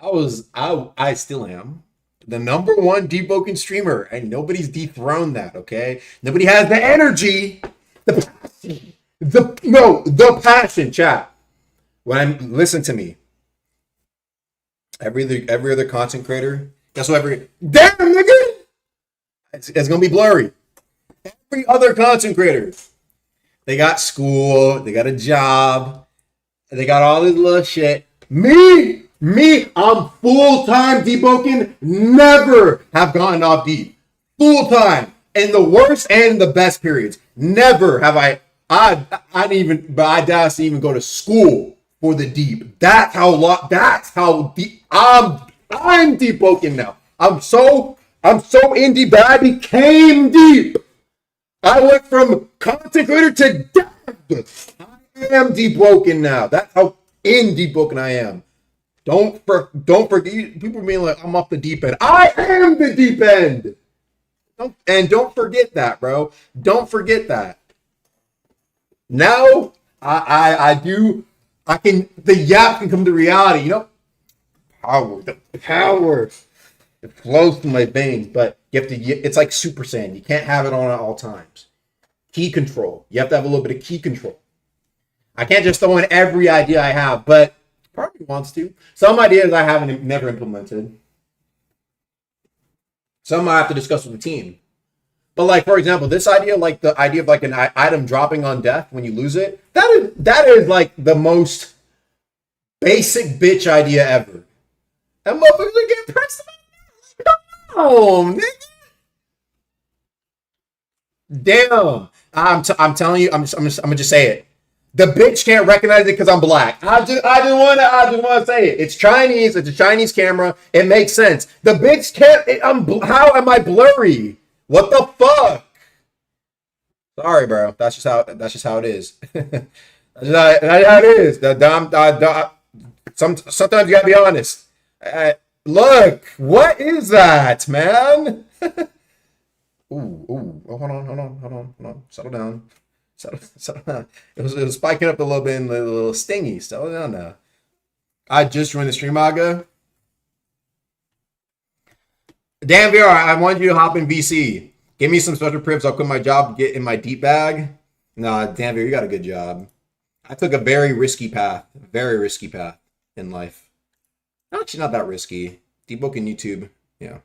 I still am the number one Deepwoken streamer, and nobody's dethroned that. Okay, nobody has the energy, the passion, the passion, chat. Listen to me. Every other content creator. Guess what? Damn nigga, it's gonna be blurry. Every other content creator, they got school, they got a job, they got all this little shit. Me, I'm full-time Deepwoken. Never have gotten off deep. Full-time in the worst and the best periods. Never have I didn't even, but I didn't even go to school for the deep. That's how deep I'm Deepwoken now. I'm so in deep that I became deep. I went from content creator to dev. I am Deepwoken now. That's how in Deepwoken I am. Don't forget. People being like, I'm off the deep end. I am the deep end. Don't forget that, bro. Don't forget that. Now I can. The yap can come to reality. You know, power. It flows through my veins, but you have to. It's like Super Saiyan. You can't have it on at all times. Key control. You have to have a little bit of key control. I can't just throw in every idea I have, but part of me wants to. Some ideas I haven't never implemented. Some I have to discuss with the team. But like, for example, this idea, like the idea of like an item dropping on death when you lose it, that is like the most basic bitch idea ever. That motherfuckers are getting pressed. Oh, nigga. Damn. I'm telling you, I'm gonna just say it. The bitch can't recognize it because I'm black. I just want to say it. It's Chinese. It's a Chinese camera. It makes sense. The bitch can't. How am I blurry? What the fuck? Sorry, bro. That's just how it is. That's how it is. Sometimes you gotta be honest. Look, what is that, man? Ooh. Oh, hold on. Settle down. Settle down. It was spiking up a little bit and a little stingy. Settle down now. I just joined the stream, Aga. Damn, VR, I want you to hop in VC. Give me some special prips. I'll quit my job, get in my deep bag. Nah, damn, VR, you got a good job. I took a very risky path in life. Actually, not that risky. Deepwoken YouTube, yeah.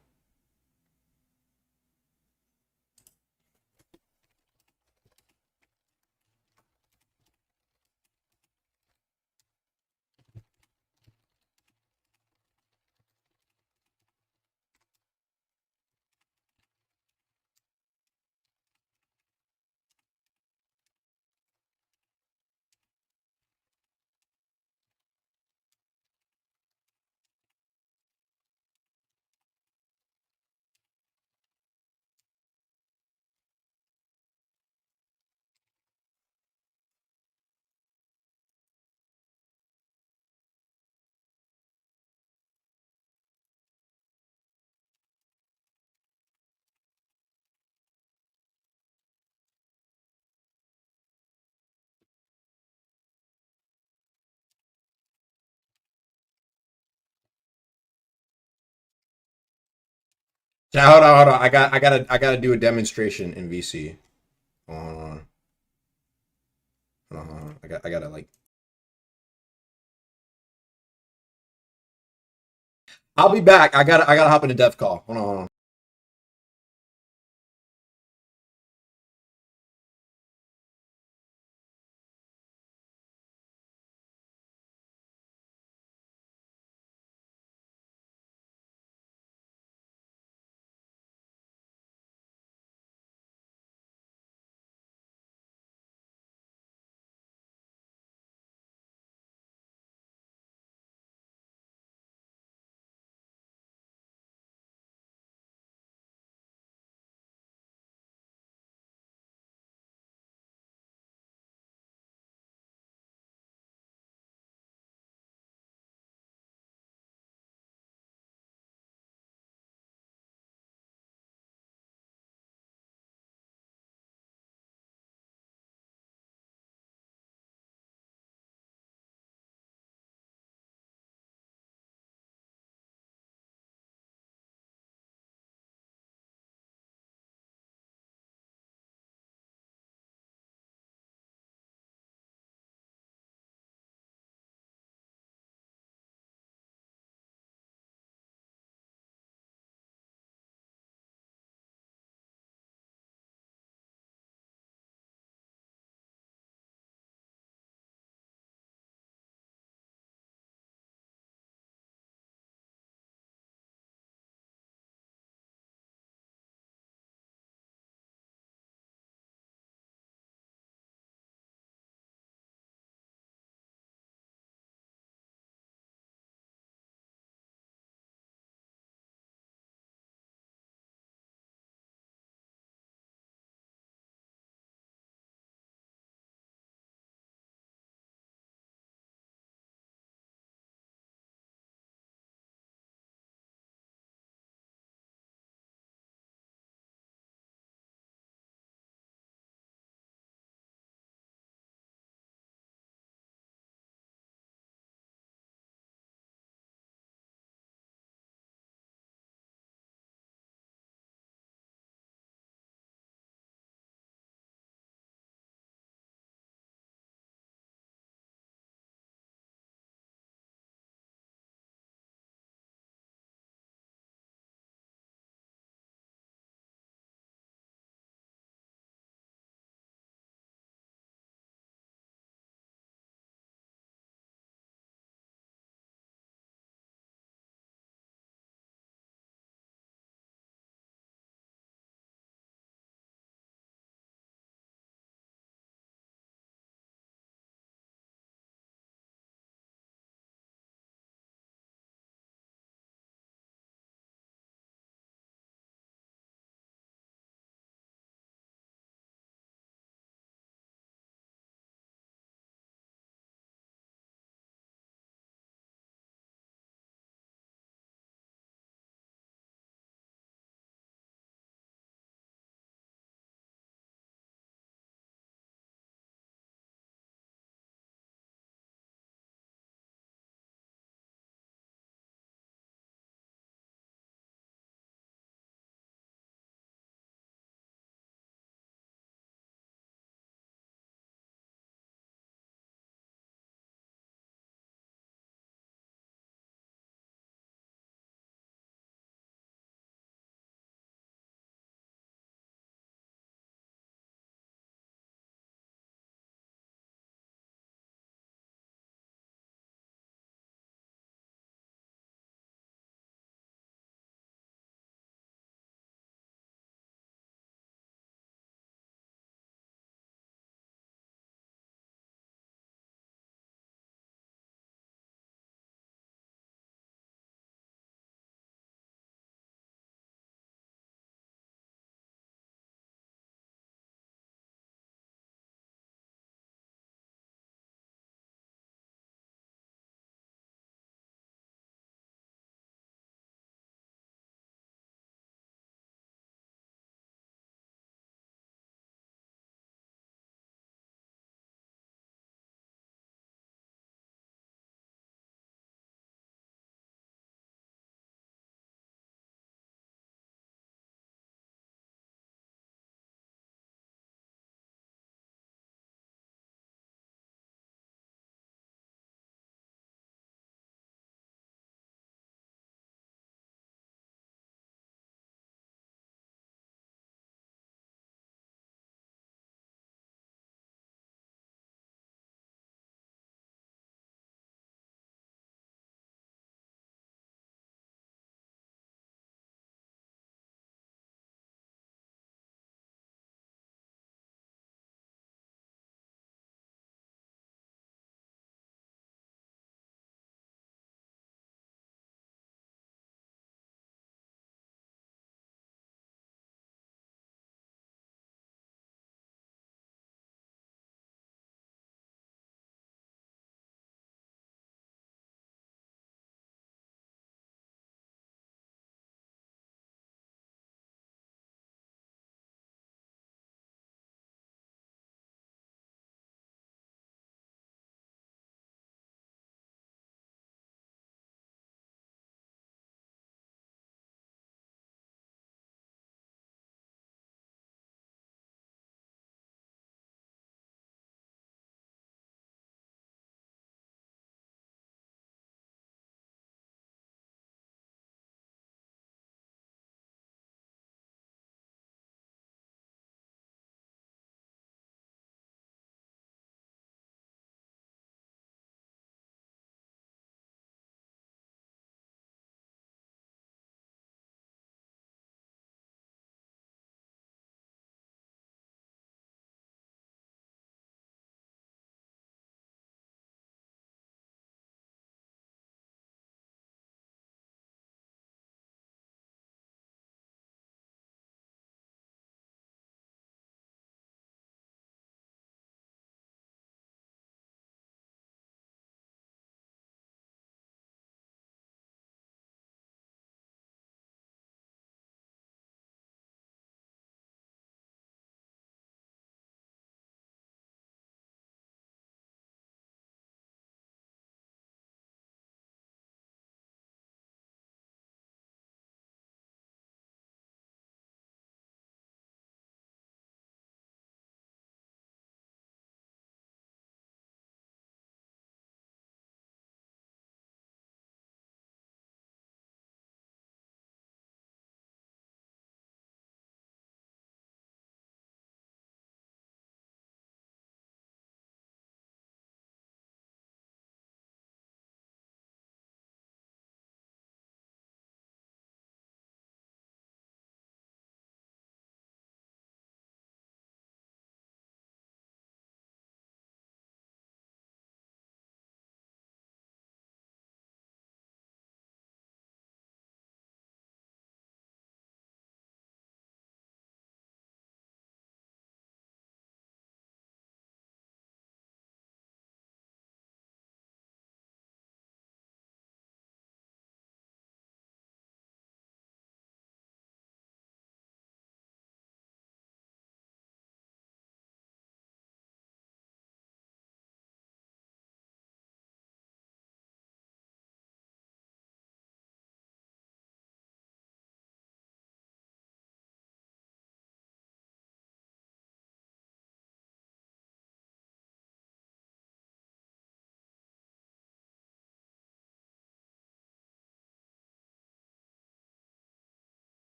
Hold on. I gotta do a demonstration in VC. Hold on. Hold on. I gotta like. I'll be back. I gotta hop in a dev call. Hold on.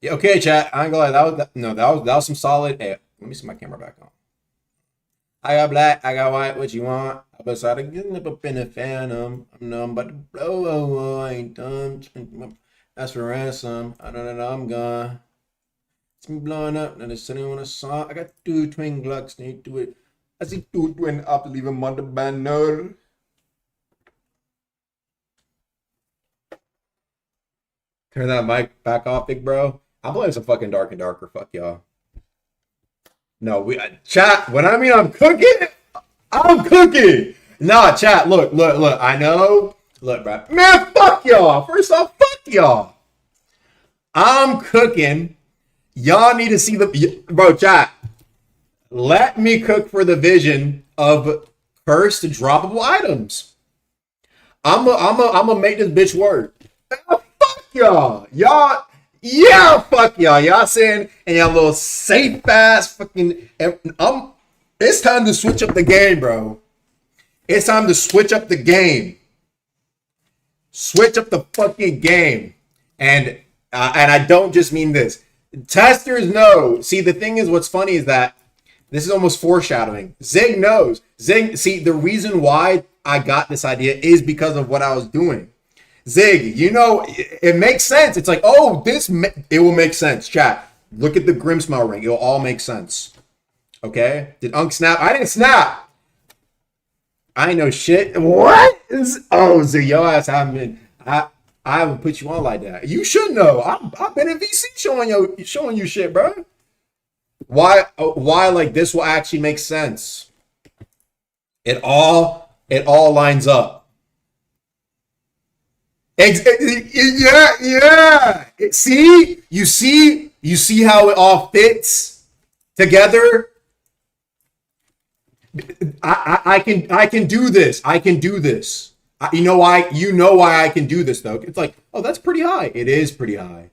Yeah, okay, chat. I ain't gonna lie. That was some solid. Hey, let me see my camera back on. I got black, I got white. What you want? I beside a getting up in a phantom. I'm numb, but the blow. I ain't done. That's for ransom. I don't know. I'm gone. It's me blowing up. Now they're sitting on a song. I got 2 twin Glocks. Need to do it. I see 2 twin up. Leave him on the banner. Turn that mic back off, big bro. I'm playing some fucking Dark and Darker. Fuck y'all. No, we chat. When I mean I'm cooking, I'm cooking. Nah, chat. Look. I know. Look, bro. Man, fuck y'all. First off, fuck y'all. I'm cooking. Y'all need to see the bro. Chat. Let me cook for the vision of cursed droppable items. I'm a make this bitch work. Fuck y'all. Yeah, fuck y'all. Y'all saying and y'all little safe ass fucking. It's time to switch up the game, bro. It's time to switch up the game. Switch up the fucking game. And I don't just mean this. Testers know. See, the thing is, what's funny is that this is almost foreshadowing. Zig knows. Zig, see, the reason why I got this idea is because of what I was doing. Zig, you know, it makes sense. It's like, oh, it will make sense. Chat, look at the Grimmsmell ring. It'll all make sense. Okay? Did Unk snap? I didn't snap. I ain't know shit. What? Oh, Zig, your ass haven't been. I haven't put you on like that. You should know. I've been in VC showing you shit, bro. Why like this will actually make sense. It all lines up. Yeah. See? You see how it all fits together? I can do this. I can do this. You know why I can do this though. It's like, oh, that's pretty high. It is pretty high.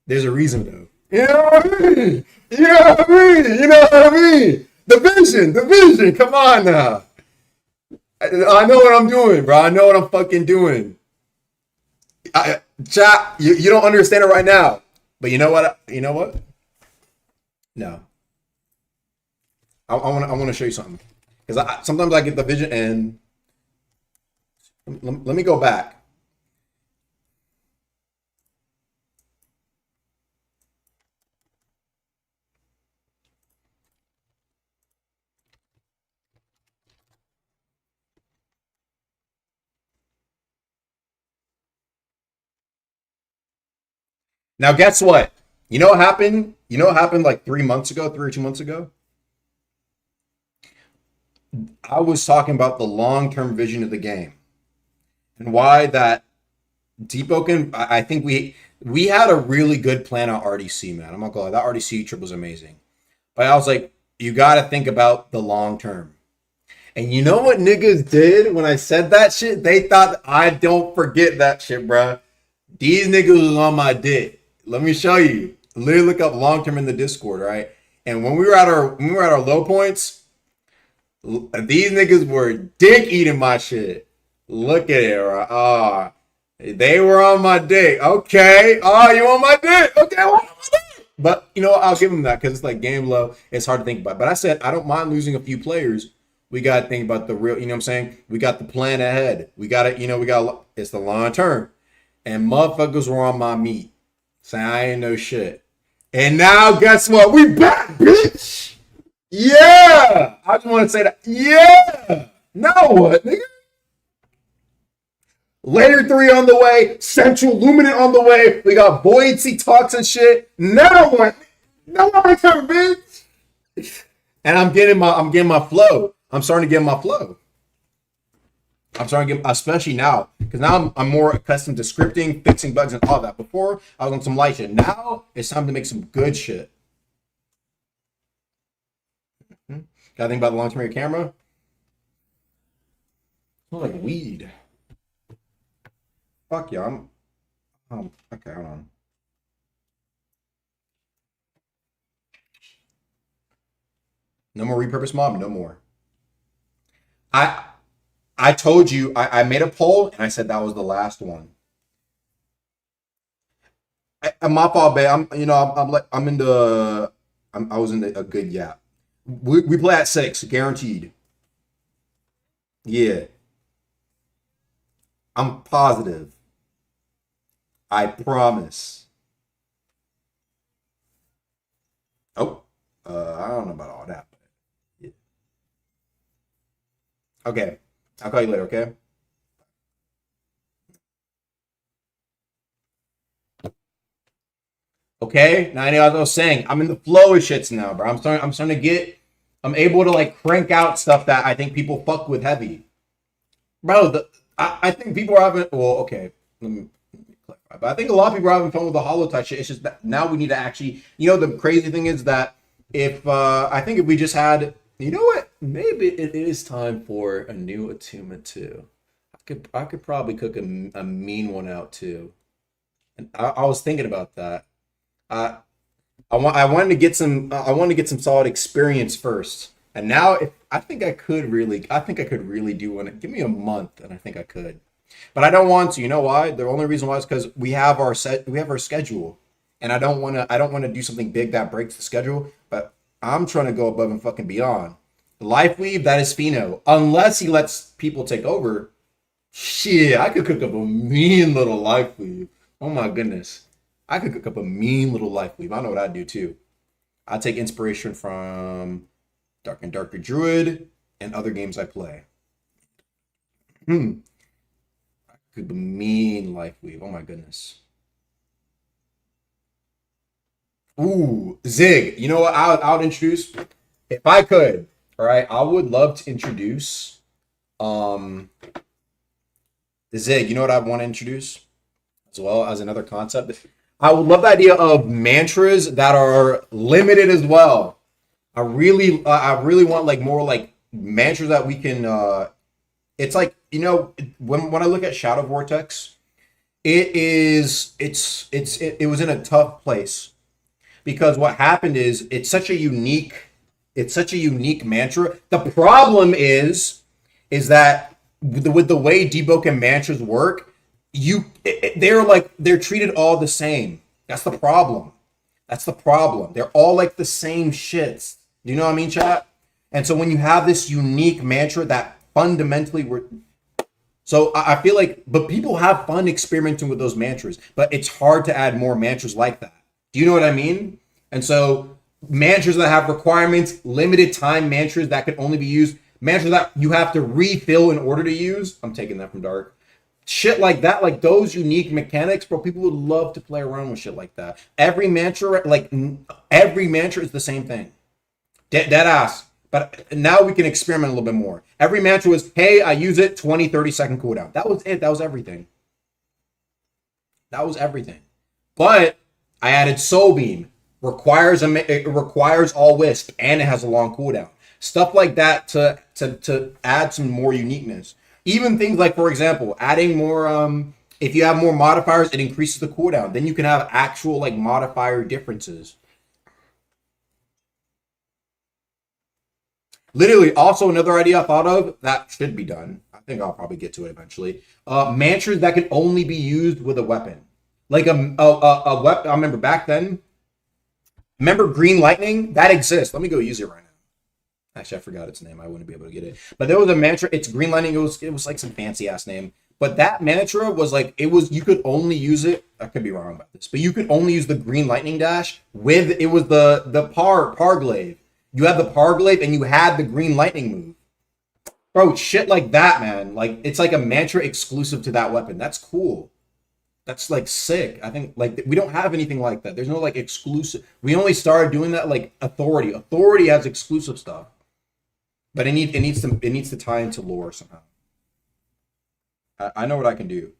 There's a reason though. You know what I mean? You know what I mean? The vision. Come on now. I know what I'm doing, bro. I know what I'm fucking doing. Chat, you don't understand it right now. But you know what? No. I want to show you something. Because sometimes I get the vision and let me go back. Now, guess what? You know what happened? Like 3 or 2 months ago? I was talking about the long-term vision of the game and why that Deepwoken. I think we had a really good plan on RDC, man. I'm not gonna lie, that RDC trip was amazing. But I was like, you got to think about the long term. And you know what niggas did when I said that shit? They thought I don't forget that shit, bruh. These niggas was on my dick. Let me show you. Literally look up long term in the Discord, right? And when we were at our low points, these niggas were dick eating my shit. Look at it, right? They were on my dick. Okay. Oh, you on my dick? Okay, well, on my dick. But you know what? I'll give them that because it's like game low. It's hard to think about. But I said I don't mind losing a few players. We got to think about the real. You know what I'm saying? We got the plan ahead. We got it. It's the long term. And motherfuckers were on my meat, saying I ain't no shit. And now guess what? We back, bitch. Yeah. I just want to say that. Yeah. Now what, nigga? Layer 3 on the way, Central Luminant on the way. We got buoyancy talks and shit. Now what? Now my turn, bitch. And I'm getting my flow. I'm starting to get my flow. I'm starting to get, especially now, because now I'm more accustomed to scripting, fixing bugs, and all that. Before I was on some light shit. Now it's time to make some good shit. Gotta think about the long term of your camera. Smells like weed. Fuck yeah, okay, hold on. No more repurpose mob, no more. I told you, I made a poll and I said that was the last one. My fault, babe. I'm in the. I was in a good yap. We play at 6, guaranteed. Yeah, I'm positive. I promise. Oh, I don't know about all that. But yeah. Okay, I'll call you later. Okay. Okay. Now I know what I was saying. I'm in the flow of shits now, bro. I'm starting to get. I'm able to like crank out stuff that I think people fuck with heavy, bro. I think people are having. Well, okay. Let me clarify. But I think a lot of people are having fun with the hollow touch shit. It's just that now we need to actually. The crazy thing is that if I think if we just had, you know what, maybe it is time for a new attunement too. I could probably cook a mean one out too. And I was thinking about that. I I wanted to get some solid experience first. And now I think I could really do one. Give me a month and I think I could. But I don't want to. You know why? The only reason why is because we have our schedule. And I don't want to do something big that breaks the schedule, but I'm trying to go above and fucking beyond. Life Weave, that is Fino. Unless he lets people take over. Shit, I could cook up a mean little Life Weave. Oh my goodness. I could cook up a mean little Life Weave. I know what I'd do too. I'd take inspiration from Dark and Darker Druid and other games I play. I could be mean Life Weave. Oh my goodness. Ooh, Zig. You know what I would introduce? If I could, all right, I would love to introduce Zig. You know what I want to introduce? As well as another concept. I would love the idea of mantras that are limited as well. I really want like more like mantras that we can it's like, when I look at Shadow Vortex, it was in a tough place because what happened is it's such a unique mantra. The problem is that with the way Deepwoken mantras work, they're treated all the same. That's the problem. They're all like the same shits. Do you know what I mean, chat? And so when you have this unique mantra that fundamentally I feel like, but people have fun experimenting with those mantras, but it's hard to add more mantras like that. Do you know what I mean? And so mantras that have requirements, limited time mantras that can only be used, mantras that you have to refill in order to use. I'm taking that from Dark. Shit like that, like those unique mechanics, bro, people would love to play around with shit like that. Every mantra is the same thing. Dead ass. But now we can experiment a little bit more. Every mantra was, hey, I use it, 20, 30-second cooldown. That was it. That was everything. But I added Soul Beam. It requires all wisp, and it has a long cooldown. Stuff like that to add some more uniqueness. Even things like, for example, adding more, if you have more modifiers, it increases the cooldown. Then you can have actual like modifier differences. Literally, also another idea I thought of that should be done. I think I'll probably get to it eventually. Mantras that can only be used with a weapon. Like a weapon. I remember back then. Remember Green Lightning? That exists. Let me go use it right now. Actually, I forgot its name. I wouldn't be able to get it. But there was a mantra. It's Green Lightning. It was like some fancy ass name. But that mantra was like, you could only use it. I could be wrong about this, but you could only use the Green Lightning dash with, it was the Parglaive. You had the Parglaive and you had the Green Lightning move. Bro, shit like that, man. Like, it's like a mantra exclusive to that weapon. That's cool. That's like sick. I think like we don't have anything like that. There's no like exclusive. We only started doing that like Authority. Authority has exclusive stuff. But it needs to tie into lore somehow. I know what I can do.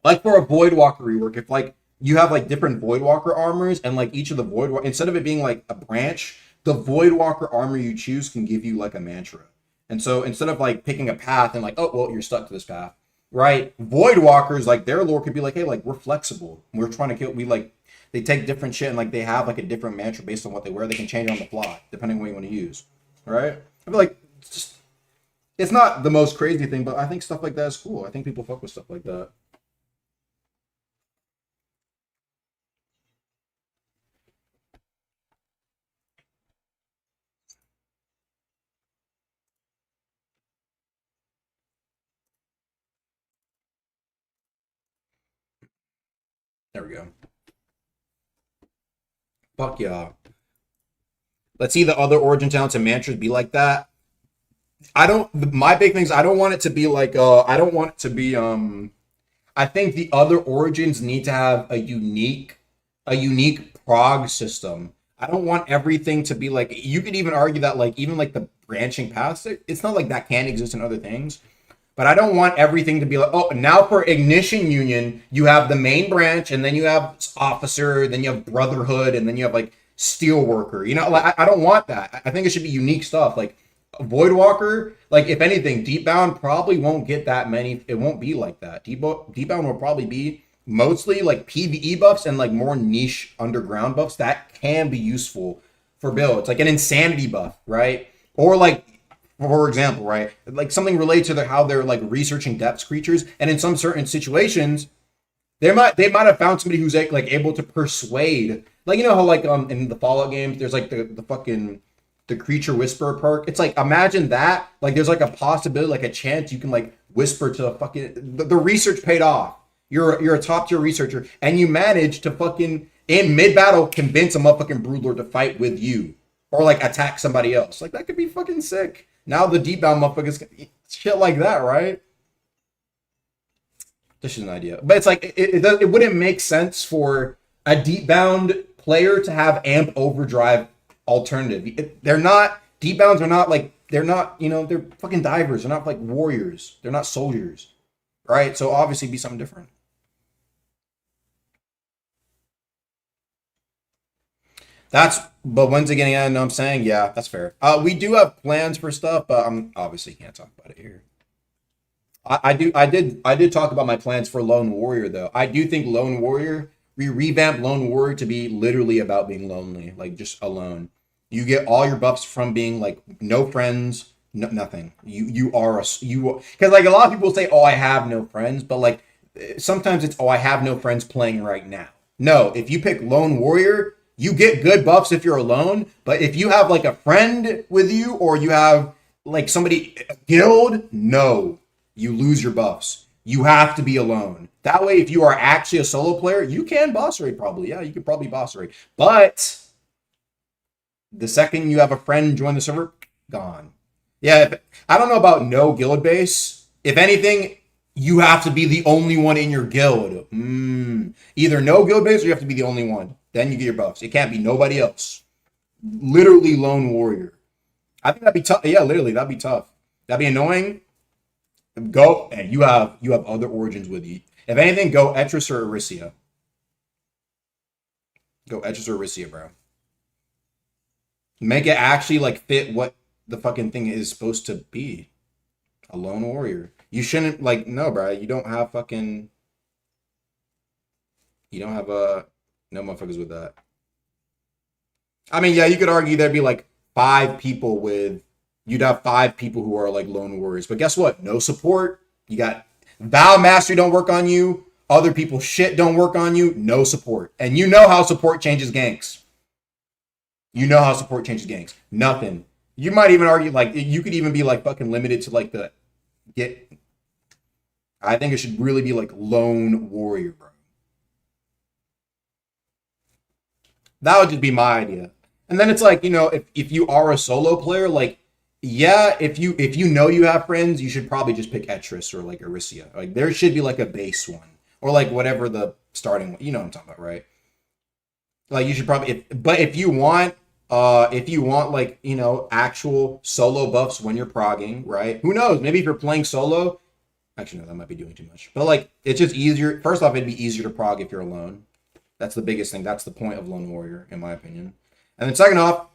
Like for a Voidwalker rework, if like you have like different Voidwalker armors and like each of the Voidwalker, instead of it being like a branch, the Voidwalker armor you choose can give you like a mantra. And so instead of like picking a path and like, oh well, you're stuck to this path, right? Voidwalkers, like their lore could be like, hey, like we're flexible. We're trying to kill. They take different shit and like they have like a different mantra based on what they wear. They can change on the fly depending on what you want to use. Right? I feel like it's not the most crazy thing, but I think stuff like that is cool. I think people fuck with stuff like that. There we go. Fuck yeah. Let's see the other origin talents and mantras be like that. My big thing is I don't want it to be like, I don't want it to be, I think the other origins need to have a unique prog system. I don't want everything to be like, you could even argue that like, even like the branching paths, it's not like that can't exist in other things. But I don't want everything to be like, oh, now for Ignition Union, you have the main branch, and then you have Officer, then you have Brotherhood, and then you have like Steelworker. You know, like I don't want that. I think it should be unique stuff. Like Voidwalker, like if anything, Deepbound probably won't get that many. It won't be like that. Deepbound will probably be mostly like PvE buffs and like more niche underground buffs that can be useful for builds, like an insanity buff, right? Or like, for example, right, like something related to how they're like researching depths creatures, and in some certain situations, they might have found somebody who's like able to persuade, like you know how like in the Fallout games, there's like the fucking the creature whisperer perk. It's like imagine that, like there's like a possibility, like a chance you can like whisper to a fucking the research paid off. You're a top tier researcher, and you manage to fucking in mid battle convince a motherfucking broodlord to fight with you, or like attack somebody else. Like that could be fucking sick. Now the Deepbound motherfuckers, shit like that, right? This is an idea, but it's like it wouldn't make sense for a Deepbound player to have Amp Overdrive alternative. They're not Deepbounds are not like they're not, you know, they're fucking divers. They're not like warriors. They're not soldiers, right? So obviously be something different. But once again, I know I'm saying, yeah, that's fair. We do have plans for stuff, but I'm obviously can't talk about it here. I did talk about my plans for Lone Warrior though. I do think Lone Warrior, we revamped Lone Warrior to be literally about being lonely, like just alone. You get all your buffs from being like no friends, nothing. You are because like a lot of people say, oh, I have no friends, but like sometimes it's, oh, I have no friends playing right now. No, if you pick Lone Warrior, you get good buffs if you're alone, but if you have like a friend with you or you have like somebody, a guild, no, you lose your buffs. You have to be alone. That way, if you are actually a solo player, you can boss raid probably. Yeah, you could probably boss raid. But the second you have a friend join the server, gone. Yeah, I don't know about no guild base. If anything, you have to be the only one in your guild. Either no guild base or you have to be the only one. Then you get your buffs. It can't be nobody else. Literally Lone Warrior. I think that'd be tough. Yeah, literally, that'd be tough. That'd be annoying. Go, and you have other origins with you. If anything, go Etris or Erisea. Go Etris or Erisea, bro. Make it actually like fit what the fucking thing is supposed to be. A Lone Warrior. You shouldn't like, no, bro. You don't have fucking. You don't have no motherfuckers with that. I mean, yeah, you could argue there'd be like 5 people with. You'd have 5 people who are like Lone Warriors. But guess what? No support. You got Vow Mastery don't work on you. Other people shit don't work on you. No support. And you know how support changes ganks. You know how support changes ganks. Nothing. You might even argue like you could even be like fucking limited to like the get. I think it should really be like Lone Warrior, bro. That would just be my idea. And then it's like, you know, if you are a solo player, like, yeah, if you know you have friends, you should probably just pick Etris or like Erisea. Like there should be like a base one. Or like whatever the starting one. You know what I'm talking about, right? Like you should probably but if you want like, you know, actual solo buffs when you're progging, right? Who knows? Maybe if you're playing solo, actually no, that might be doing too much. But like it's just easier. First off, it'd be easier to prog if you're alone. That's the biggest thing. That's the point of Lone Warrior, in my opinion. And then second off,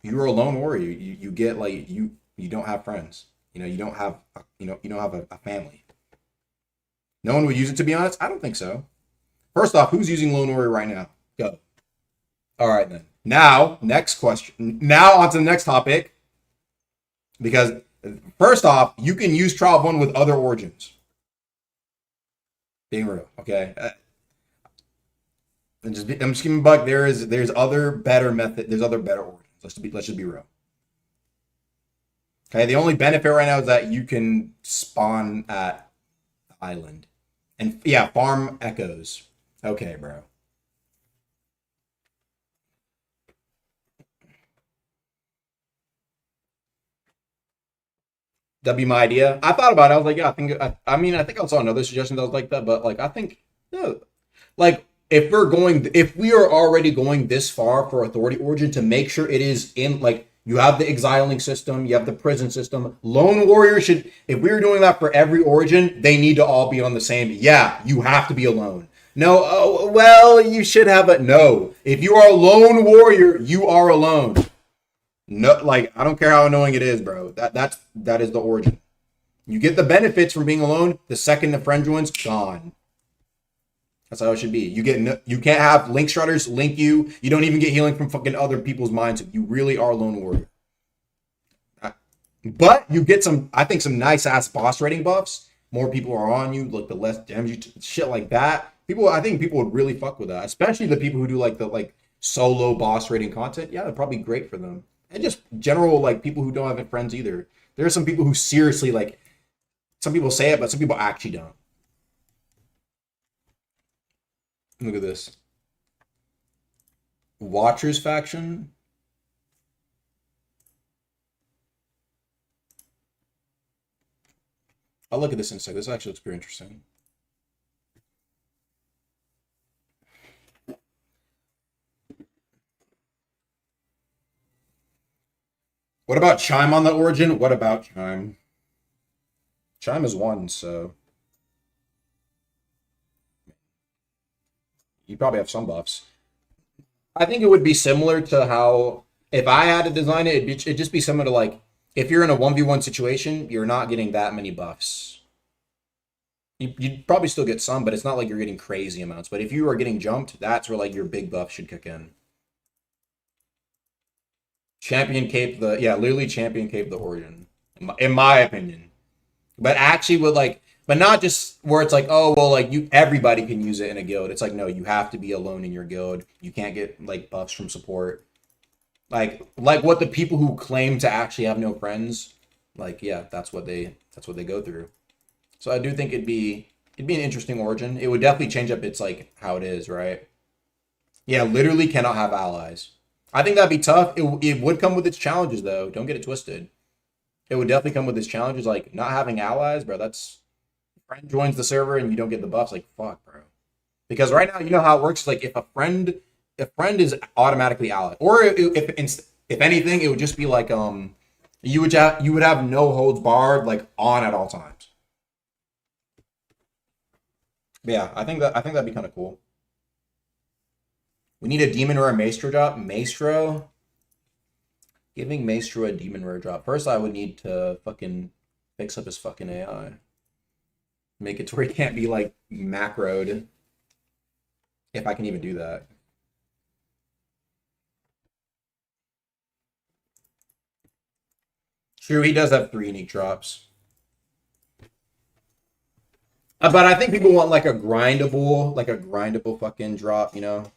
you're a Lone Warrior. You get like you don't have friends. You know, you don't have a family. No one would use it, to be honest. I don't think so. First off, who's using Lone Warrior right now? Go. All right then. Now, next question. Now on to the next topic. Because first off, you can use Trial of One with other origins. Being real, okay. I'm just giving a buck. There's other better method. There's other better origins. Let's just be real. Okay, the only benefit right now is that you can spawn at the island, and yeah, farm echoes. Okay, bro. That'd be my idea. I thought about it. I was like, yeah, I mean, I think I saw another suggestion that was like that, but like, I think, yeah, like, if we are already going this far for Authority Origin to make sure it is in, like, you have the exiling system, you have the prison system. Lone Warrior should, if we were doing that for every Origin, they need to all be on the same. Yeah, you have to be alone. No, oh, well, you should have a, no. If you are a Lone Warrior, you are alone. No, like, I don't care how annoying it is, bro. That is the Origin. You get the benefits from being alone. The second the friend joins, gone. That's how it should be. You can't have link strutters link you. You don't even get healing from fucking other people's minds if you really are a Lone Warrior. But you get some, I think, some nice ass boss rating buffs. More people are on you, like the less damage you shit like that. I think people would really fuck with that, especially the people who do like the solo boss rating content. Yeah, it'd probably be great for them. And just general like people who don't have friends either. There are some people who seriously like. Some people say it, but some people actually don't. Look at this. Watchers faction. I'll look at this in a sec. This actually looks pretty interesting. What about Chime on the Origin? What about Chime? Chime is one, so you probably have some buffs. I think it would be similar to how, if I had to design it, it'd just be similar to like, if you're in a 1v1 situation, you're not getting that many buffs. You'd probably still get some, but it's not like you're getting crazy amounts. But if you are getting jumped, that's where like your big buff should kick in. Champion Cape literally Champion Cape the Origin, in my opinion. But actually with like, but not just where it's like, oh, well, like everybody can use it in a guild. It's like, no, you have to be alone in your guild. You can't get like buffs from support. Like what the people who claim to actually have no friends, like, yeah, that's what they go through. So I do think it'd be an interesting Origin. It would definitely change up its like how it is, right? Yeah, literally cannot have allies. I think that'd be tough. It would come with its challenges though. Don't get it twisted. It would definitely come with its challenges, like not having allies, bro. That's friend joins the server and you don't get the buffs. Like, fuck, bro. Because right now, you know how it works. Like, if a friend is automatically allied, or if anything, it would just be like you would have no holds barred like on at all times. But yeah, I think that'd be kind of cool. We need a demon or a maestro drop. Maestro. Giving Maestro a demon rare drop. First, I would need to fucking fix up his fucking AI. Make it to where he can't be like macroed. If I can even do that. True, he does have 3 unique drops. But I think people want like a grindable fucking drop, you know?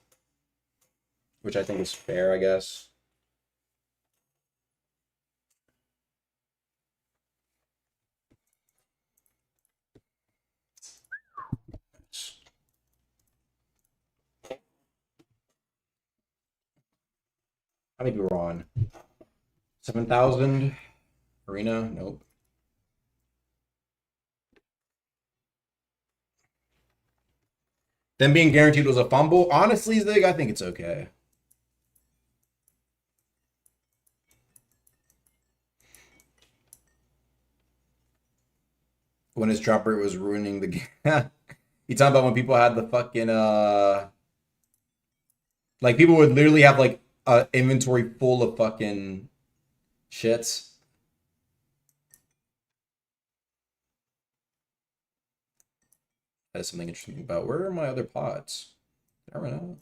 Which I think is fair, I guess. How many people are on? 7,000? Arena? Nope. Them being guaranteed was a fumble? Honestly, Zig, I think it's okay. When his drop rate was ruining the game. You talking about when people had the fucking like people would literally have like a inventory full of fucking shits. That is something interesting about. Where are my other pods? I don't know.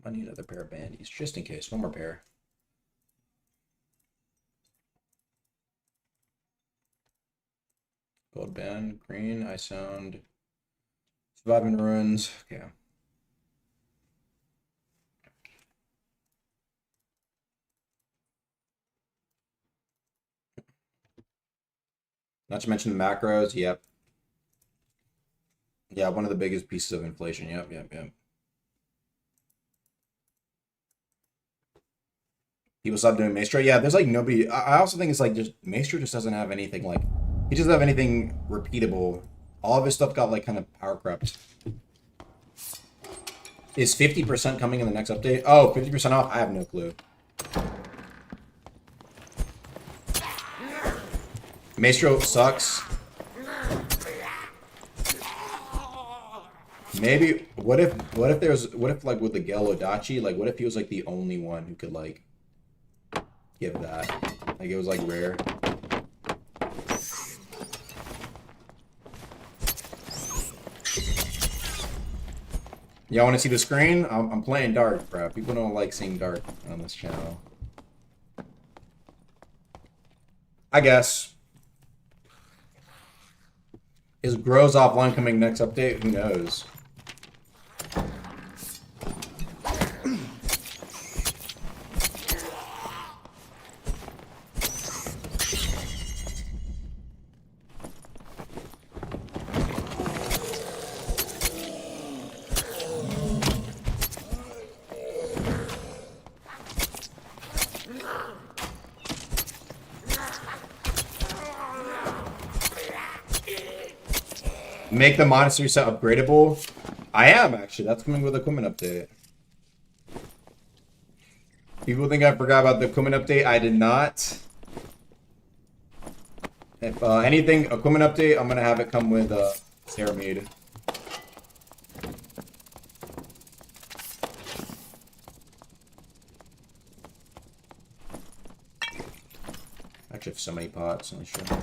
I need another pair of bandies, just in case. One more pair. Gold band, green, I sound. Surviving ruins. Okay. Not to mention the macros. Yep. Yeah, one of the biggest pieces of inflation. Yep. People stop doing Maestro. Yeah, there's like nobody. I also think it's like just Maestro just doesn't have anything like he doesn't have anything repeatable. All of his stuff got like kind of power crept. Is 50% coming in the next update? Oh, 50% off? I have no clue. Maestro sucks. Maybe what if like with the Gel Odachi, like what if he was like the only one who could like give that? Like it was like rare. Y'all want to see the screen? I'm playing dark, bro. People don't like seeing dark on this channel. I guess. Is Grows offline coming next update? Who knows? Make the monastery set upgradable. I am actually. That's coming with equipment update. People think I forgot about the equipment update. I did not. If anything, equipment update, I'm gonna have it come with Ceramide. Actually, have so many pots. Let me show you.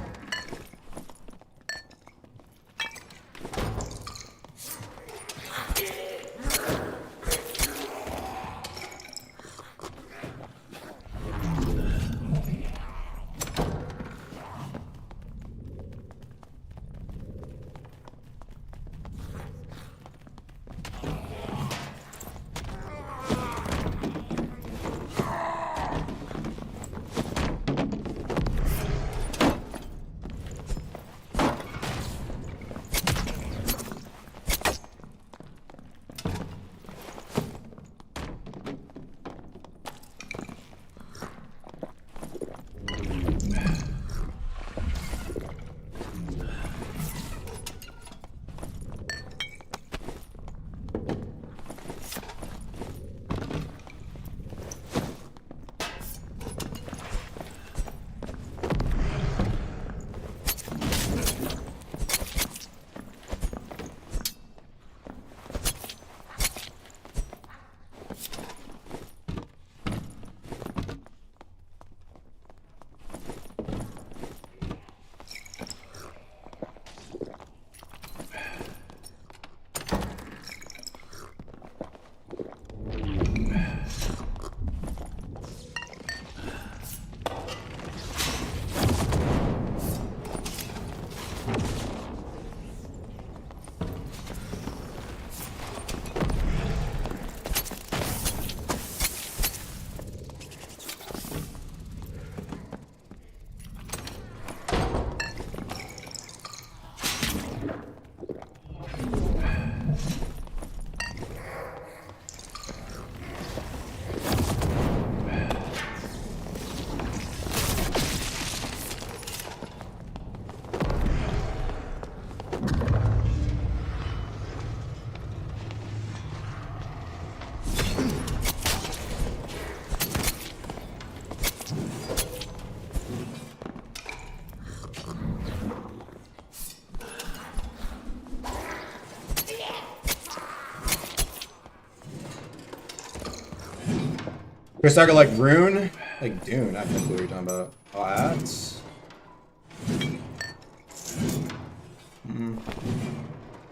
Chris Tucker like Rune? Like Dune, I think what you're talking about. Oh, ads?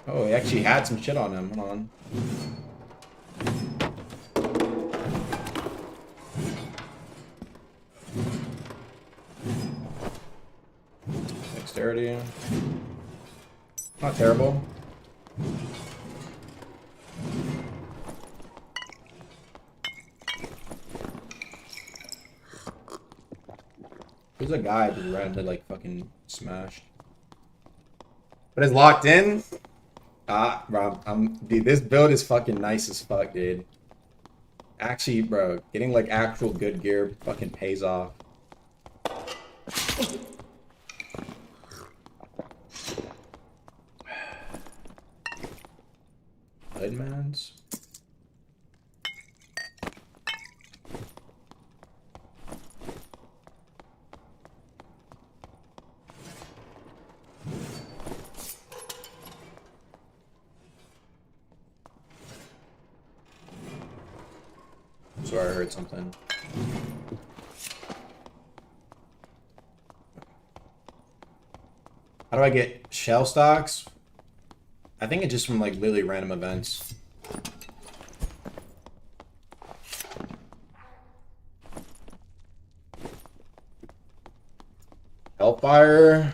Oh, he actually had some shit on him. Hold on. Dexterity. Not terrible. There's a guy just randomly like fucking smashed. But it's locked in. Ah, bro, dude, this build is fucking nice as fuck, dude. Actually, bro, getting like actual good gear fucking pays off. Hoodmans. Sorry, I heard something. How do I get shell stocks? I think it's just from like literally random events. Hellfire.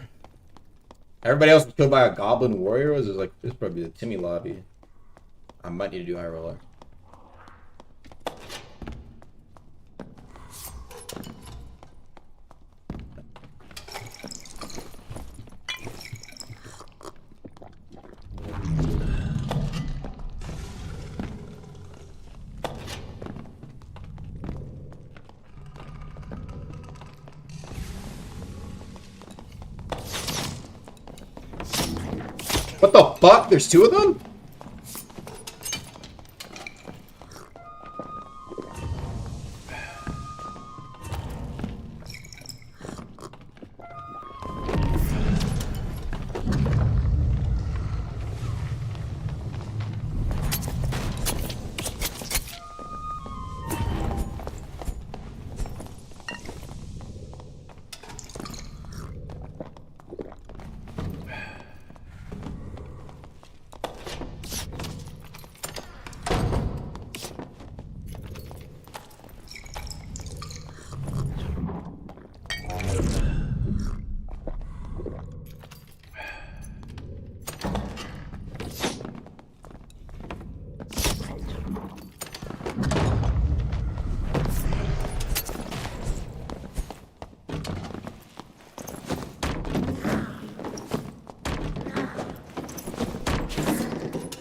Everybody else was killed by a goblin warrior. Was it like this? Is probably the Timmy lobby. I might need to do high roller. What the fuck? There's two of them?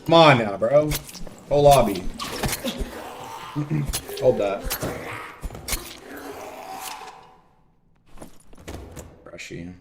Come on now, bro. Whole lobby. Hold that. Brushy.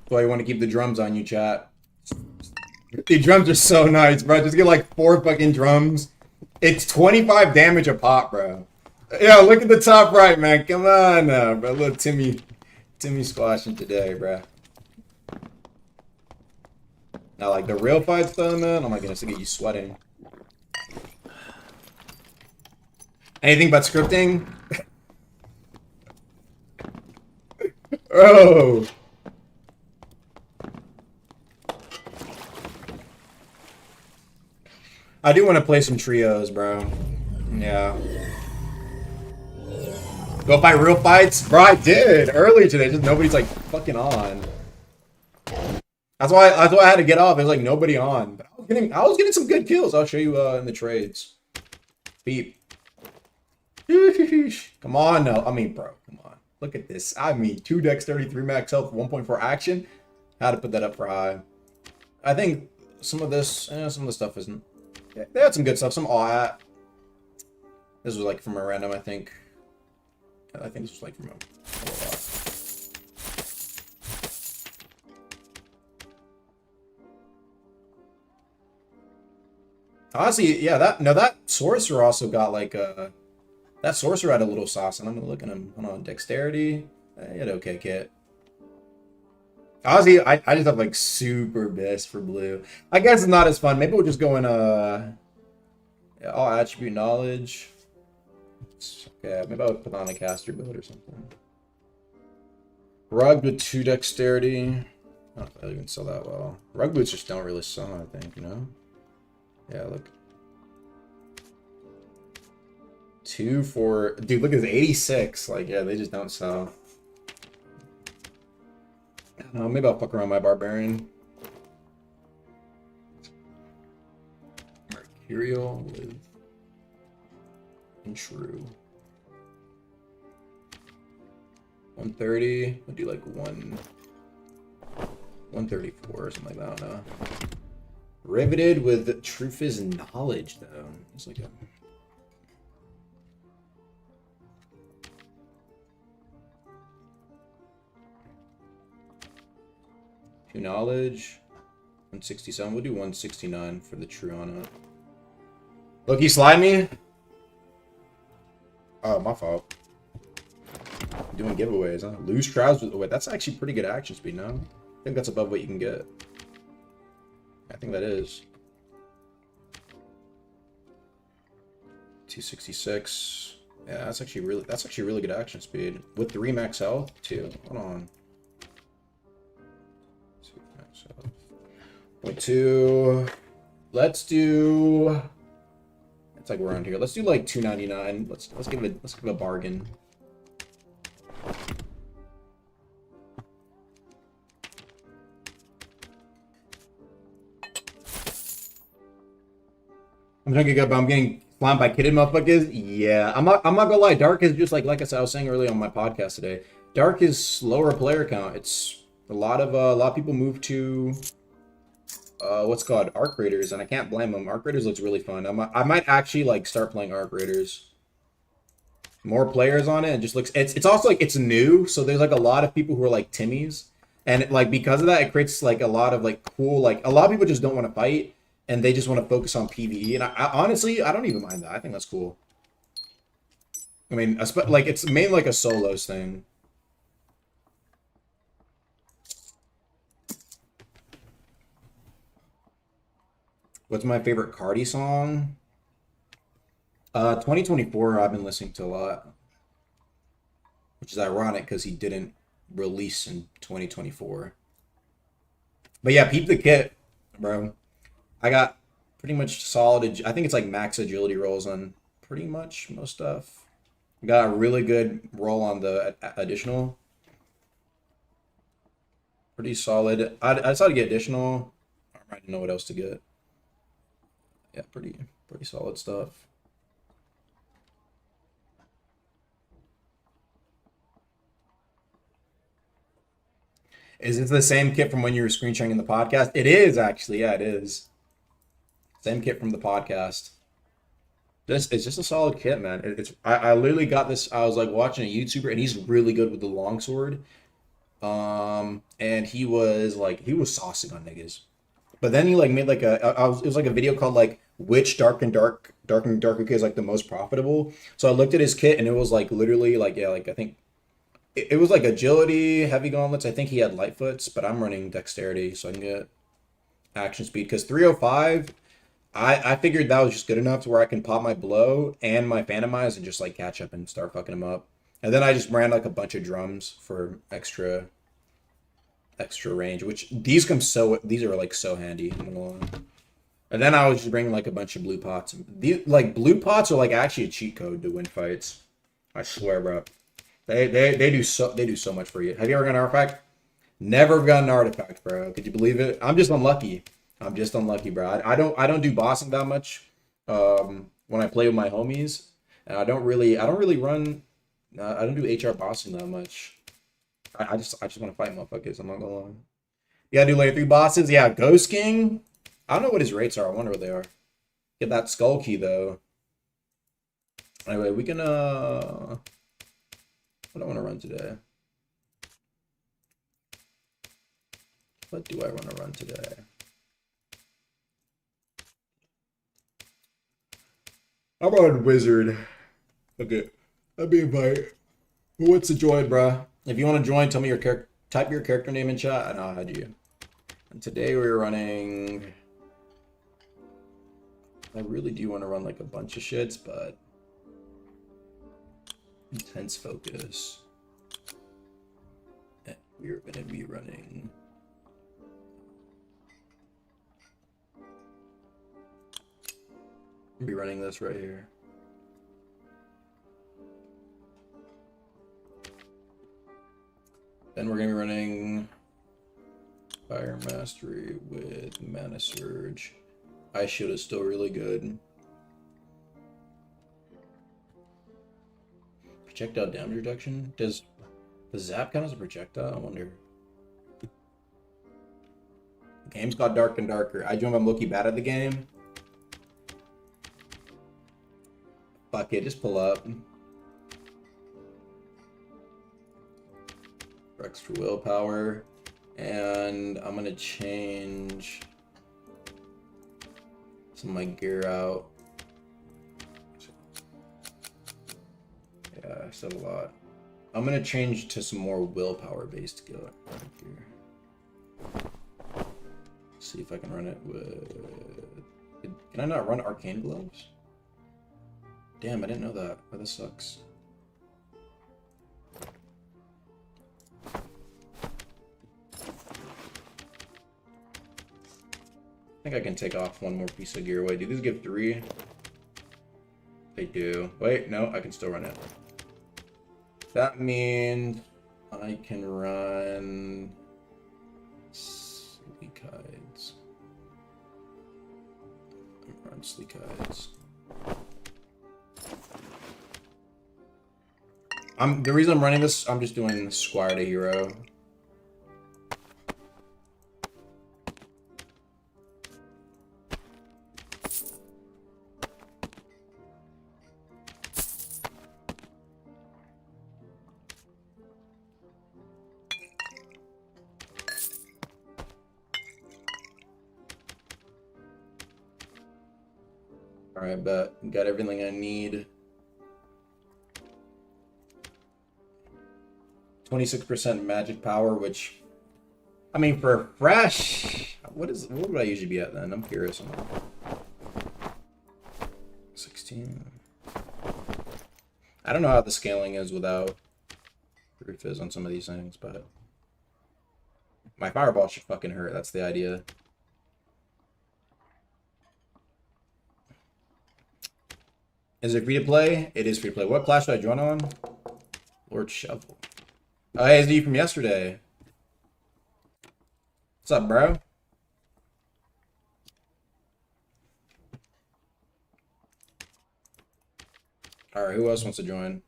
Why you want to keep the drums on you, chat. The drums are so nice, bro. Just get like 4 fucking drums. It's 25 damage a pop, bro. Yeah, look at the top right, man. Come on now, bro. Look, Timmy squashing today, bro. Now, like the real fights though, man. Oh my goodness, to get you sweating. Anything but scripting? Oh. I do want to play some trios, bro. Yeah. Go fight real fights? Bro, I did earlier today. Just nobody's like fucking on. That's why I had to get off. There's like nobody on. But I was getting some good kills. I'll show you in the trades. Beep. Come on now. I mean, bro, come on. Look at this. I mean, 2 dexterity, 3 max health, 1.4 action. How to put that up for high. I think some of this, some of the stuff isn't. Yeah, they had some good stuff. Some awe. This was like from a random, I think. I think this was like from a honestly, yeah, that sorcerer also got like that sorcerer had a little sauce, and I'm gonna look at him. Hold on, dexterity. He had okay kit. Honestly, I just have like super best for blue. I guess it's not as fun. Maybe we'll just go in all attribute knowledge. Yeah, maybe I would put on a caster build or something. Rug with 2 dexterity. I don't know if that even sell that well. Rug boots just don't really sell, I think, you know? Yeah, look. 2 for... Dude, look at this. 86. Like, yeah, they just don't sell. Maybe I'll fuck around my barbarian. Mercurial with True. 130. I'll do like 134 or something like that. I don't know. Riveted with Truth is Knowledge, though. It's like a. Two Knowledge. 167. We'll do 169 for the True on it. Look, he slide me. Oh, my fault. I'm doing giveaways, huh? Lose crowds with. Wait, that's actually pretty good action speed now. I think that's above what you can get. I think that is. 266. Yeah, that's actually really good action speed. With 3 max health, too. Hold on. 2 max health. 0.2. Let's do. It's like we're around here. Let's do like 299. Let's give it a bargain. I'm trying to get up, but I'm getting slammed by kidded motherfuckers. Yeah, I'm not gonna lie. Dark is just like I said, I was saying earlier on my podcast today. Dark is slower player count. It's a lot of people move to what's called Arc Raiders, and I can't blame them. Arc Raiders looks really fun. I might actually like start playing Arc Raiders. More players on it, and just looks. It's also like it's new, so there's like a lot of people who are like Timmies, and like because of that, it creates like a lot of like cool like a lot of people just don't want to fight. And they just want to focus on PvE. And I honestly, I don't even mind that. I think that's cool. I mean, like it's mainly like a solos thing. What's my favorite Cardi song? 2024 I've been listening to a lot. Which is ironic because he didn't release in 2024. But yeah, peep the kit, bro. I got pretty much solid, I think it's like max agility rolls on pretty much most stuff. Got a really good roll on the additional. Pretty solid. I decided to get additional. I don't know what else to get. Yeah, pretty solid stuff. Is it the same kit from when you were screen sharing in the podcast? It is actually, yeah, it is. Same kit from the podcast. It's just a solid kit, man. I literally got this. I was like watching a YouTuber, and he's really good with the longsword. And he was saucing on niggas. But then he like made like it was like a video called like which dark and dark is like the most profitable. So I looked at his kit, and it was like literally like I think it was like agility, heavy gauntlets. I think he had lightfoots, but I'm running dexterity, so I can get action speed because 305. I figured that was just good enough to where I can pop my blow and my phantomize and just like catch up and start fucking him up. And then I just ran like a bunch of drums for extra range, which these are like so handy. And then I was just bringing like a bunch of blue pots. These like blue pots are like actually a cheat code to win fights. I swear, bro. They do so much for you. Have you ever gotten an artifact? Never gotten an artifact, bro. Could you believe it? I'm just unlucky. Bro. I don't do bossing that much. When I play with my homies, and I don't really run. I don't do HR bossing that much. I just want to fight motherfuckers. I'm not gonna lie. You gotta do layer 3 bosses. Yeah, Ghost King. I don't know what his rates are. I wonder what they are. Get that skull key though. Anyway, we can what do I want to run today? What do I want to run today? I'm on Wizard. Okay. Let me invite. Who wants to join, bruh? If you want to join, tell me your character. Type your character name in chat, and I'll add you. And today we're running. I really do want to run like a bunch of shits, but intense focus. And we're gonna be running. Be running this right here. Then we're gonna be running Fire Mastery with Mana Surge. Ice Shield is still really good. Projectile damage reduction? Does the Zap count as a projectile? I wonder. The game's got dark and darker. I joined, I'm low-key bad at the game. Fuck it, just pull up. For extra willpower. And I'm gonna change some of my gear out. Yeah, I said a lot. I'm gonna change to some more willpower based gear. See if I can run it with. Can I not run arcane gloves? Damn, I didn't know that. Oh, this sucks. I think I can take off one more piece of gear. Wait, do these give 3? They do. Wait, no, I can still run it. That means I can run Sleek Hides. Run Sleek Hides. The reason I'm running this, I'm just doing Squire to Hero. Alright, bet. Got everything I need. 26% magic power, which, I mean, for fresh, what would I usually be at then? I'm curious. 16. I don't know how the scaling is without refizz on some of these things, but my fireball should fucking hurt. That's the idea. Is it free to play? It is free to play. What class should I join on? Lord Shovel. Oh, hey, it's you from yesterday. What's up, bro? Alright, who else wants to join?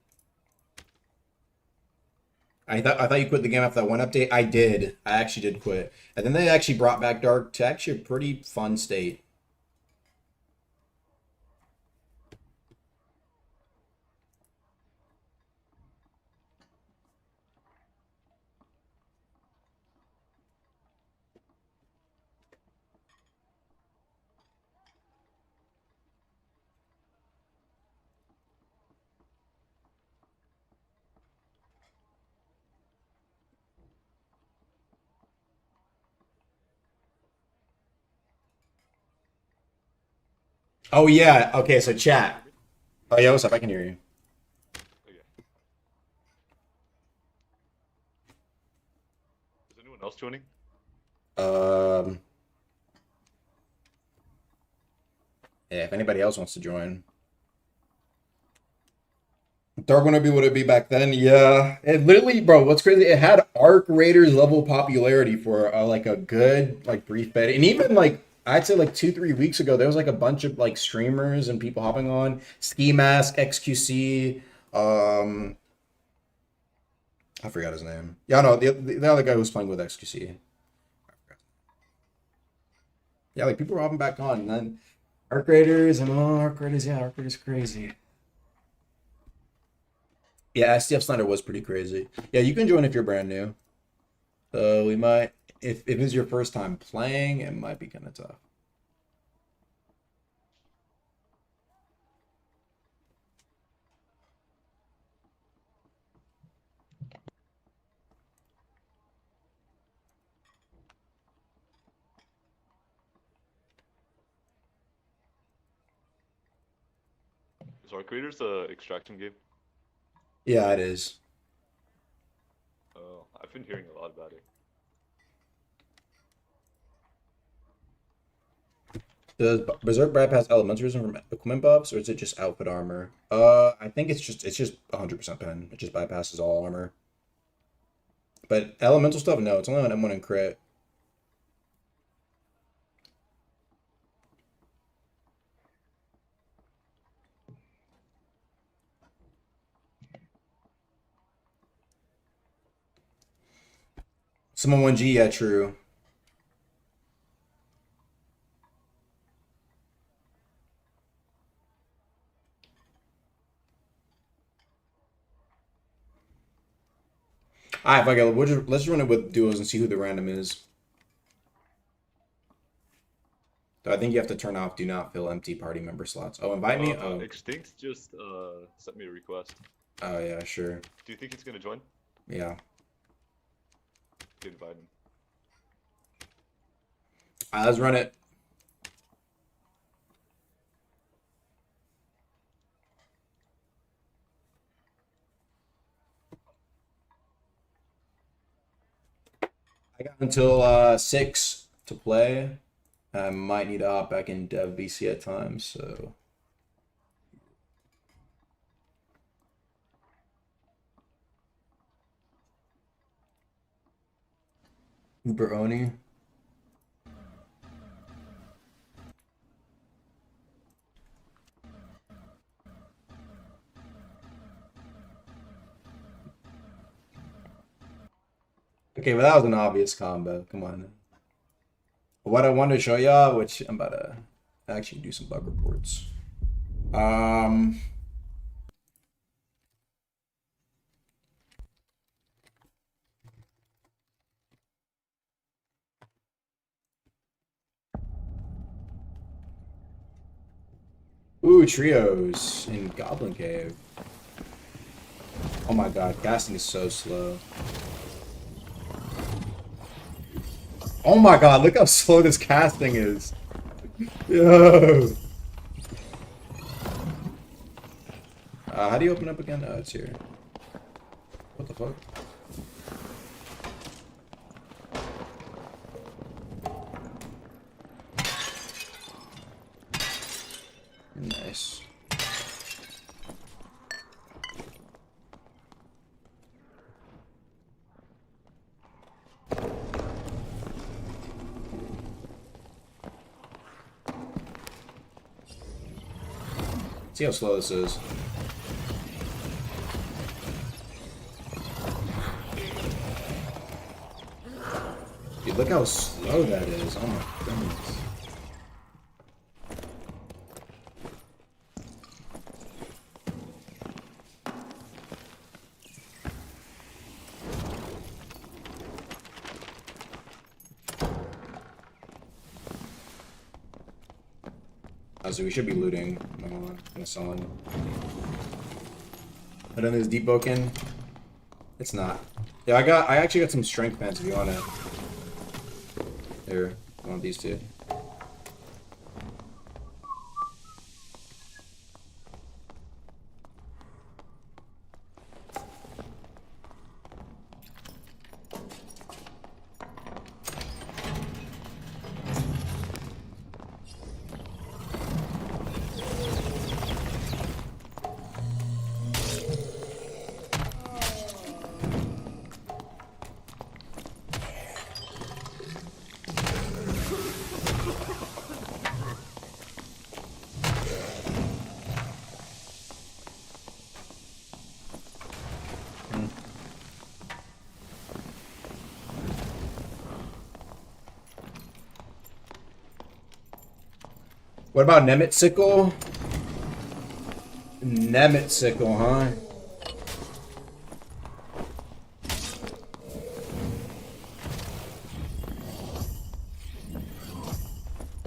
I thought you quit the game after that one update. I did. I actually did quit. And then they actually brought back Dark to actually a pretty fun state. Oh yeah. Okay, so chat. Oh yeah, what's up? I can hear you. Okay. Is anyone else joining? Yeah, if anybody else wants to join. Dark One would be what it'd be back then. Yeah, it literally, bro. What's crazy? It had Arc Raiders level popularity for like a good like brief bit, and even like I'd say like 2-3 weeks ago, there was like a bunch of like streamers and people hopping on. Ski Mask, XQC. I forgot his name. Yeah, no, the other guy who was playing with XQC. Yeah, like people were hopping back on, and then Arc Raiders and Arc Raiders. Yeah, Arc Raiders crazy. Yeah, STF Snyder was pretty crazy. Yeah, you can join if you're brand new. We might, if it's your first time playing, it might be kind of tough. Is Arc Raiders a extraction game? Yeah, it is. Oh, I've been hearing a lot about it. Does Berserk bypass elementalism from equipment buffs, or is it just outfit armor? I think it's just 100% pen. It just bypasses all armor. But elemental stuff, no, it's only on M1 and crit. Someone 1G, yeah, true. Alright, fuck it. Let's run it with duos and see who the random is. So I think you have to turn off do not fill empty party member slots. Oh, invite me? Oh. Extinct just sent me a request. Oh, yeah, sure. Do you think he's gonna join? Yeah. You invite him. Alright, let's run it. I got until 6 to play. I might need to hop back in Dev BC at times, so. Uber Oni. Okay, well that was an obvious combo. Come on. What I wanted to show y'all, which I'm about to actually do some bug reports. Ooh, trios in Goblin Cave. Oh my god, casting is so slow. Oh my god, look how slow this casting is. Yo. How do you open up again? Oh, it's here. What the fuck? Nice. See how slow this is. Dude, look how slow that is. Oh my goodness. So we should be looting. No, I'm gonna sell him. But then there's Deepwoken. It's not. Yeah, I actually got some strength pants if you want it. Here, I want these two. What about Nemetsicle? Nemetsicle, huh?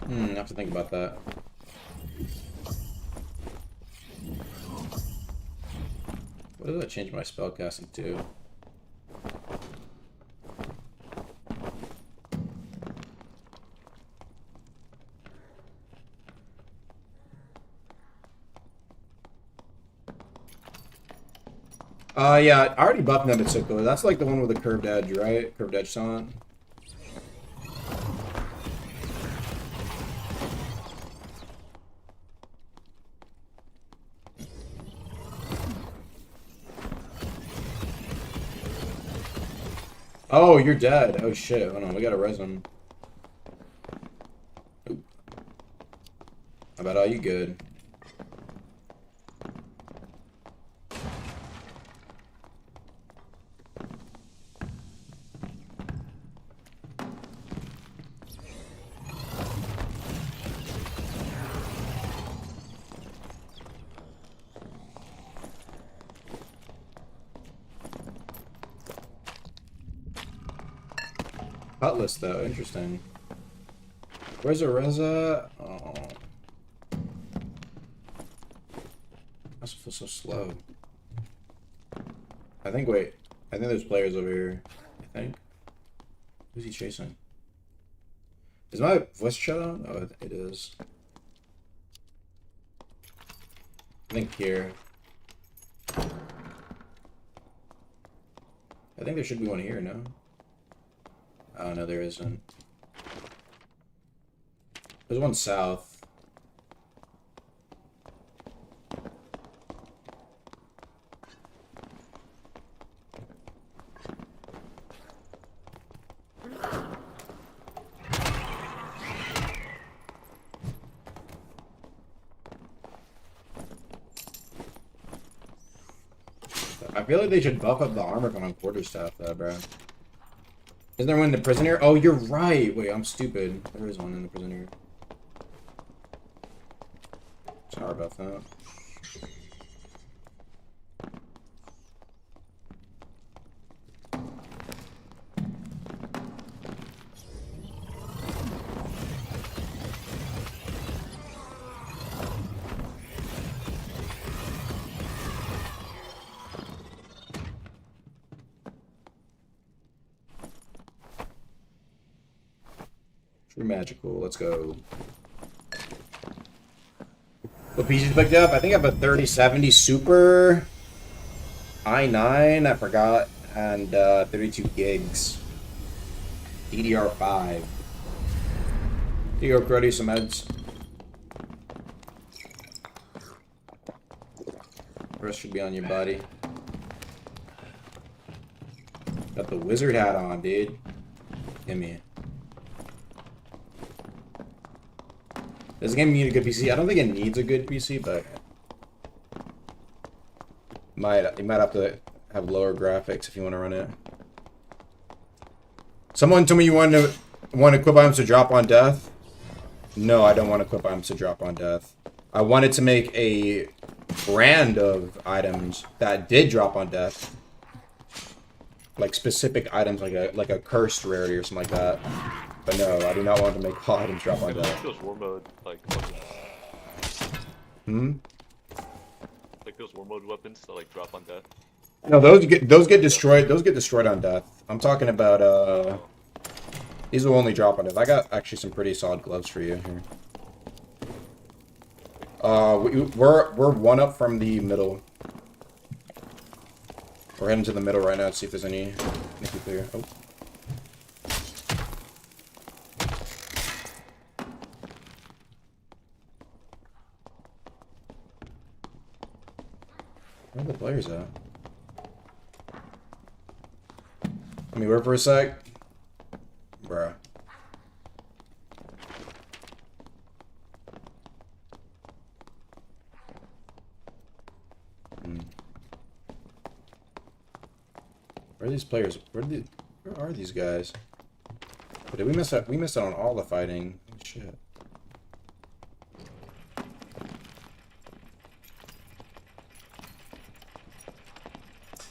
I have to think about that. What does that change my spellcasting to? Yeah, I already buffed Nemetsicle. That's like the one with the curved edge, right? Curved edge talent. Oh, you're dead. Oh shit. Hold on, we gotta res him. Oop. How about all you good? Cutlass though, interesting. Where's Areza? Oh. I also feel so slow. I think, wait. I think there's players over here. I think. Who's he chasing? Is my voice shut on? Oh, it is. I think here. I think there should be one here, no? Oh, no, there isn't. There's one south. I feel like they should buff up the armor on quarterstaff, though, bro. Isn't there one in the prisoner? Oh, you're right. Wait, I'm stupid. There is one in the prisoner. Sorry about that. True magical. Let's go. What pieces picked up? I think I have a 3070 Super i9. I forgot, and 32 gigs. DDR5. Here you go, Cruddy, some meds. Rest should be on your body. Got the wizard hat on, dude. Give me. Does the game need a good PC? I don't think it needs a good PC, but you might have to have lower graphics if you want to run it. Someone told me you want equip items to drop on death. No, I don't want equip items to drop on death. I wanted to make a brand of items that did drop on death, like specific items, like a cursed rarity or something like that. But no, I do not want to make all items drop on death. Those war mode, like, like those war mode weapons that like drop on death. No, those get destroyed. Those get destroyed on death. I'm talking about these will only drop on death. I got actually some pretty solid gloves for you here. We're one up from the middle. We're heading to the middle right now to see if there's any clear. Oh. Where are the players at? Let me work for a sec. Bruh. Where are these players? Where are these guys? But did we miss out? We missed out on all the fighting. Holy shit.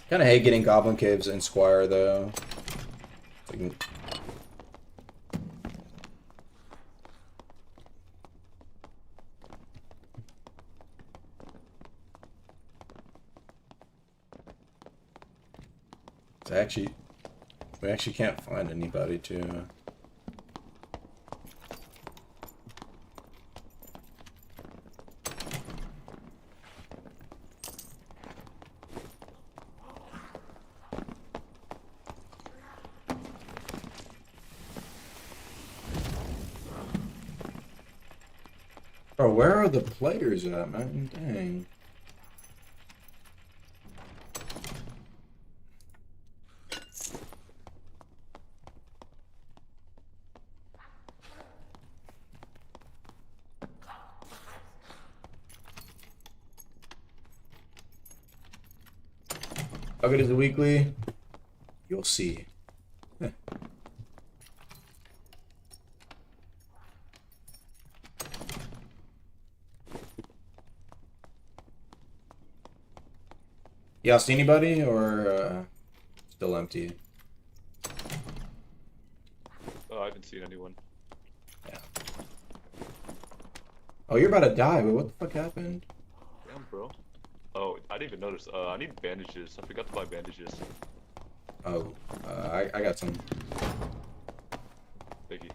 Kind of hate getting Goblin Caves in Squire, though. We actually can't find anybody to... Oh, where are the players at, man? Dang. How good is the weekly? You'll see. Heh. Y'all see anybody, or still empty? seen anyone. Yeah. Oh, you're about to die. Wait, what the fuck happened? Damn, bro. Oh, I didn't even notice. I need bandages. I forgot to buy bandages. Oh, I got some. Thank you.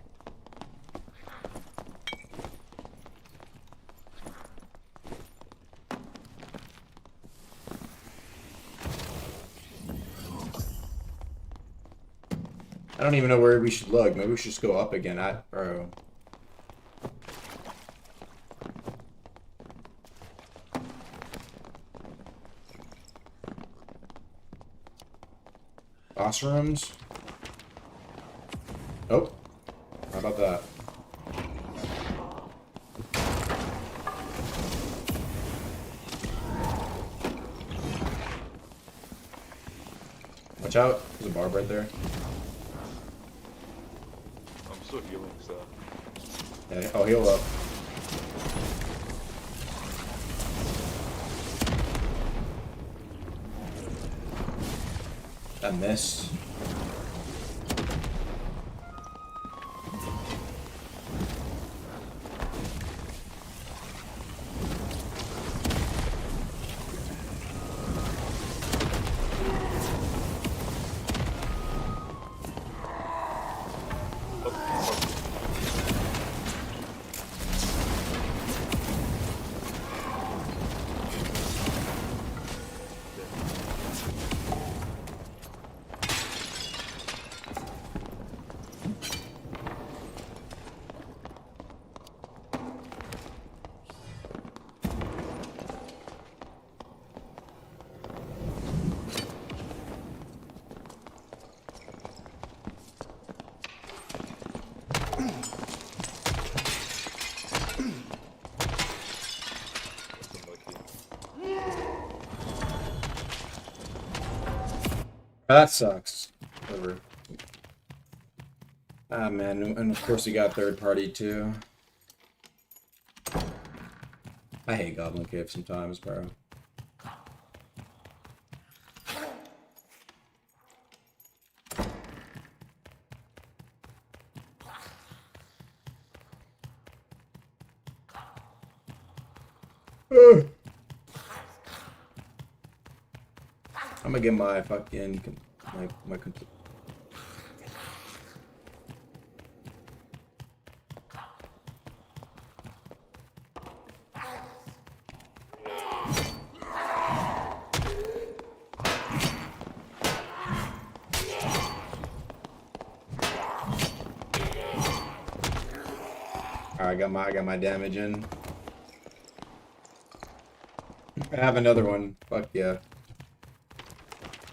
I don't even know where we should look. Maybe we should just go up again. Bro. Boss rooms. Oh. How about that? Watch out. There's a barb right there. I'm still healing, so. Yeah, oh, heal up. That missed. That sucks. Whatever. Ah, man, and of course we got third party too. I hate Goblin Cave sometimes, bro. I'm gonna get my fucking my complete. Alright, I got my damage in. I have another one. Fuck yeah.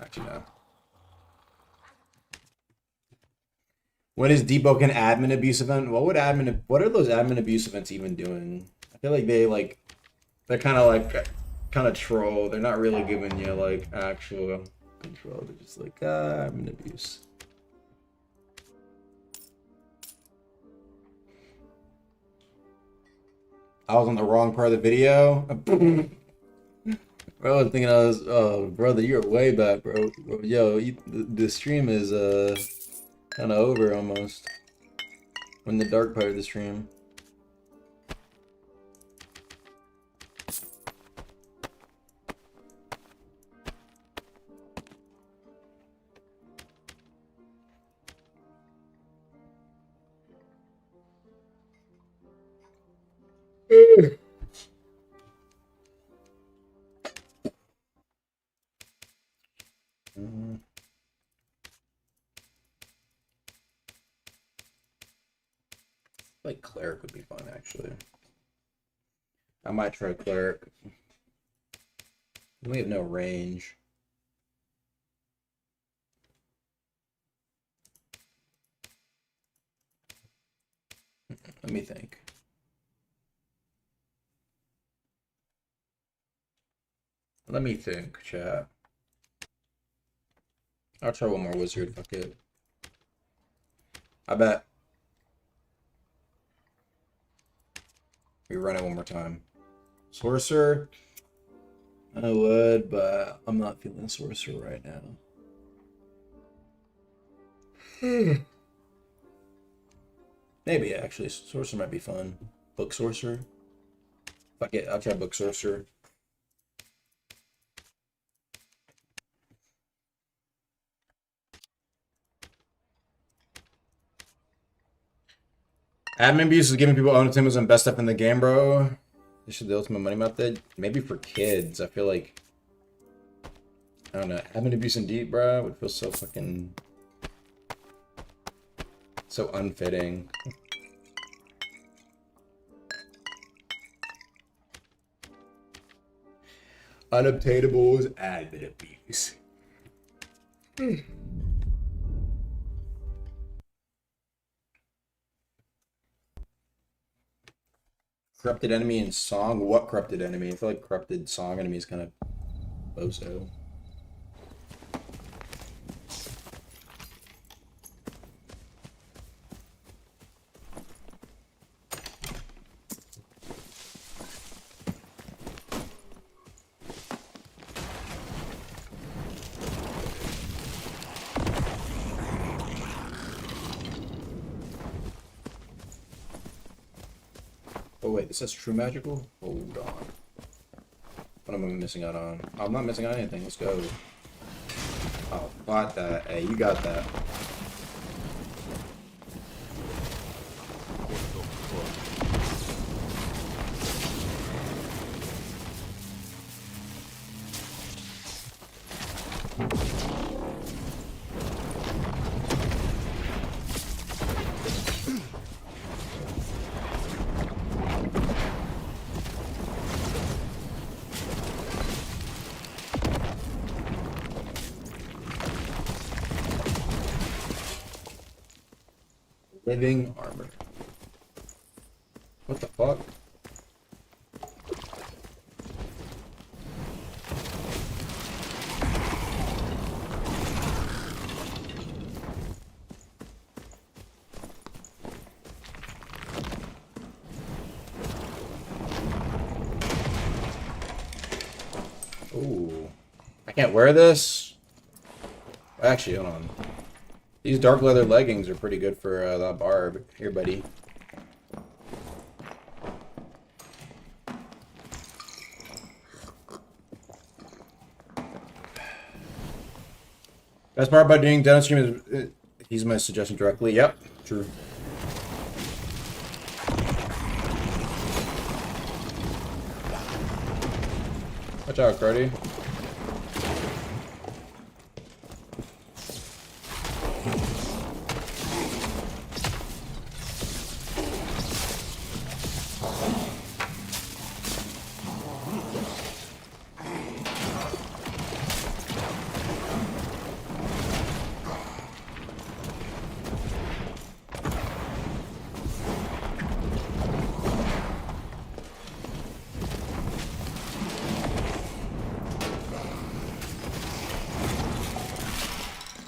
Actually, no. What is Deepwoken admin abuse event? What are those admin abuse events even doing? I feel like they're kind of troll. They're not really giving you like actual control. They're just like admin abuse. I was on the wrong part of the video. Bro, I was thinking brother, you're way back, bro. Yo, the stream is kind of over almost. We're in the dark part of the stream. Like cleric would be fun, actually. I might try cleric. We have no range. Let me think. Let me think, chat. I'll try one more wizard, fuck it. I bet. We run it one more time. Sorcerer? I would, but I'm not feeling sorcerer right now. Maybe actually, sorcerer might be fun. Book sorcerer. Fuck it, I'll try book sorcerer. Admin abuse is giving people ultimates and best stuff in the game, bro. This is the ultimate money method. Maybe for kids. I feel like, I don't know. Admin abuse in Deep, bro, would feel so fucking, so unfitting. Unobtainables, admin abuse. Corrupted enemy in song? What corrupted enemy? I feel like corrupted song enemy is kind of bozo. Oh wait, this says true magical? Hold on. What am I missing out on? Oh, I'm not missing out on anything. Let's go. Oh, bought that. Hey, you got that. Living armor. What the fuck? Ooh. I can't wear this? Actually, hold on. These dark leather leggings are pretty good for that barb. Here, buddy. Best part about doing down stream is he's my suggestion directly. Yep, true. Watch out, Cardi.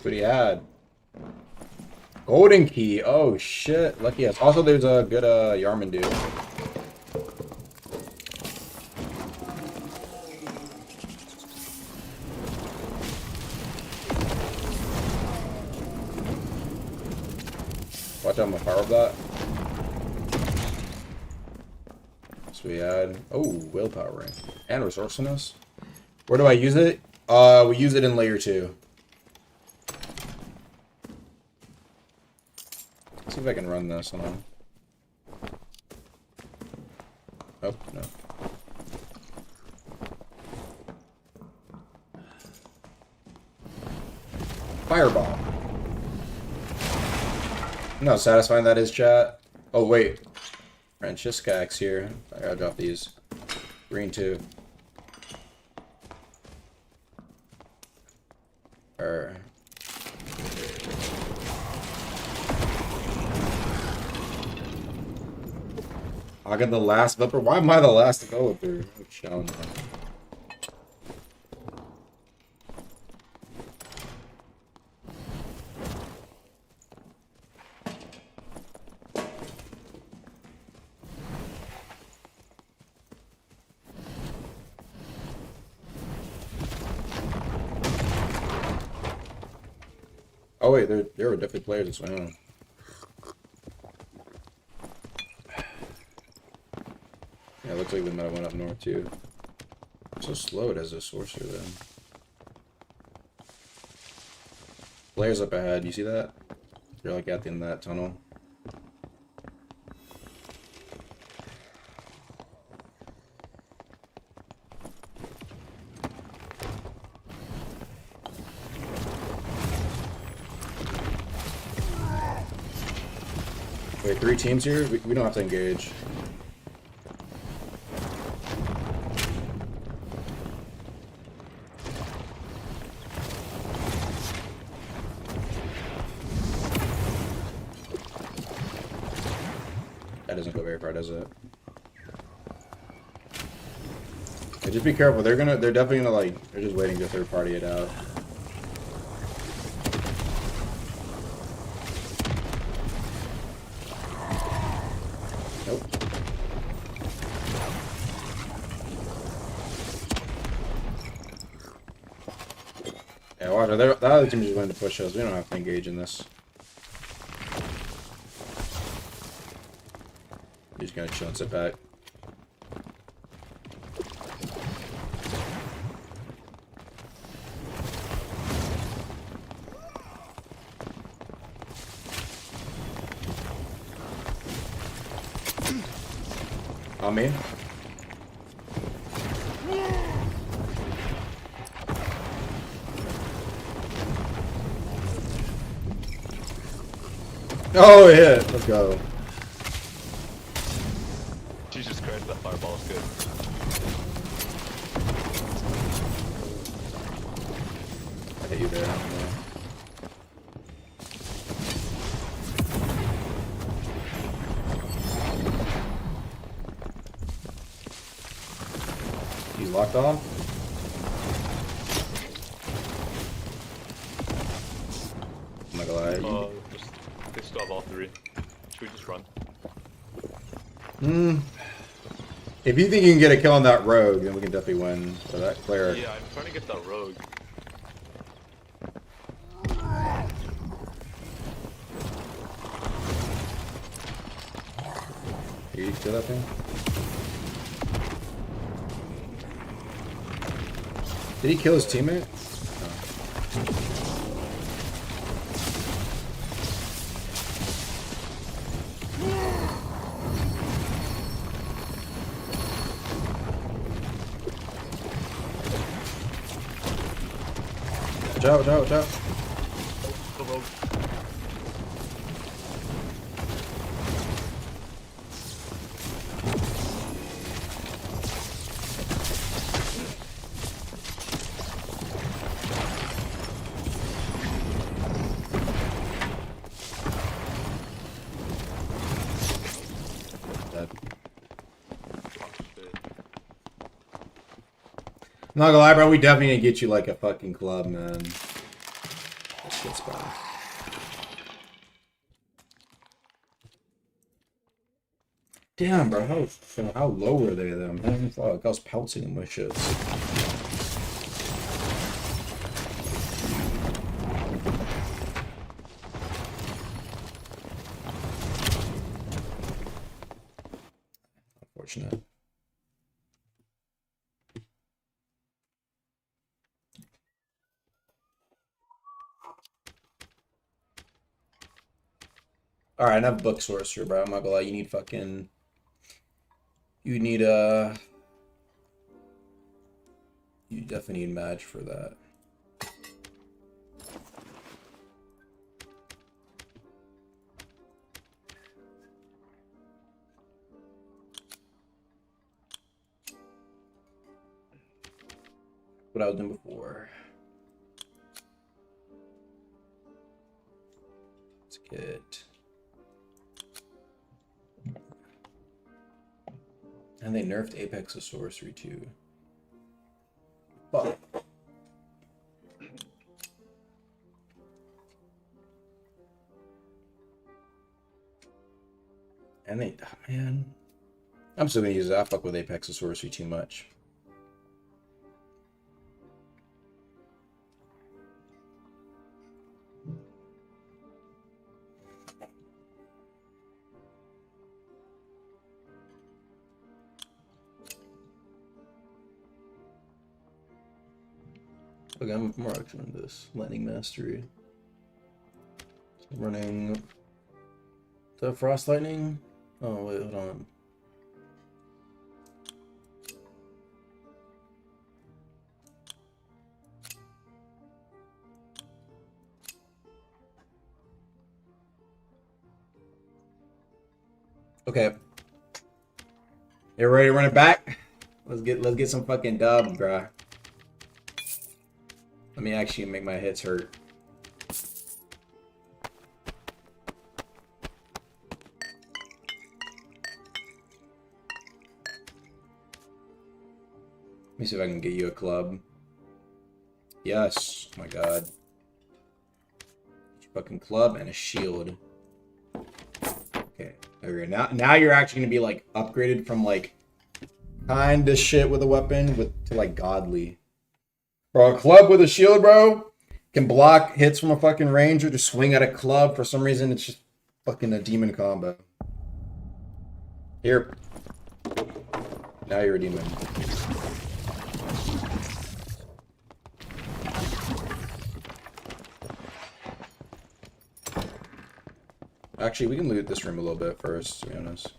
What he had? Golden key. Oh shit. Lucky ass. Also, there's a good Yarman dude. Watch out, my power that. So we had willpower ring and resourcefulness. Where do I use it? We use it in layer 2. See if I can run this on. Oh, no. Fireball. No, satisfying that is, chat. Oh, wait. Francesca's here. I gotta drop these. Green 2. I got the last developer. Why am I the last developer? Oh, challenge. Oh wait, there were definitely players this way. Huh? looks like the meta went up north too. So slow it as a sorcerer then. Players up ahead, you see that? You're like at the end of that tunnel. Wait, 3 teams here? We don't have to engage. That doesn't go very far, does it? Hey, just be careful. They're definitely gonna like. They're just waiting to third party it out. Nope. Yeah, watch. The other team just wanted to push us. We don't have to engage in this. You're just gonna chill and sit back. On me. Oh yeah, let's go. Jesus Christ, that fireball is good. I hit you there. Yeah. He's locked off. I'm not gonna lie. They still have all 3. Should we just run? If you think you can get a kill on that rogue, then we can definitely win. So that cleric. Yeah, I'm trying to get that rogue. You kill that thing? Did he kill his teammate? Watch out, watch out, watch out. The rogue. I'm not gonna lie, bro, we definitely need to get you like a fucking club, man. That's a good spot. Damn, bro, how low were they then? Man, fuck, I was pouncing in my shit. Unfortunate. Alright, enough book sorcerer, bro. I'm not gonna lie, you need fucking... You need You definitely need match for that. What I was doing before. Let's get... And they nerfed Apex of Sorcery too. Fuck. And they, oh, man. I'm still gonna use it. I fuck with Apex of Sorcery too much. Okay, I'm more excellent at this. Lightning Mastery. Running the Frost Lightning. Oh, wait, hold on. Okay. You ready to run it back? Let's get some fucking dub, bruh. Let me actually make my hits hurt. Let me see if I can get you a club. Yes. Oh my god. Fucking club and a shield. Okay. There we go. Now you're actually gonna be like upgraded from like kinda shit with a weapon to like godly. Bro, a club with a shield, bro, can block hits from a fucking ranger to swing at a club. For some reason, it's just fucking a demon combo. Here. Now you're a demon. Actually, we can loot this room a little bit first, to be honest.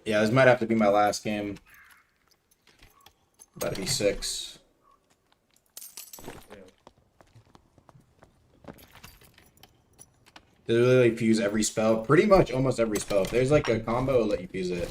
Yeah, this might have to be my last game. About to be 6. They literally fuse every spell. Pretty much almost every spell. If there's like a combo, it'll let you fuse it.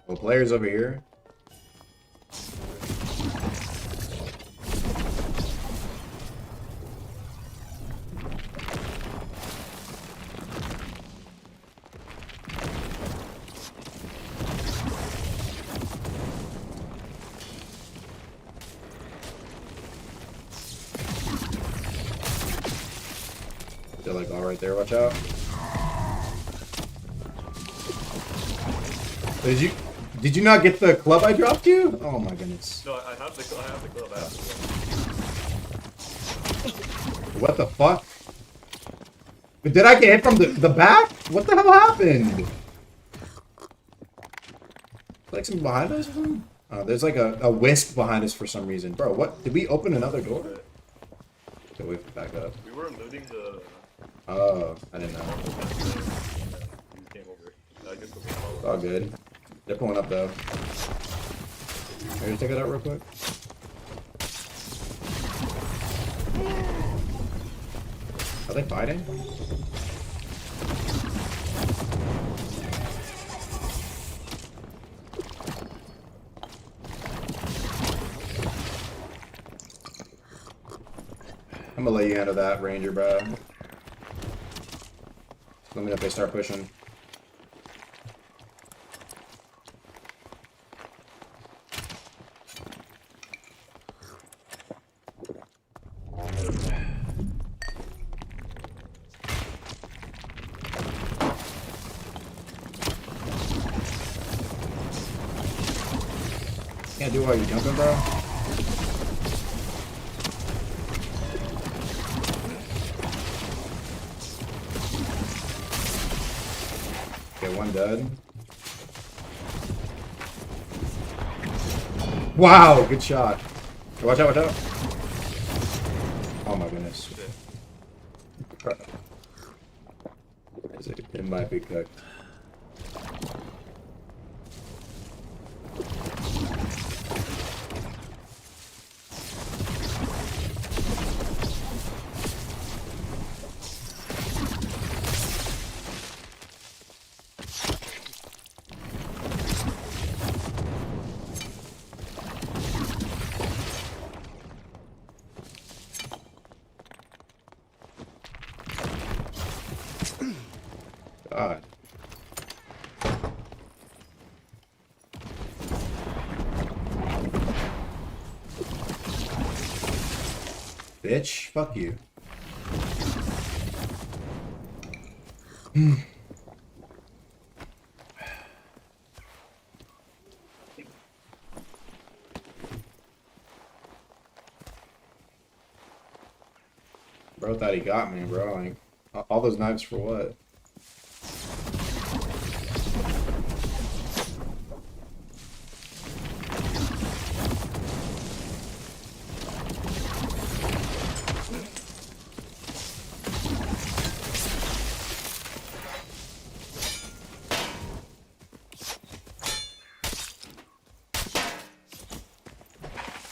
Well, players over here. They're like all right there. Watch out. Did you not get the club I dropped you? Oh my goodness. No, I have the club. What the fuck? But did I get hit from the back? What the hell happened? Like something behind us or something? Oh, there's like a wisp behind us for some reason. Bro, what? Did we open another door? Okay, we have to back up. We were looting the... Oh, I didn't know. You came over. I guess It's all good. They're pulling up though. Ready to take it out real quick? Are they fighting? I'm gonna let you handle that, Ranger, bro. Let me know if they start pushing. Can't do it while you're jumping, bro. Okay, one dead. Wow, good shot. Watch out, watch out. Oh my goodness. It might be cooked. God. Bitch, fuck you. Bro thought he got me, bro. Like, all those knives for what?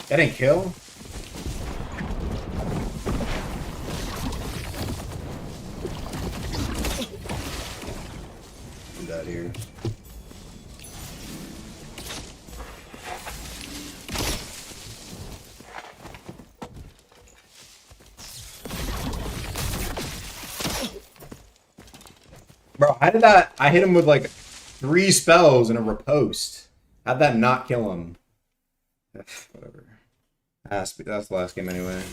That ain't kill? Do that here. Bro, how did that? I hit him with like 3 spells and a riposte. How'd that not kill him? Whatever. That's the last game anyway.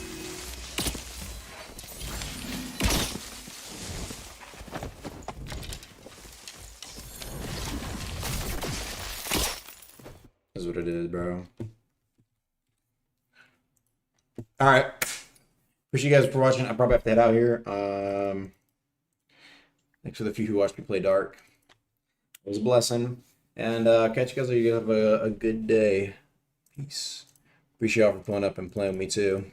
That's what it is, bro. Alright. Appreciate you guys for watching. I probably have to head out here. Thanks for the few who watched me play Dark. It was a blessing. And catch you guys. You have a good day. Peace. Appreciate y'all for pulling up and playing with me too.